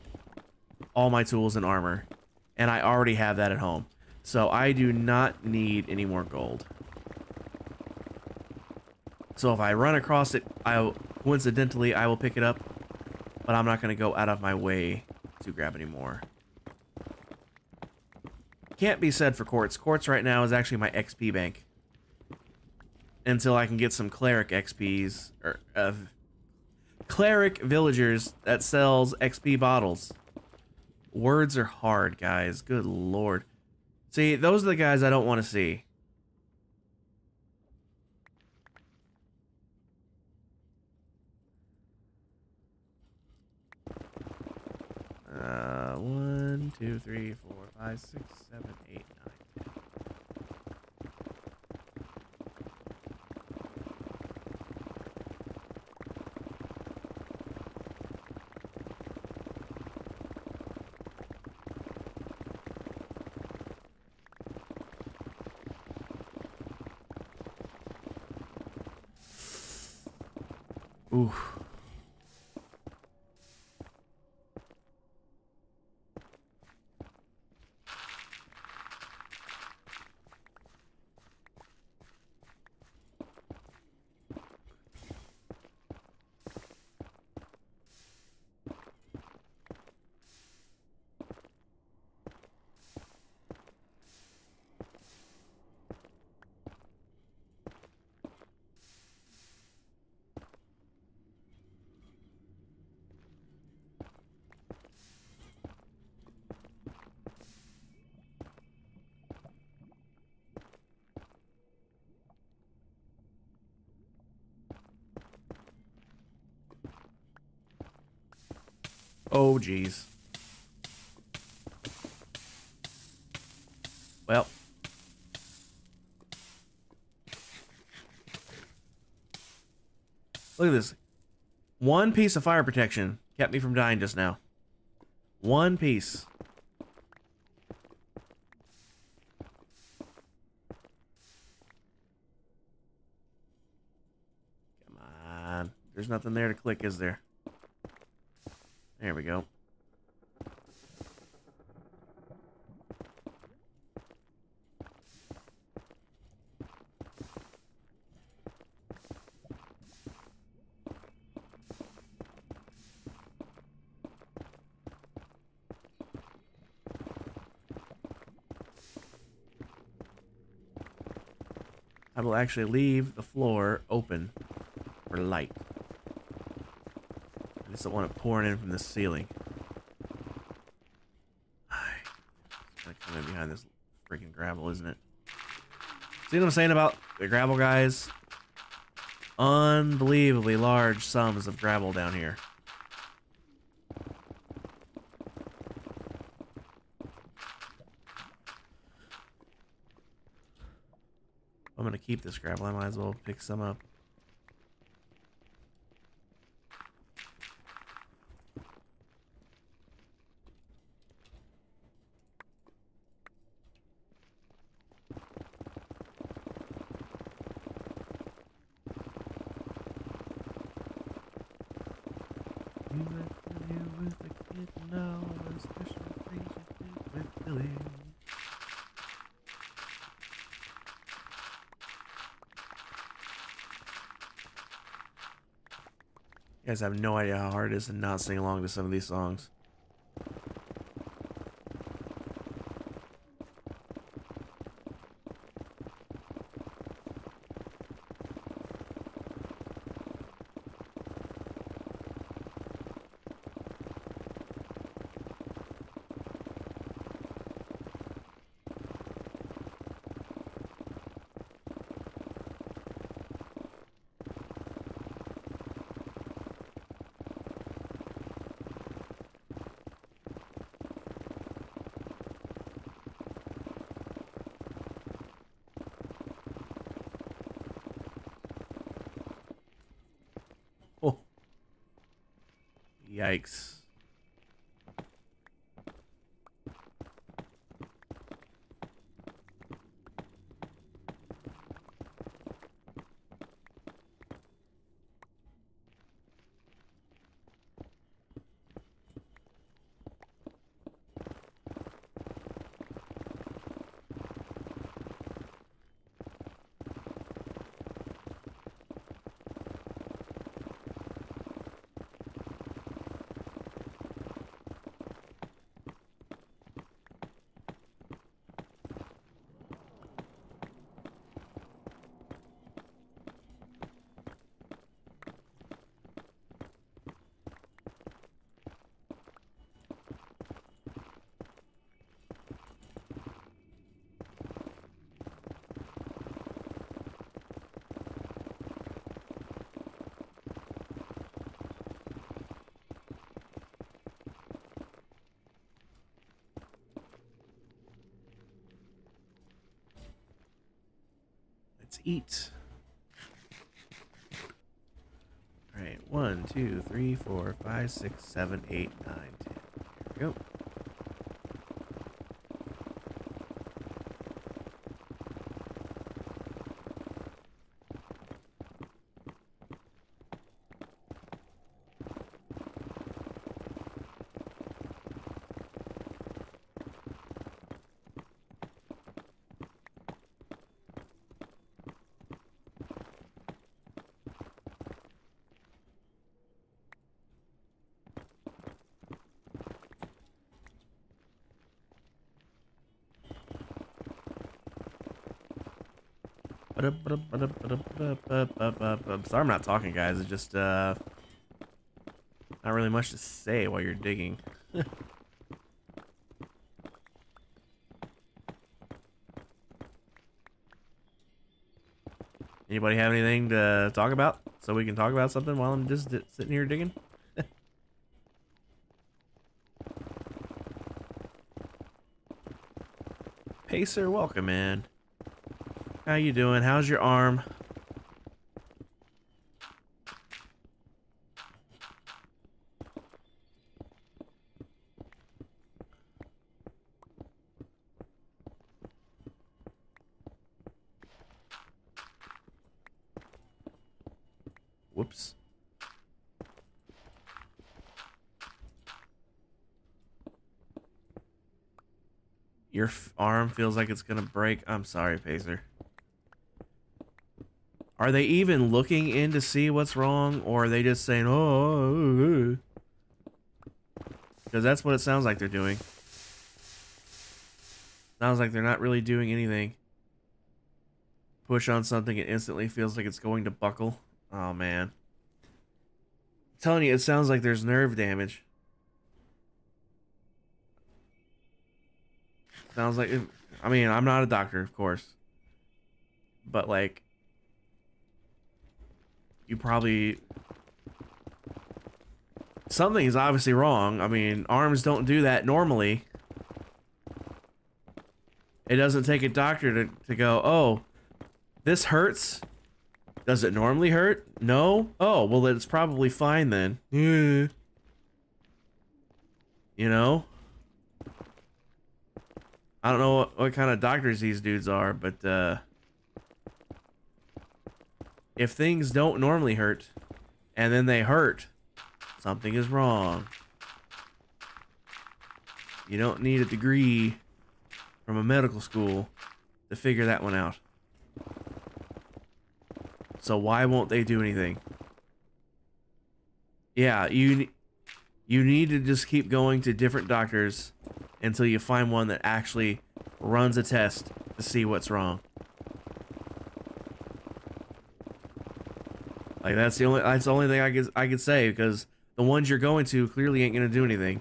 all my tools and armor, and I already have that at home, so I do not need any more gold. So if I run across it, coincidentally I will pick it up, but I'm not going to go out of my way to grab any more. Can't be said for quartz. Quartz right now is actually my XP bank until I can get some cleric XPs, or cleric villagers that sells XP bottles. Words are hard, guys. Good lord. See, those are the guys I don't want to see. One, 2, 3, 4, 5, 6, 7, 8, 9, 10. Ooh. Oh, geez. Well. Look at this. 1 piece of fire protection kept me from dying just now. 1 piece. Come on. There's nothing there to click, is there? There we go. how to actually leave the floor open for light. I just don't want it pouring in from the ceiling. It's gonna come in behind this freaking gravel, isn't it? See what I'm saying about the gravel, guys? Unbelievably large sums of gravel down here. I'm gonna keep this gravel. I might as well pick some up. You guys have no idea how hard it is to not sing along to some of these songs. Oh. Yikes. Let's eat. All right, 1, 2, 3, 4, 5, 6, 7, 8, 9, 10. Here we go. I'm sorry I'm not talking, guys. It's just not really much to say while you're digging. Anybody have anything to talk about so we can talk about something while I'm just sitting here digging? Pacer, welcome in. How you doing? How's your arm? Whoops. Your arm feels like it's gonna break. I'm sorry, Pacer. Are they even looking in to see what's wrong, or are they just saying, oh, because that's what it sounds like they're doing. Sounds like they're not really doing anything. push on something, it instantly feels like it's going to buckle. Oh man. I'm telling you, it sounds like there's nerve damage. Sounds like, I mean, I'm not a doctor, of course. But like, you probably, something is obviously wrong. I mean, arms don't do that normally. It doesn't take a doctor to go, oh, this hurts. Does it normally hurt? No? Oh, well, it's probably fine then. You know? I don't know what kind of doctors these dudes are, but if things don't normally hurt, and then they hurt, something is wrong. You don't need a degree from a medical school to figure that one out. So why won't they do anything? Yeah, you need to just keep going to different doctors until you find one that actually runs a test to see what's wrong. Like that's the only thing I could say, because the ones you're going to clearly ain't gonna do anything.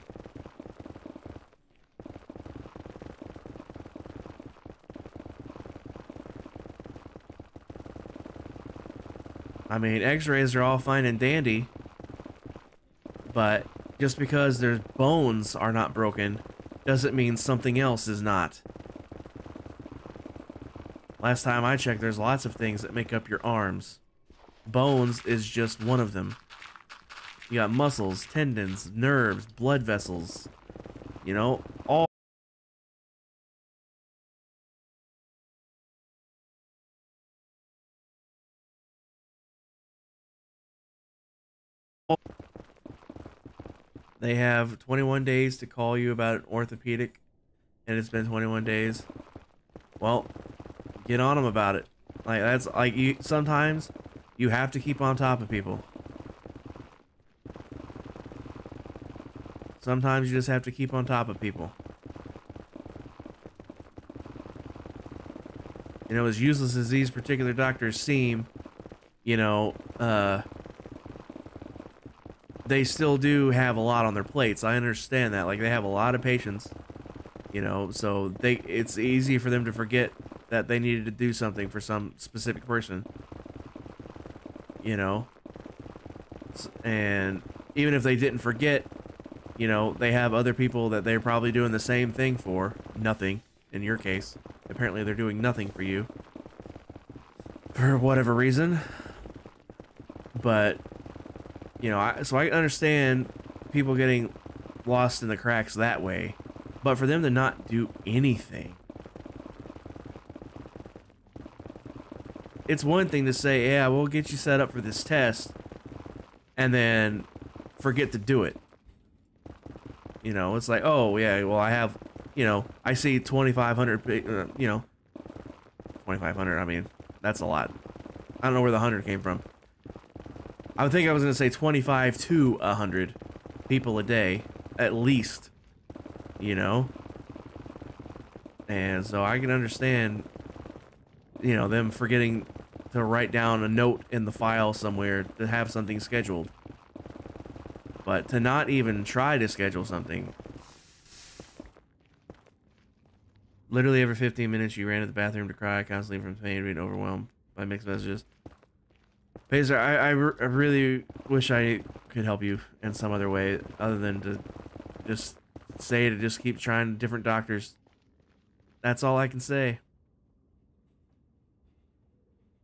I mean, x-rays are all fine and dandy, but just because their bones are not broken doesn't mean something else is not. Last time I checked, there's lots of things that make up your arms. Bones is just one of them. You got muscles, tendons, nerves, blood vessels, you know, all. They have 21 days to call you about an orthopedic, and it's been 21 days. Well, get on them about it. Like, that's like, you sometimes you have to keep on top of people. Sometimes you just have to keep on top of people. You know, as useless as these particular doctors seem, you know, they still do have a lot on their plates. I understand that. Like, they have a lot of patients, you know, so it's easy for them to forget that they needed to do something for some specific person, you know. And even if they didn't forget, you know, they have other people that they're probably doing the same thing for. Nothing, in your case. Apparently they're doing nothing for you, for whatever reason. But, you know, so I understand people getting lost in the cracks that way. But for them to not do anything. It's one thing to say, yeah, we'll get you set up for this test, and then forget to do it. You know, it's like, oh, yeah, well, I have, you know, I see 2,500, you know, 2,500, I mean, that's a lot. I don't know where the 100 came from. I would think I was going to say 25 to 100 people a day, at least, you know? And so I can understand, you know, them forgetting to write down a note in the file somewhere to have something scheduled. But to not even try to schedule something. Literally every 15 minutes you ran to the bathroom to cry, constantly from pain, being overwhelmed by mixed messages. Pacer, I really wish I could help you in some other way other than to just say to just keep trying different doctors. That's all I can say.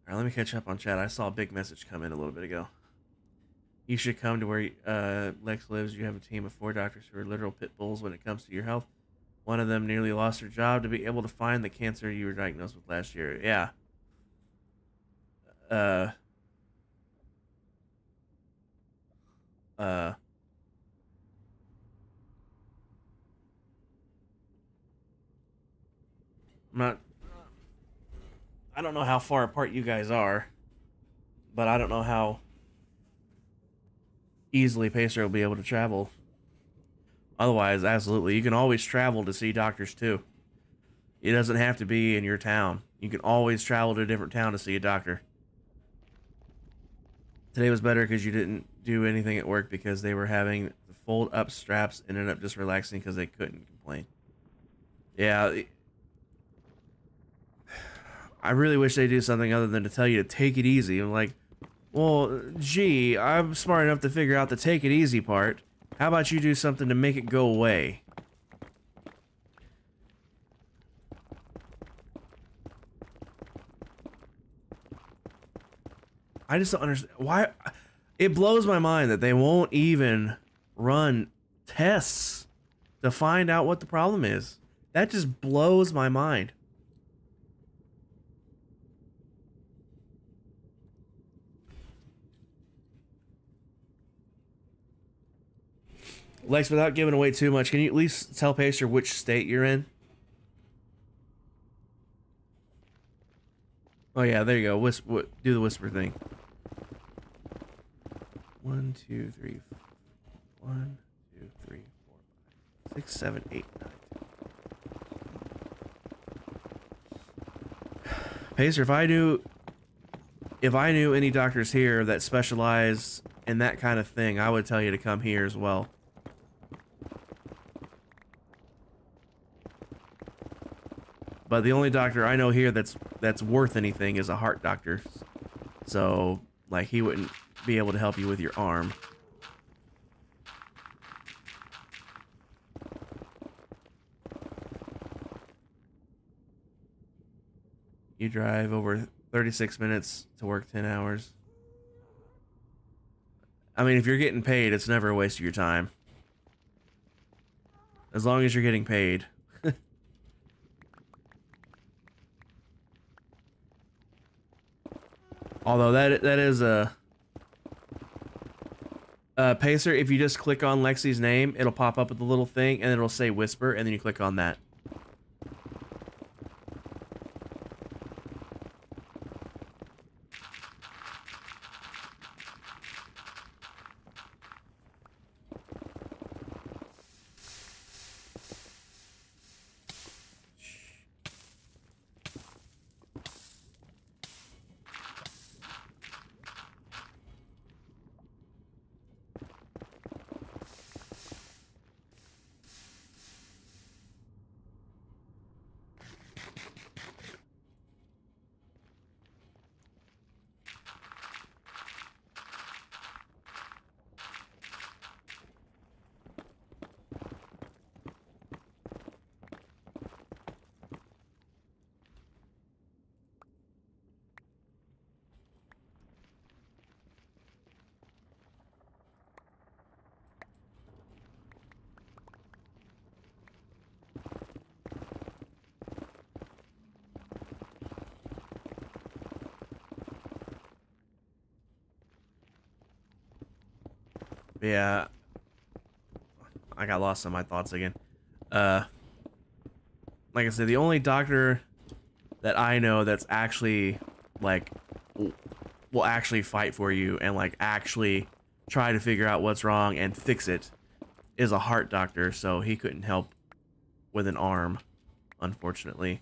Alright, let me catch up on chat. I saw a big message come in a little bit ago. You should come to where Lex lives. You have a team of 4 doctors who are literal pit bulls when it comes to your health. One of them nearly lost her job to be able to find the cancer you were diagnosed with last year. Yeah. I don't know how far apart you guys are, but I don't know how easily Pacer will be able to travel. Otherwise, absolutely. You can always travel to see doctors too. It doesn't have to be in your town. You can always travel to a different town to see a doctor. Today was better because you didn't do anything at work because they were having the fold up straps and ended up just relaxing because they couldn't complain. Yeah. I really wish they do something other than to tell you to take it easy. I'm like, well, gee, I'm smart enough to figure out the take it easy part. How about you do something to make it go away? I just don't understand why. It blows my mind that they won't even run tests to find out what the problem is. That just blows my mind. Lex, without giving away too much, can you at least tell Pacer which state you're in? Oh yeah, there you go. Do the whisper thing. 1, 2, 3, 1, 2, 3, 4, 5, 6, 7, 8, 9. Pacer, if I knew any doctors here that specialize in that kind of thing, I would tell you to come here as well. But the only doctor I know here that's worth anything is a heart doctor. So, like, he wouldn't be able to help you with your arm. You drive over 36 minutes to work 10 hours. I mean, if you're getting paid, it's never a waste of your time. As long as you're getting paid. Although that is a Pacer, if you just click on Lexi's name, it'll pop up with a little thing and it'll say whisper, and then you click on that. Yeah, I got lost in my thoughts again. Like I said, the only doctor that I know that's actually, like, will actually fight for you and, like, actually try to figure out what's wrong and fix it is a heart doctor, so he couldn't help with an arm, unfortunately.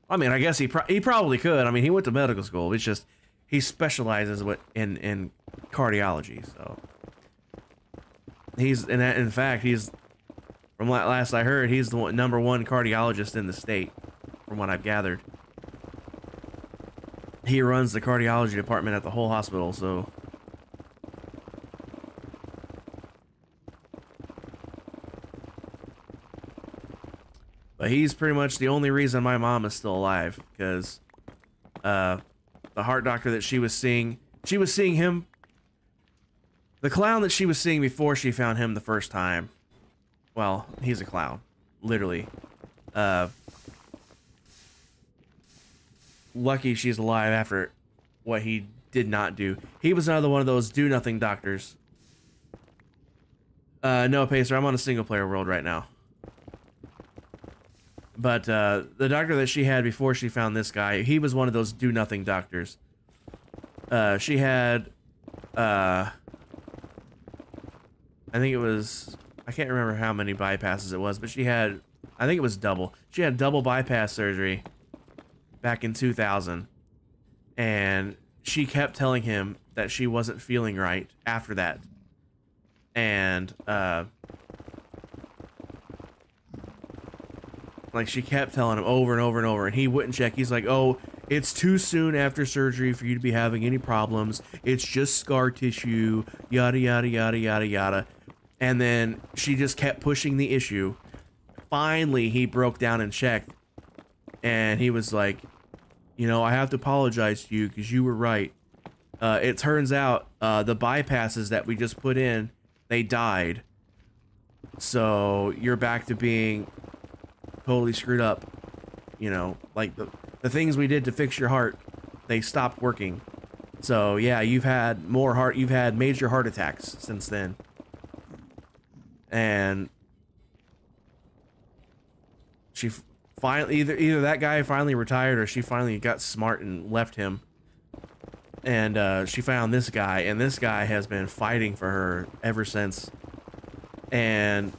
I mean, I guess he probably could. I mean, he went to medical school. It's just he specializes in cardiology, so he's in fact he's, from last I heard, he's the #1 cardiologist in the state, from what I've gathered. He runs the cardiology department at the whole hospital, so but he's pretty much the only reason my mom is still alive, because the heart doctor that she was seeing him, the clown that she was seeing before she found him the first time. Well, he's a clown, literally. Lucky she's alive after what he did not do. He was another one of those do-nothing doctors. No, Pacer, I'm on a single-player world right now. But the doctor that she had before she found this guy, he was one of those do-nothing doctors. She had, I think it was, I can't remember how many bypasses it was, but she had, I think it was double. She had double bypass surgery. back in 2000, and she kept telling him that she wasn't feeling right after that. And like, she kept telling him over and over and over, and he wouldn't check. He's like, oh, it's too soon after surgery for you to be having any problems. It's just scar tissue, yada, yada, yada, yada, yada. And then she just kept pushing the issue. Finally, he broke down and checked, and he was like, you know, I have to apologize to you because you were right. It turns out the bypasses that we just put in, they died. So you're back to being totally screwed up. You know, like the things we did to fix your heart, they stopped working. So yeah, you've had major heart attacks since then. And she finally, either that guy finally retired or she finally got smart and left him. And she found this guy, and this guy has been fighting for her ever since. And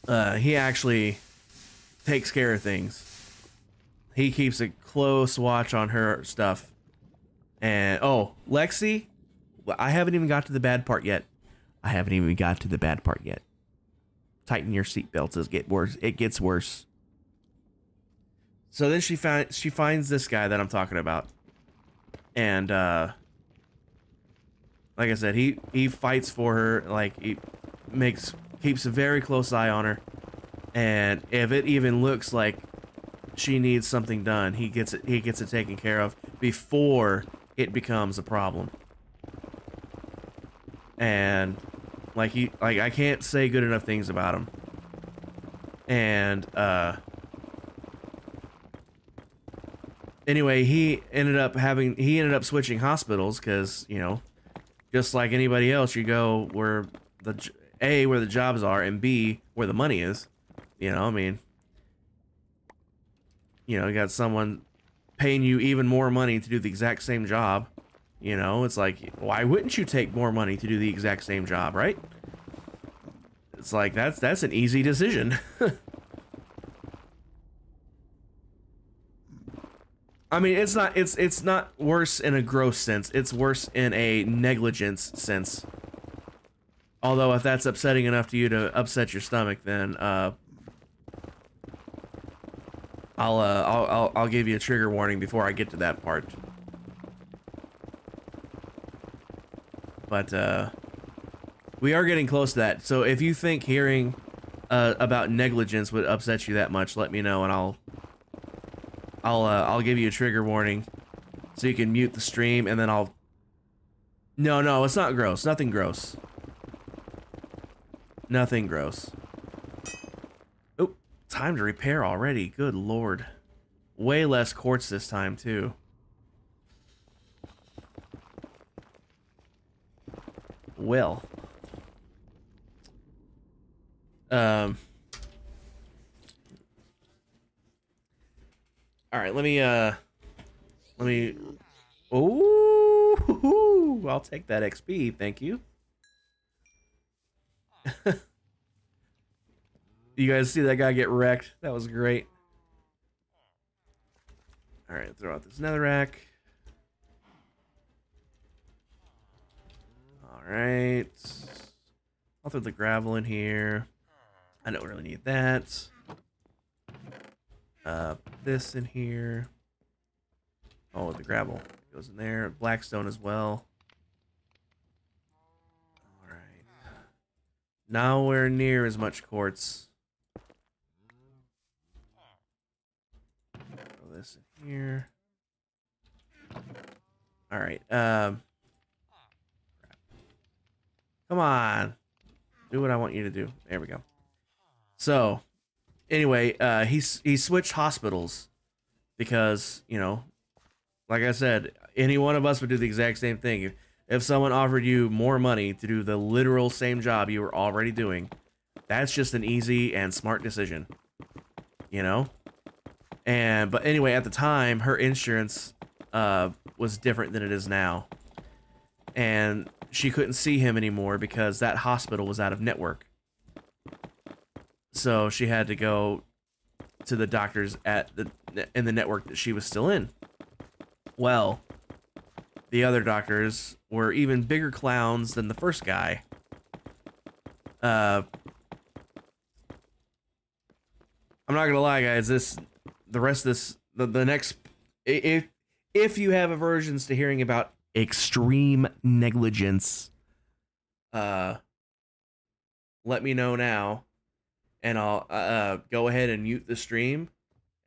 he actually takes care of things. He keeps a close watch on her stuff. And oh, Lexi, I haven't even got to the bad part yet. Tighten your seatbelts as it gets worse. So then she finds this guy that I'm talking about. And like I said, he fights for her. Like, he keeps a very close eye on her. And if it even looks like she needs something done, he gets it taken care of before it becomes a problem. And I can't say good enough things about him. And anyway, he ended up switching hospitals because, you know, just like anybody else, you go where where the jobs are, and B, where the money is. You know, I mean, you know, you got someone paying you even more money to do the exact same job. You know, it's like, why wouldn't you take more money to do the exact same job, right? It's like, that's an easy decision. I mean, it's not worse in a gross sense. It's worse in a negligence sense. Although, if that's upsetting enough to you to upset your stomach, then I'll give you a trigger warning before I get to that part. But we are getting close to that. So if you think hearing about negligence would upset you that much, let me know, and I'll give you a trigger warning, so you can mute the stream, and then I'll. No, it's not gross. Nothing gross. Nothing gross. Oh, time to repair already. Good lord. Way less quartz this time too. Well. All right, let me oh, I'll take that XP, thank you. You guys see that guy get wrecked? That was great. All right, throw out this netherrack. All right, I'll throw the gravel in here. I don't really need that. This in here. Oh, the gravel goes in there. Blackstone as well. All right. Nowhere near as much quartz. Throw this in here. All right. Come on. Do what I want you to do. There we go. So, anyway, he switched hospitals because, you know, like I said, any one of us would do the exact same thing. If someone offered you more money to do the literal same job you were already doing, that's just an easy and smart decision, you know? But anyway, at the time, her insurance was different than it is now. And she couldn't see him anymore because that hospital was out of network. So she had to go to the doctors in the network that she was still in. Well, the other doctors were even bigger clowns than the first guy. I'm not gonna lie, guys. The rest of this, the next, if you have aversions to hearing about extreme negligence, let me know now, and I'll go ahead and mute the stream,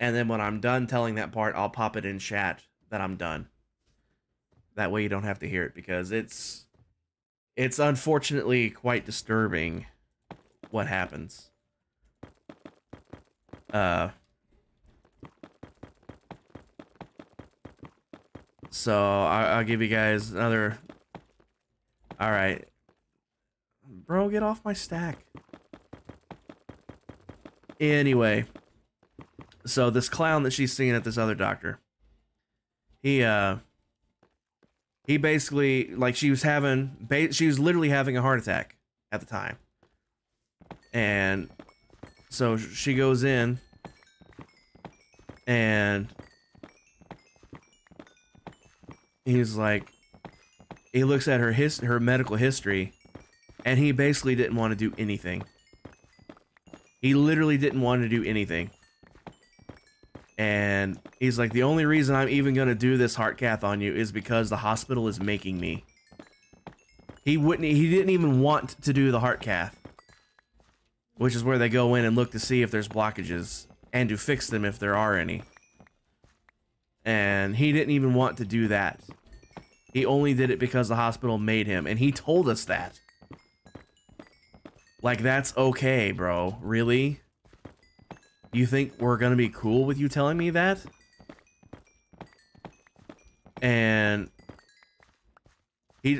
and then when I'm done telling that part, I'll pop it in chat that I'm done. That way you don't have to hear it, because it's unfortunately quite disturbing what happens. So I'll give you guys another. All right, bro, get off my stack. Anyway, so this clown that she's seeing at this other doctor, he basically, like, she was literally having a heart attack at the time, and so she goes in, and he's like, he looks at her medical history, and he basically didn't want to do anything. He literally didn't want to do anything. And he's like, the only reason I'm even going to do this heart cath on you is because the hospital is making me. He didn't even want to do the heart cath, which is where they go in and look to see if there's blockages and to fix them if there are any. And he didn't even want to do that. He only did it because the hospital made him, and he told us that. Like, that's okay, bro. Really? You think we're gonna be cool with you telling me that? And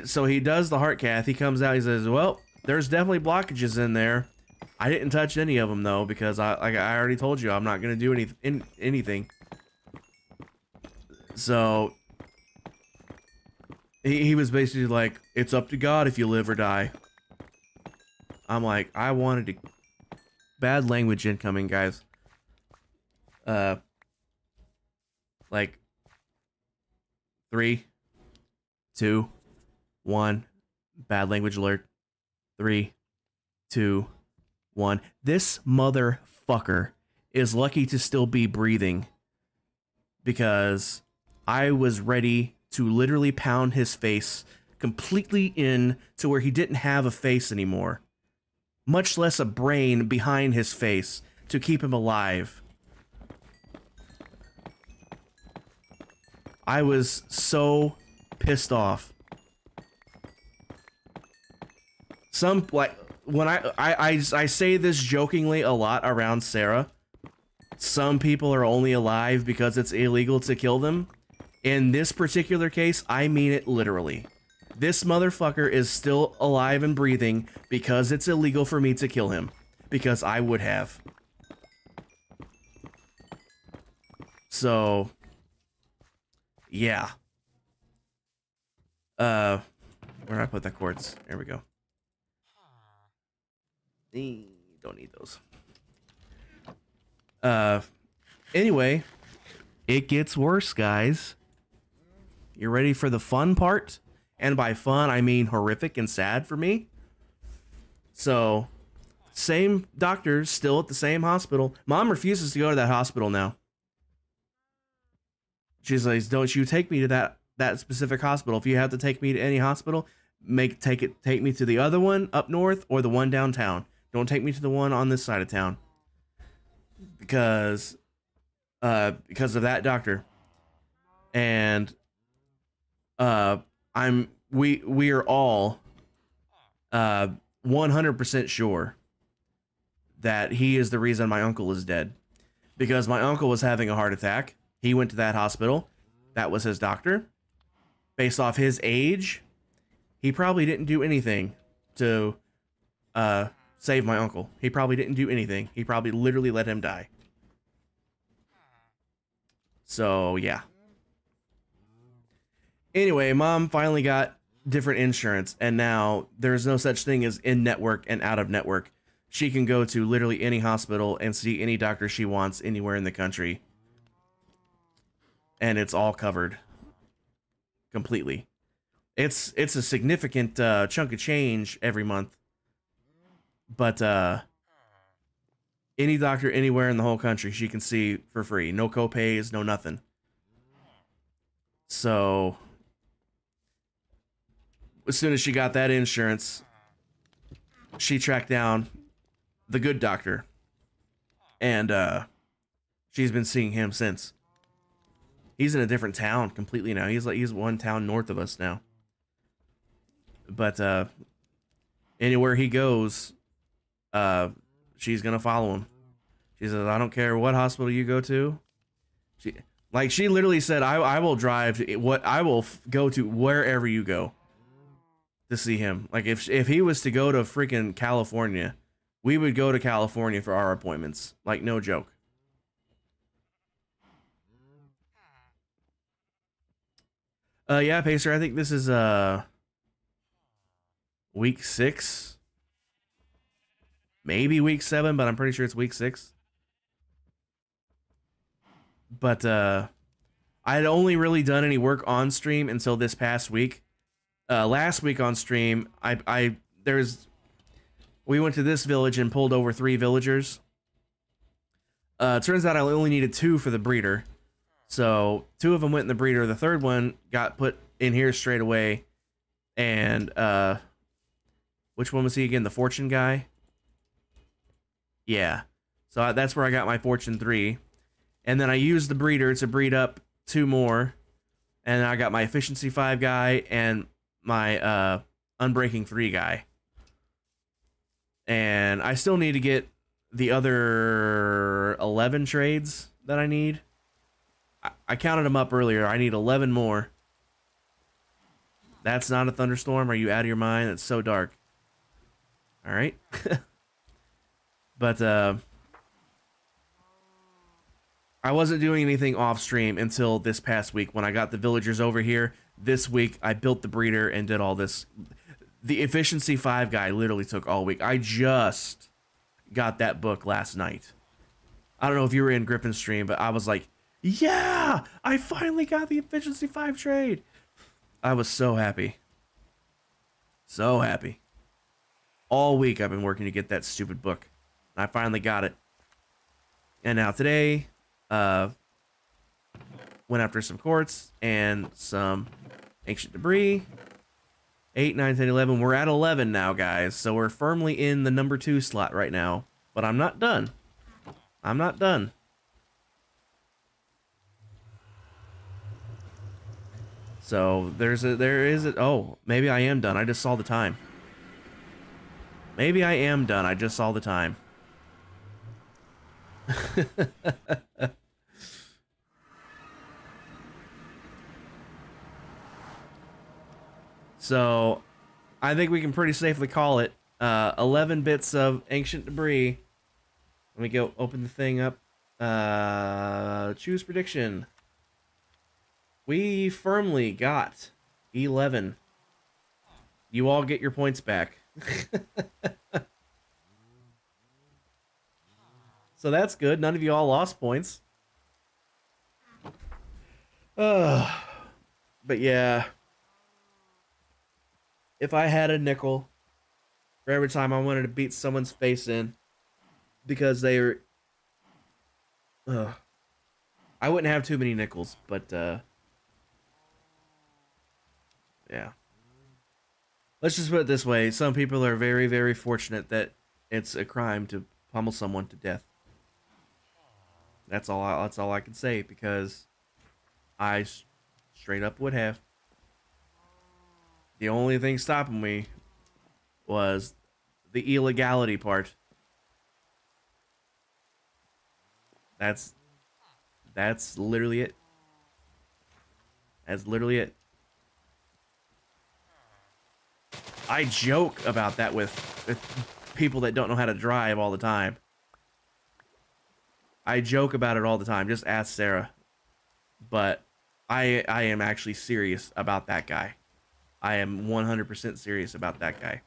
so he does the heart cath. He comes out, he says, well, there's definitely blockages in there. I didn't touch any of them, though, because I already told you I'm not gonna do anything. So he was basically like, it's up to God if you live or die. I'm like, I wanted to... Bad language incoming, guys. Like, 3, 2, 1. Bad language alert. 3, 2, 1. This motherfucker is lucky to still be breathing, because I was ready to literally pound his face completely in to where he didn't have a face anymore, much less a brain behind his face to keep him alive. I was so pissed off. When I say this jokingly a lot around Sarah, some people are only alive because it's illegal to kill them. In this particular case, I mean it literally. This motherfucker is still alive and breathing because it's illegal for me to kill him. Because I would have. So, yeah. Where did I put that quartz? There we go. Don't need those. Anyway, it gets worse, guys. You ready for the fun part? And by fun, I mean horrific and sad for me. So, same doctor, still at the same hospital. Mom refuses to go to that hospital now. She's like, don't you take me to that specific hospital. If you have to take me to any hospital, take me to the other one up north or the one downtown. Don't take me to the one on this side of town. Because of that doctor. And we are all 100% sure that he is the reason my uncle is dead. Because my uncle was having a heart attack. He went to that hospital. That was his doctor. Based off his age, he probably didn't do anything to save my uncle. He probably didn't do anything. He probably literally let him die. So, yeah. Anyway, Mom finally got different insurance, and now there's no such thing as in-network and out-of-network. she can go to literally any hospital and see any doctor she wants anywhere in the country. And it's all covered completely. It's a significant chunk of change every month. But any doctor anywhere in the whole country she can see for free. No copays, no nothing. So as soon as she got that insurance, she tracked down the good doctor. And she's been seeing him since. He's in a different town completely now. He's one town north of us now. But anywhere he goes, she's gonna follow him. She says, I don't care what hospital you go to. She literally said, I will drive to I will go to wherever you go to see him. Like if he was to go to freaking California, we would go to California for our appointments. Like no joke. Yeah, Pacer, I think this is week 6. Maybe week 7, but I'm pretty sure it's week 6. But I had only really done any work on stream until this past week. Last week on stream, we went to this village and pulled over 3 villagers. Turns out I only needed 2 for the breeder. So 2 of them went in the breeder. The third one got put in here straight away. And which one was he again? The fortune guy? Yeah. So that's where I got my fortune 3. And then I used the breeder to breed up 2 more. And I got my efficiency 5 guy and my unbreaking 3 guy. And I still need to get the other 11 trades that I need. I counted them up earlier. I need 11 more. That's not a thunderstorm. Are you out of your mind? It's so dark. All right. But I wasn't doing anything off stream until this past week when I got the villagers over here. This week I built the breeder and did all this. The efficiency 5 guy literally took all week. I just got that book last night. I don't know if you were in Griffin's stream, but I was like, yeah, I finally got the efficiency 5 trade. I was so happy. So happy. All week I've been working to get that stupid book. I finally got it. And now today, went after some quartz and some ancient debris. 8, 9, 10, 11. We're at 11 now, guys. So we're firmly in the number 2 slot right now. But I'm not done. I'm not done. So there is it. Oh, maybe I am done. I just saw the time. Maybe I am done. I just saw the time. So I think we can pretty safely call it 11 bits of ancient debris. Let me go open the thing up. Choose prediction. We firmly got 11. You all get your points back. So that's good. None of you all lost points. But yeah. If I had a nickel for every time I wanted to beat someone's face in because they were... I wouldn't have too many nickels, but yeah. Let's just put it this way. Some people are very, very fortunate that it's a crime to pummel someone to death. That's all I can say, because I straight up would have. The only thing stopping me was the illegality part. That's literally it. That's literally it. I joke about that with people that don't know how to drive all the time. I joke about it all the time. Just ask Sarah. But I am actually serious about that guy. I am 100% serious about that guy.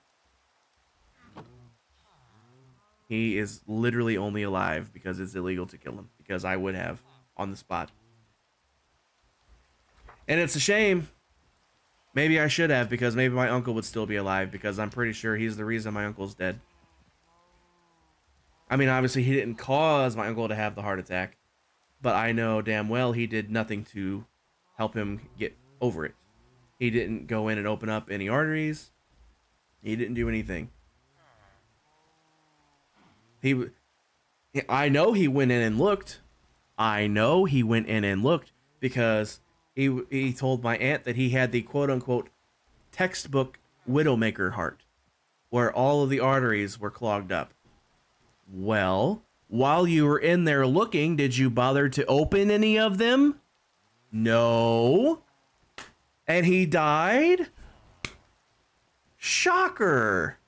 He is literally only alive because it's illegal to kill him, because I would have on the spot. And it's a shame. Maybe I should have, because maybe my uncle would still be alive, because I'm pretty sure he's the reason my uncle's dead. I mean, obviously he didn't cause my uncle to have the heart attack, but I know damn well he did nothing to help him get over it. He didn't go in and open up any arteries. He didn't do anything. I know he went in and looked. I know he went in and looked because he told my aunt that he had the quote-unquote textbook widowmaker heart, where all of the arteries were clogged up. Well, while you were in there looking, did you bother to open any of them? No. And he died? Shocker.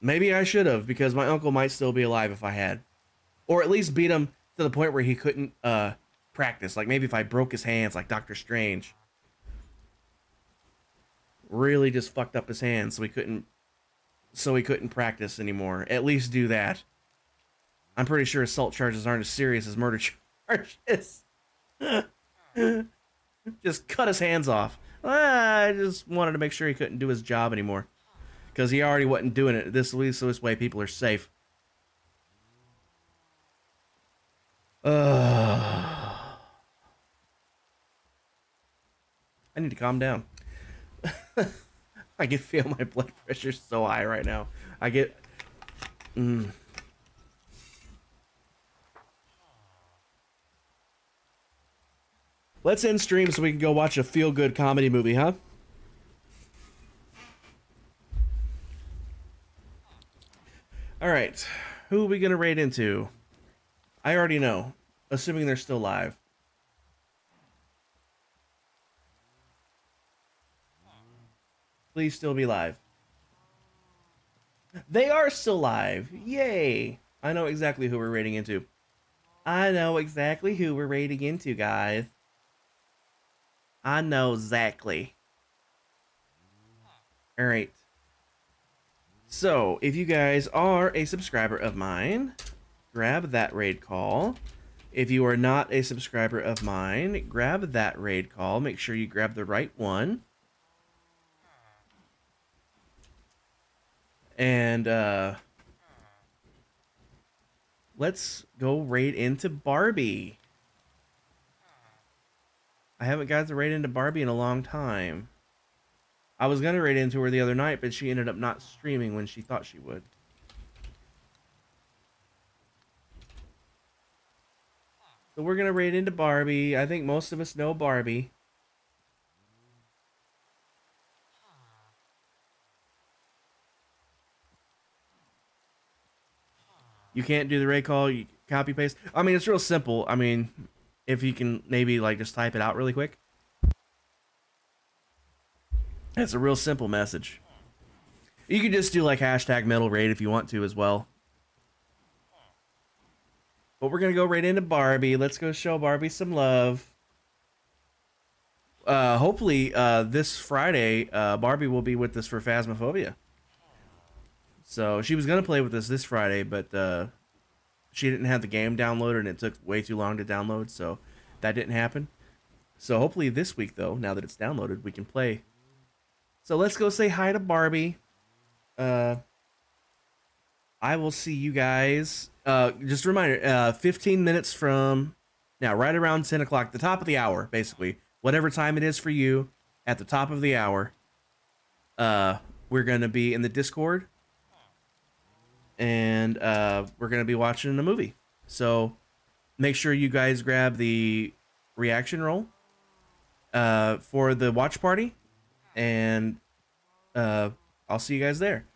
Maybe I should have, because my uncle might still be alive if I had. Or at least beat him to the point where he couldn't practice. Like maybe if I broke his hands like Doctor Strange. Really just fucked up his hands so he couldn't practice anymore. At least do that. I'm pretty sure assault charges aren't as serious as murder charges. Just cut his hands off. I just wanted to make sure he couldn't do his job anymore, because he already wasn't doing it. This way people are safe. I need to calm down. I can feel my blood pressure so high right now. I get... Let's end stream so we can go watch a feel-good comedy movie, huh? Alright. Who are we going to raid into? I already know. Assuming they're still live. Please still be live. They are still live. Yay. I know exactly who we're raiding into. I know exactly who we're raiding into, guys. I know exactly. Alright. So, if you guys are a subscriber of mine, grab that raid call. If you are not a subscriber of mine, grab that raid call. Make sure you grab the right one. And, let's go raid into Barbie. I haven't got to raid into Barbie in a long time. I was going to raid into her the other night, but she ended up not streaming when she thought she would. So we're going to raid into Barbie. I think most of us know Barbie. You can't do the raid call, you copy paste. I mean, it's real simple. I mean, if you can maybe like just type it out really quick. It's a real simple message. You can just do like hashtag metal raid if you want to as well. But we're going to go right into Barbie. Let's go show Barbie some love. Hopefully this Friday, Barbie will be with us for Phasmophobia. So she was going to play with us this Friday, but she didn't have the game downloaded and it took way too long to download, so that didn't happen. So hopefully this week, though, now that it's downloaded, we can play. So let's go say hi to Barbie. I will see you guys. Just a reminder, 15 minutes from now, right around 10 o'clock, the top of the hour, basically. Whatever time it is for you, at the top of the hour, we're going to be in the Discord. And we're going to be watching a movie. So make sure you guys grab the reaction roll for the watch party. And I'll see you guys there.